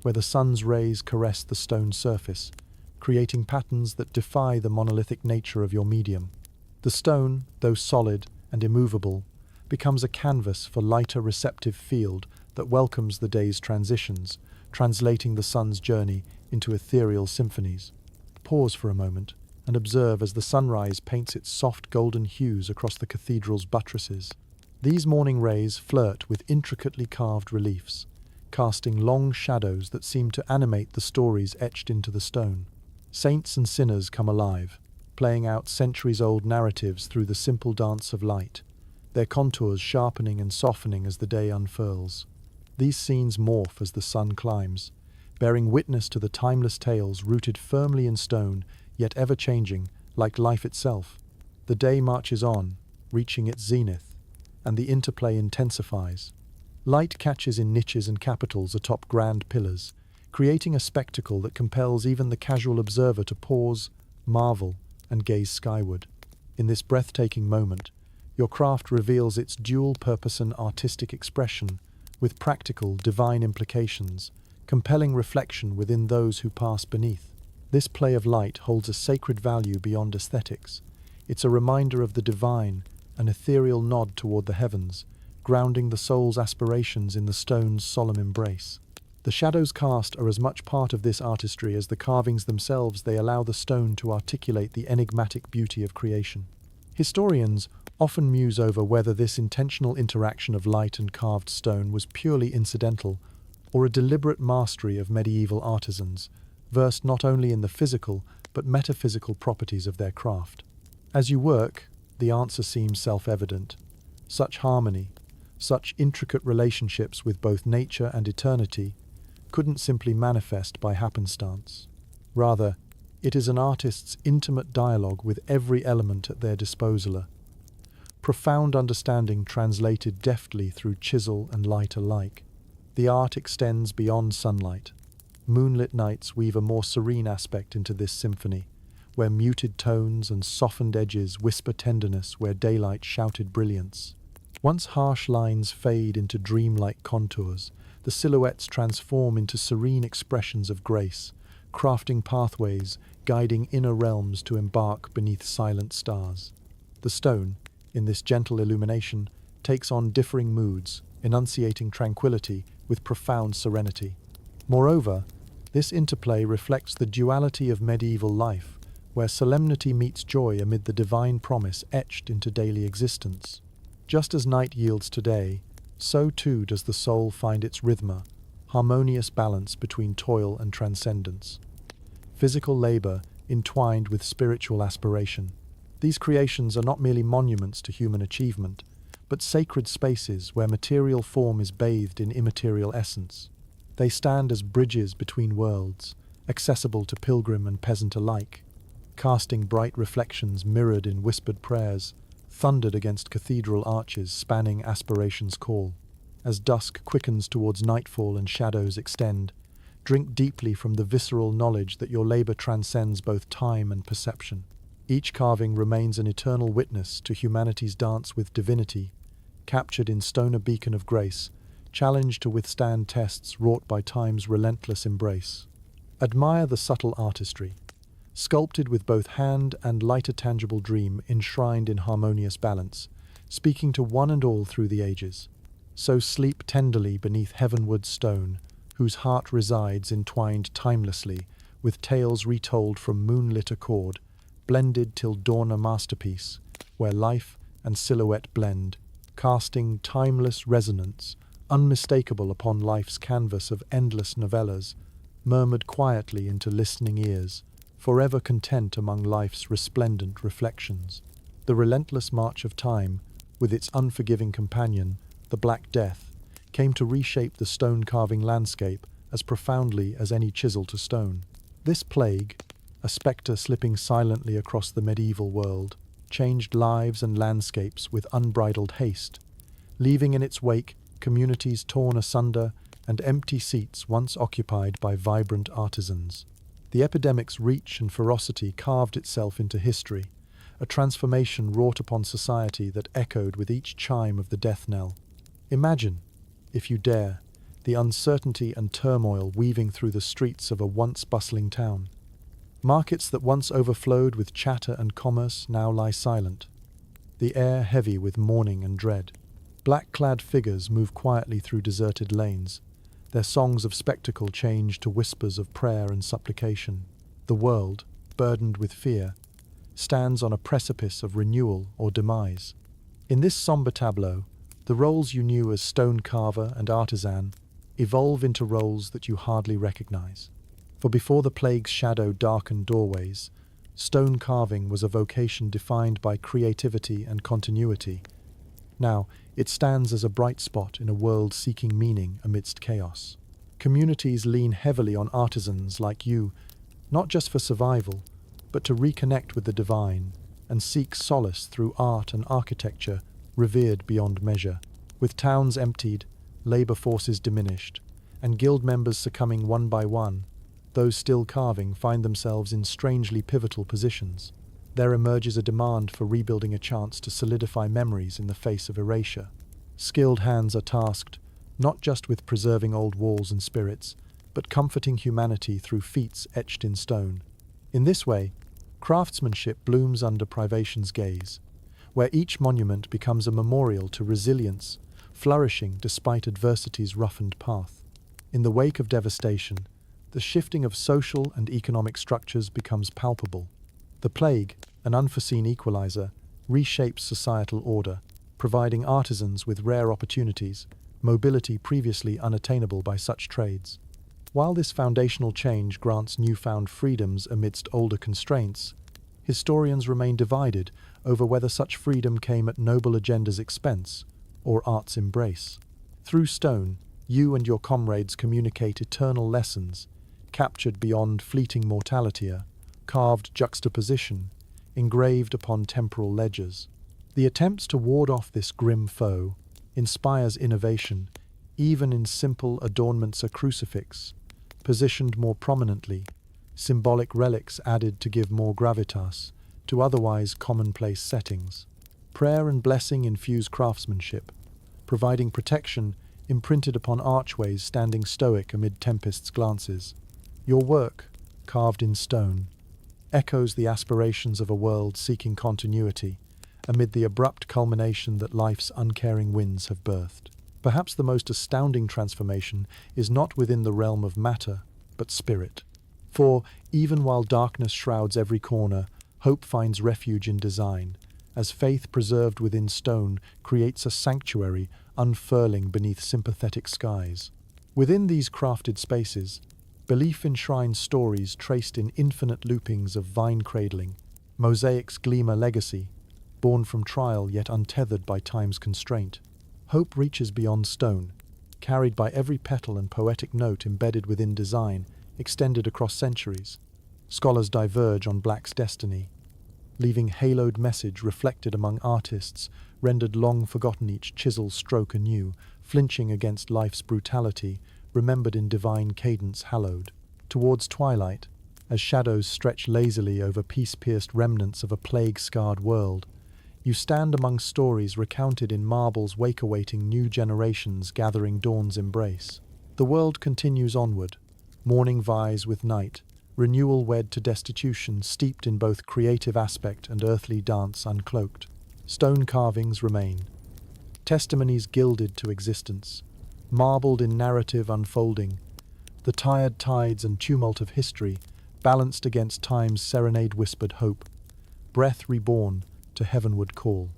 where the sun's rays caress the stone surface, creating patterns that defy the monolithic nature of your medium. The stone, though solid and immovable, becomes a canvas for lighter receptive field that welcomes the day's transitions, translating the sun's journey into ethereal symphonies. Pause for a moment and observe as the sunrise paints its soft golden hues across the cathedral's buttresses. These morning rays flirt with intricately carved reliefs, casting long shadows that seem to animate the stories etched into the stone. Saints and sinners come alive, playing out centuries-old narratives through the simple dance of light, their contours sharpening and softening as the day unfurls. These scenes morph as the sun climbs, bearing witness to the timeless tales rooted firmly in stone, yet ever-changing, like life itself. The day marches on, reaching its zenith, and the interplay intensifies. Light catches in niches and capitals atop grand pillars, creating a spectacle that compels even the casual observer to pause, marvel, and gaze skyward. In this breathtaking moment, your craft reveals its dual purpose and artistic expression, with practical, divine implications, compelling reflection within those who pass beneath. This play of light holds a sacred value beyond aesthetics. It's a reminder of the divine, an ethereal nod toward the heavens, grounding the soul's aspirations in the stone's solemn embrace. The shadows cast are as much part of this artistry as the carvings themselves. They allow the stone to articulate the enigmatic beauty of creation. Historians often muse over whether this intentional interaction of light and carved stone was purely incidental or a deliberate mastery of medieval artisans, versed not only in the physical but metaphysical properties of their craft. As you work, the answer seems self-evident. Such harmony, such intricate relationships with both nature and eternity, couldn't simply manifest by happenstance. Rather, it is an artist's intimate dialogue with every element at their disposal. Profound understanding translated deftly through chisel and light alike. The art extends beyond sunlight. Moonlit nights weave a more serene aspect into this symphony, where muted tones and softened edges whisper tenderness where daylight shouted brilliance. Once harsh lines fade into dreamlike contours, the silhouettes transform into serene expressions of grace, crafting pathways, guiding inner realms to embark beneath silent stars. The stone, in this gentle illumination, takes on differing moods, enunciating tranquility with profound serenity. Moreover, this interplay reflects the duality of medieval life, where solemnity meets joy amid the divine promise etched into daily existence. Just as night yields to day, so too does the soul find its rhythm, harmonious balance between toil and transcendence. Physical labor entwined with spiritual aspiration. These creations are not merely monuments to human achievement, but sacred spaces where material form is bathed in immaterial essence. They stand as bridges between worlds, accessible to pilgrim and peasant alike, casting bright reflections mirrored in whispered prayers, thundered against cathedral arches spanning aspiration's call. As dusk quickens towards nightfall and shadows extend, drink deeply from the visceral knowledge that your labor transcends both time and perception. Each carving remains an eternal witness to humanity's dance with divinity, captured in stone, a beacon of grace, challenged to withstand tests wrought by time's relentless embrace. Admire the subtle artistry, sculpted with both hand and lighter tangible dream enshrined in harmonious balance, speaking to one and all through the ages. So sleep tenderly beneath heavenward stone, whose heart resides entwined timelessly, with tales retold from moonlit accord, blended till dawn, a masterpiece, where life and silhouette blend, casting timeless resonance, unmistakable upon life's canvas of endless novellas, murmured quietly into listening ears, forever content among life's resplendent reflections. The relentless march of time, with its unforgiving companion, the Black Death, came to reshape the stone-carving landscape as profoundly as any chisel to stone. This plague, a spectre slipping silently across the medieval world, changed lives and landscapes with unbridled haste, leaving in its wake communities torn asunder and empty seats once occupied by vibrant artisans. The epidemic's reach and ferocity carved itself into history, a transformation wrought upon society that echoed with each chime of the death knell. Imagine, if you dare, the uncertainty and turmoil weaving through the streets of a once bustling town. Markets that once overflowed with chatter and commerce now lie silent, the air heavy with mourning and dread. Black-clad figures move quietly through deserted lanes, their songs of spectacle change to whispers of prayer and supplication. The world, burdened with fear, stands on a precipice of renewal or demise. In this somber tableau, the roles you knew as stone carver and artisan evolve into roles that you hardly recognize. For before the plague's shadow darkened doorways, stone carving was a vocation defined by creativity and continuity. Now, it stands as a bright spot in a world seeking meaning amidst chaos. Communities lean heavily on artisans like you, not just for survival, but to reconnect with the divine and seek solace through art and architecture revered beyond measure. With towns emptied, labor forces diminished, and guild members succumbing one by one, those still carving find themselves in strangely pivotal positions. There emerges a demand for rebuilding, a chance to solidify memories in the face of erasure. Skilled hands are tasked not just with preserving old walls and spirits, but comforting humanity through feats etched in stone. In this way, craftsmanship blooms under privation's gaze, where each monument becomes a memorial to resilience, flourishing despite adversity's roughened path. In the wake of devastation, the shifting of social and economic structures becomes palpable. The plague, an unforeseen equalizer, reshapes societal order, providing artisans with rare opportunities, mobility previously unattainable by such trades. While this foundational change grants newfound freedoms amidst older constraints, historians remain divided over whether such freedom came at noble agenda's expense or art's embrace. Through stone, you and your comrades communicate eternal lessons, captured beyond fleeting mortality, carved juxtaposition, engraved upon temporal ledgers. The attempts to ward off this grim foe inspires innovation, even in simple adornments, a crucifix, positioned more prominently, symbolic relics added to give more gravitas to otherwise commonplace settings. Prayer and blessing infuse craftsmanship, providing protection imprinted upon archways standing stoic amid tempest's glances. Your work, carved in stone, echoes the aspirations of a world seeking continuity amid the abrupt culmination that life's uncaring winds have birthed. Perhaps the most astounding transformation is not within the realm of matter, but spirit. For, even while darkness shrouds every corner, hope finds refuge in design, as faith preserved within stone creates a sanctuary unfurling beneath sympathetic skies. Within these crafted spaces, belief enshrines stories traced in infinite loopings of vine cradling, mosaics gleam a legacy, born from trial yet untethered by time's constraint. Hope reaches beyond stone, carried by every petal and poetic note embedded within design, extended across centuries. Scholars diverge on Black's destiny, leaving haloed message reflected among artists, rendered long forgotten, each chisel stroke anew, flinching against life's brutality, remembered in divine cadence hallowed. Towards twilight, as shadows stretch lazily over peace-pierced remnants of a plague-scarred world, you stand among stories recounted in marble's wake, awaiting new generations gathering dawn's embrace. The world continues onward, morning vies with night, renewal wed to destitution, steeped in both creative aspect and earthly dance uncloaked. Stone carvings remain, testimonies gilded to existence, marbled in narrative unfolding, the tired tides and tumult of history balanced against time's serenade whispered hope, breath reborn to heavenward call.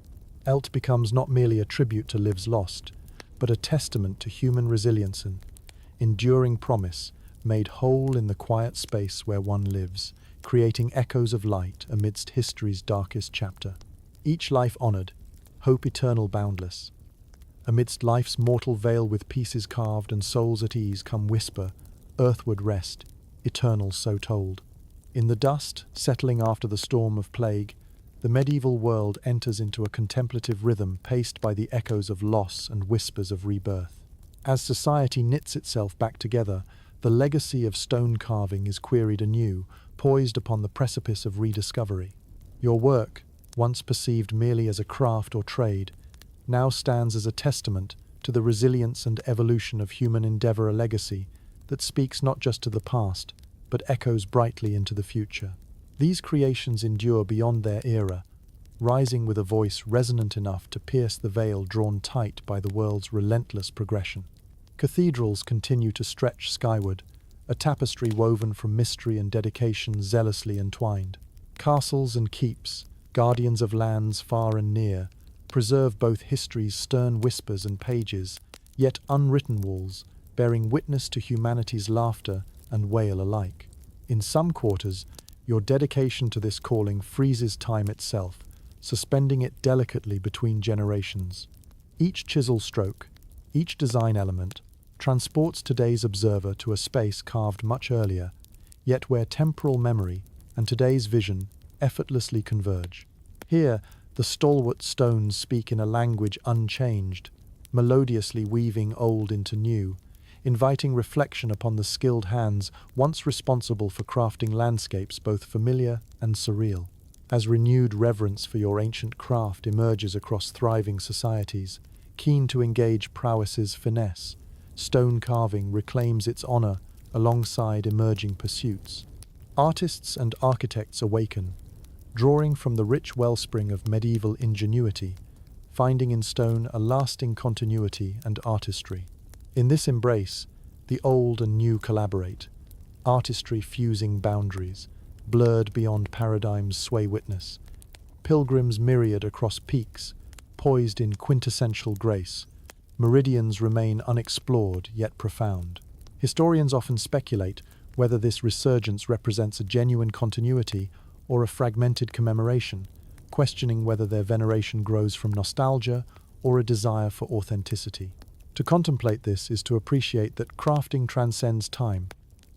Elt becomes not merely a tribute to lives lost, but a testament to human resilience and enduring promise, made whole in the quiet space where one lives, creating echoes of light amidst history's darkest chapter. Each life honored, hope eternal boundless. Amidst life's mortal veil with pieces carved and souls at ease come whisper, earthward rest, eternal so told. In the dust, settling after the storm of plague, the medieval world enters into a contemplative rhythm paced by the echoes of loss and whispers of rebirth. As society knits itself back together, the legacy of stone carving is queried anew, poised upon the precipice of rediscovery. Your work, once perceived merely as a craft or trade, now stands as a testament to the resilience and evolution of human endeavor, a legacy that speaks not just to the past, but echoes brightly into the future. These creations endure beyond their era, rising with a voice resonant enough to pierce the veil drawn tight by the world's relentless progression. Cathedrals continue to stretch skyward, a tapestry woven from mystery and dedication zealously entwined. Castles and keeps, guardians of lands far and near, preserve both history's stern whispers and pages, yet unwritten walls, bearing witness to humanity's laughter and wail alike. In some quarters, your dedication to this calling freezes time itself, suspending it delicately between generations. Each chisel stroke, each design element, transports today's observer to a space carved much earlier, yet where temporal memory and today's vision effortlessly converge. Here, the stalwart stones speak in a language unchanged, melodiously weaving old into new, inviting reflection upon the skilled hands once responsible for crafting landscapes both familiar and surreal. As renewed reverence for your ancient craft emerges across thriving societies, keen to engage prowess's finesse, stone carving reclaims its honor alongside emerging pursuits. Artists and architects awaken, drawing from the rich wellspring of medieval ingenuity, finding in stone a lasting continuity and artistry. In this embrace, the old and new collaborate, artistry fusing boundaries, blurred beyond paradigms sway witness. Pilgrims myriad across peaks, poised in quintessential grace, meridians remain unexplored yet profound. Historians often speculate whether this resurgence represents a genuine continuity or a fragmented commemoration, questioning whether their veneration grows from nostalgia or a desire for authenticity. To contemplate this is to appreciate that crafting transcends time.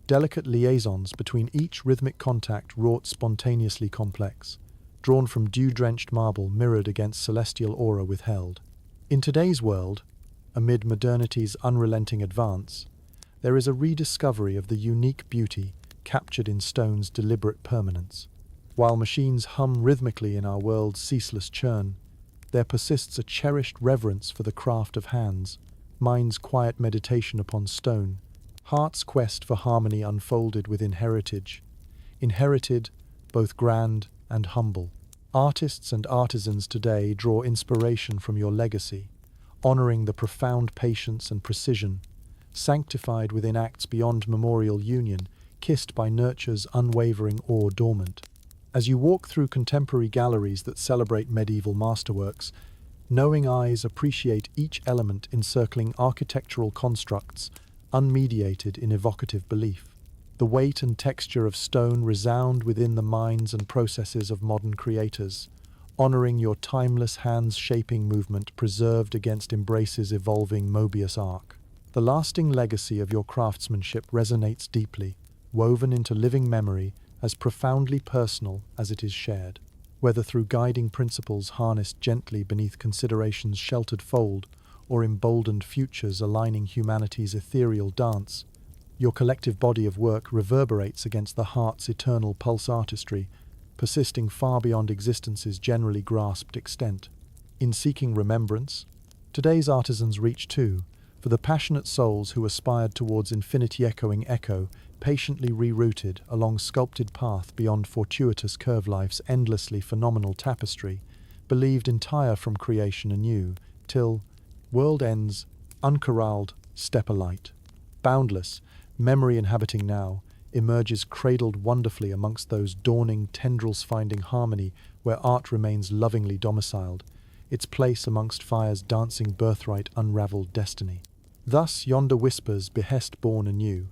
Delicate liaisons between each rhythmic contact wrought spontaneously complex, drawn from dew-drenched marble mirrored against celestial aura withheld. In today's world, amid modernity's unrelenting advance, there is a rediscovery of the unique beauty captured in stone's deliberate permanence. While machines hum rhythmically in our world's ceaseless churn, there persists a cherished reverence for the craft of hands, mind's quiet meditation upon stone, heart's quest for harmony unfolded within heritage, inherited, both grand and humble. Artists and artisans today draw inspiration from your legacy, honoring the profound patience and precision, sanctified within acts beyond memorial union, kissed by nurture's unwavering awe dormant. As you walk through contemporary galleries that celebrate medieval masterworks, knowing eyes appreciate each element encircling architectural constructs, unmediated in evocative belief. The weight and texture of stone resound within the minds and processes of modern creators, honoring your timeless hands-shaping movement preserved against Embrace's evolving Mobius arc. The lasting legacy of your craftsmanship resonates deeply, woven into living memory, as profoundly personal as it is shared. Whether through guiding principles harnessed gently beneath consideration's sheltered fold, or emboldened futures aligning humanity's ethereal dance, your collective body of work reverberates against the heart's eternal pulse artistry, persisting far beyond existence's generally grasped extent. In seeking remembrance, today's artisans reach too, for the passionate souls who aspired towards infinity-echoing echo, patiently rerouted along sculpted path beyond fortuitous curve life's endlessly phenomenal tapestry, believed entire from creation anew, till world ends, uncorralled, step alight. Boundless, memory inhabiting now, emerges cradled wonderfully amongst those dawning tendrils finding harmony where art remains lovingly domiciled, its place amongst fire's dancing birthright unravelled destiny. Thus yonder whispers behest born anew,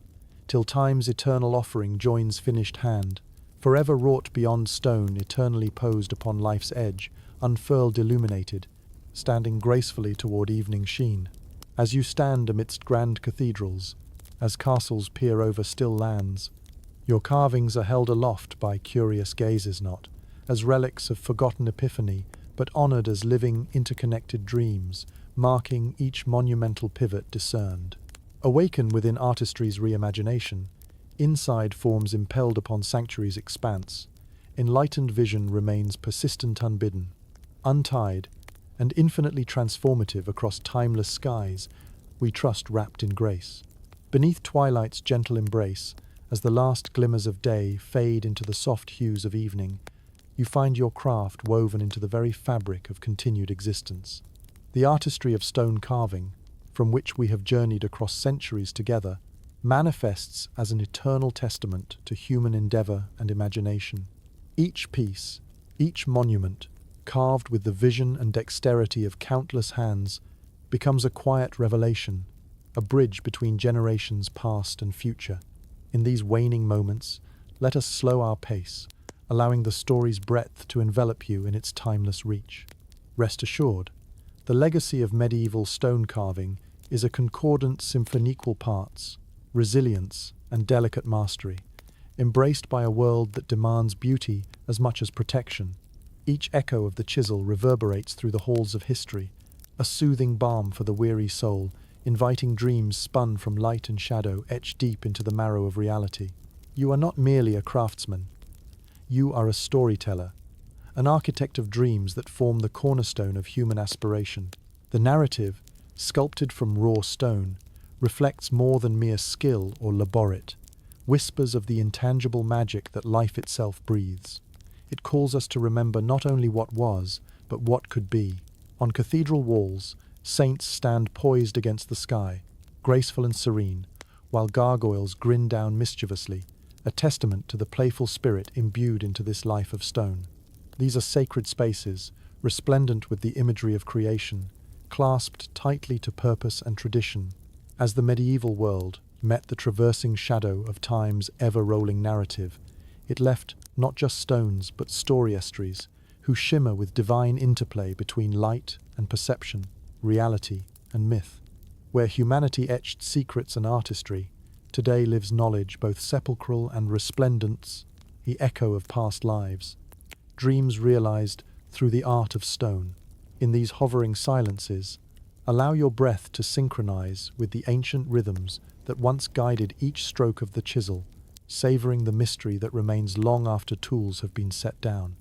till time's eternal offering joins finished hand, forever wrought beyond stone eternally posed upon life's edge, unfurled illuminated, standing gracefully toward evening sheen. As you stand amidst grand cathedrals, as castles peer over still lands, your carvings are held aloft by curious gazes not, as relics of forgotten epiphany, but honored as living interconnected dreams, marking each monumental pivot discerned. Awaken within artistry's reimagination, inside forms impelled upon sanctuary's expanse, enlightened vision remains persistent unbidden, untied, and infinitely transformative across timeless skies, we trust wrapped in grace. Beneath twilight's gentle embrace, as the last glimmers of day fade into the soft hues of evening, you find your craft woven into the very fabric of continued existence. The artistry of stone carving, from which we have journeyed across centuries together, manifests as an eternal testament to human endeavor and imagination. Each piece, each monument, carved with the vision and dexterity of countless hands, becomes a quiet revelation, a bridge between generations past and future. In these waning moments, let us slow our pace, allowing the story's breadth to envelop you in its timeless reach. Rest assured, The legacy of medieval stone carving is a concordance in equal parts, resilience and delicate mastery, embraced by a world that demands beauty as much as protection. Each echo of the chisel reverberates through the halls of history, a soothing balm for the weary soul, inviting dreams spun from light and shadow etched deep into the marrow of reality. You are not merely a craftsman. You are a storyteller, an architect of dreams that form the cornerstone of human aspiration. The narrative, sculpted from raw stone, reflects more than mere skill or laborit, whispers of the intangible magic that life itself breathes. It calls us to remember not only what was, but what could be. On cathedral walls, saints stand poised against the sky, graceful and serene, while gargoyles grin down mischievously, a testament to the playful spirit imbued into this life of stone. These are sacred spaces, resplendent with the imagery of creation, clasped tightly to purpose and tradition. As the medieval world met the traversing shadow of time's ever-rolling narrative, it left not just stones but story-estries, who shimmer with divine interplay between light and perception, reality and myth. Where humanity etched secrets and artistry, today lives knowledge both sepulchral and resplendent, the echo of past lives. Dreams realized through the art of stone. In these hovering silences, allow your breath to synchronize with the ancient rhythms that once guided each stroke of the chisel, savoring the mystery that remains long after tools have been set down.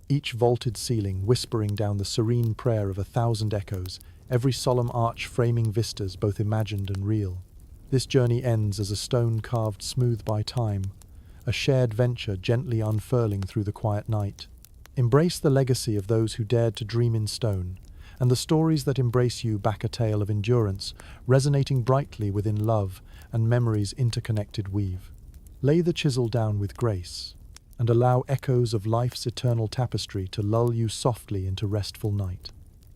Each vaulted ceiling whispering down the serene prayer of 1,000 echoes, every solemn arch framing vistas both imagined and real. This journey ends as a stone carved smooth by time, a shared venture gently unfurling through the quiet night. Embrace the legacy of those who dared to dream in stone, and the stories that embrace you back a tale of endurance, resonating brightly within love and memory's interconnected weave. Lay the chisel down with grace, and allow echoes of life's eternal tapestry to lull you softly into restful night.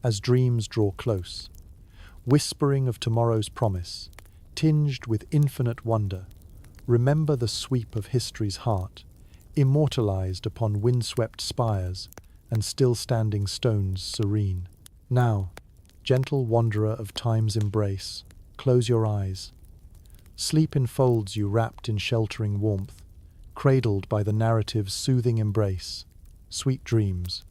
As dreams draw close, whispering of tomorrow's promise, tinged with infinite wonder, remember the sweep of history's heart, immortalized upon windswept spires and still-standing stones serene. Now, gentle wanderer of time's embrace, close your eyes. Sleep enfolds you wrapped in sheltering warmth, cradled by the narrative's soothing embrace. Sweet dreams.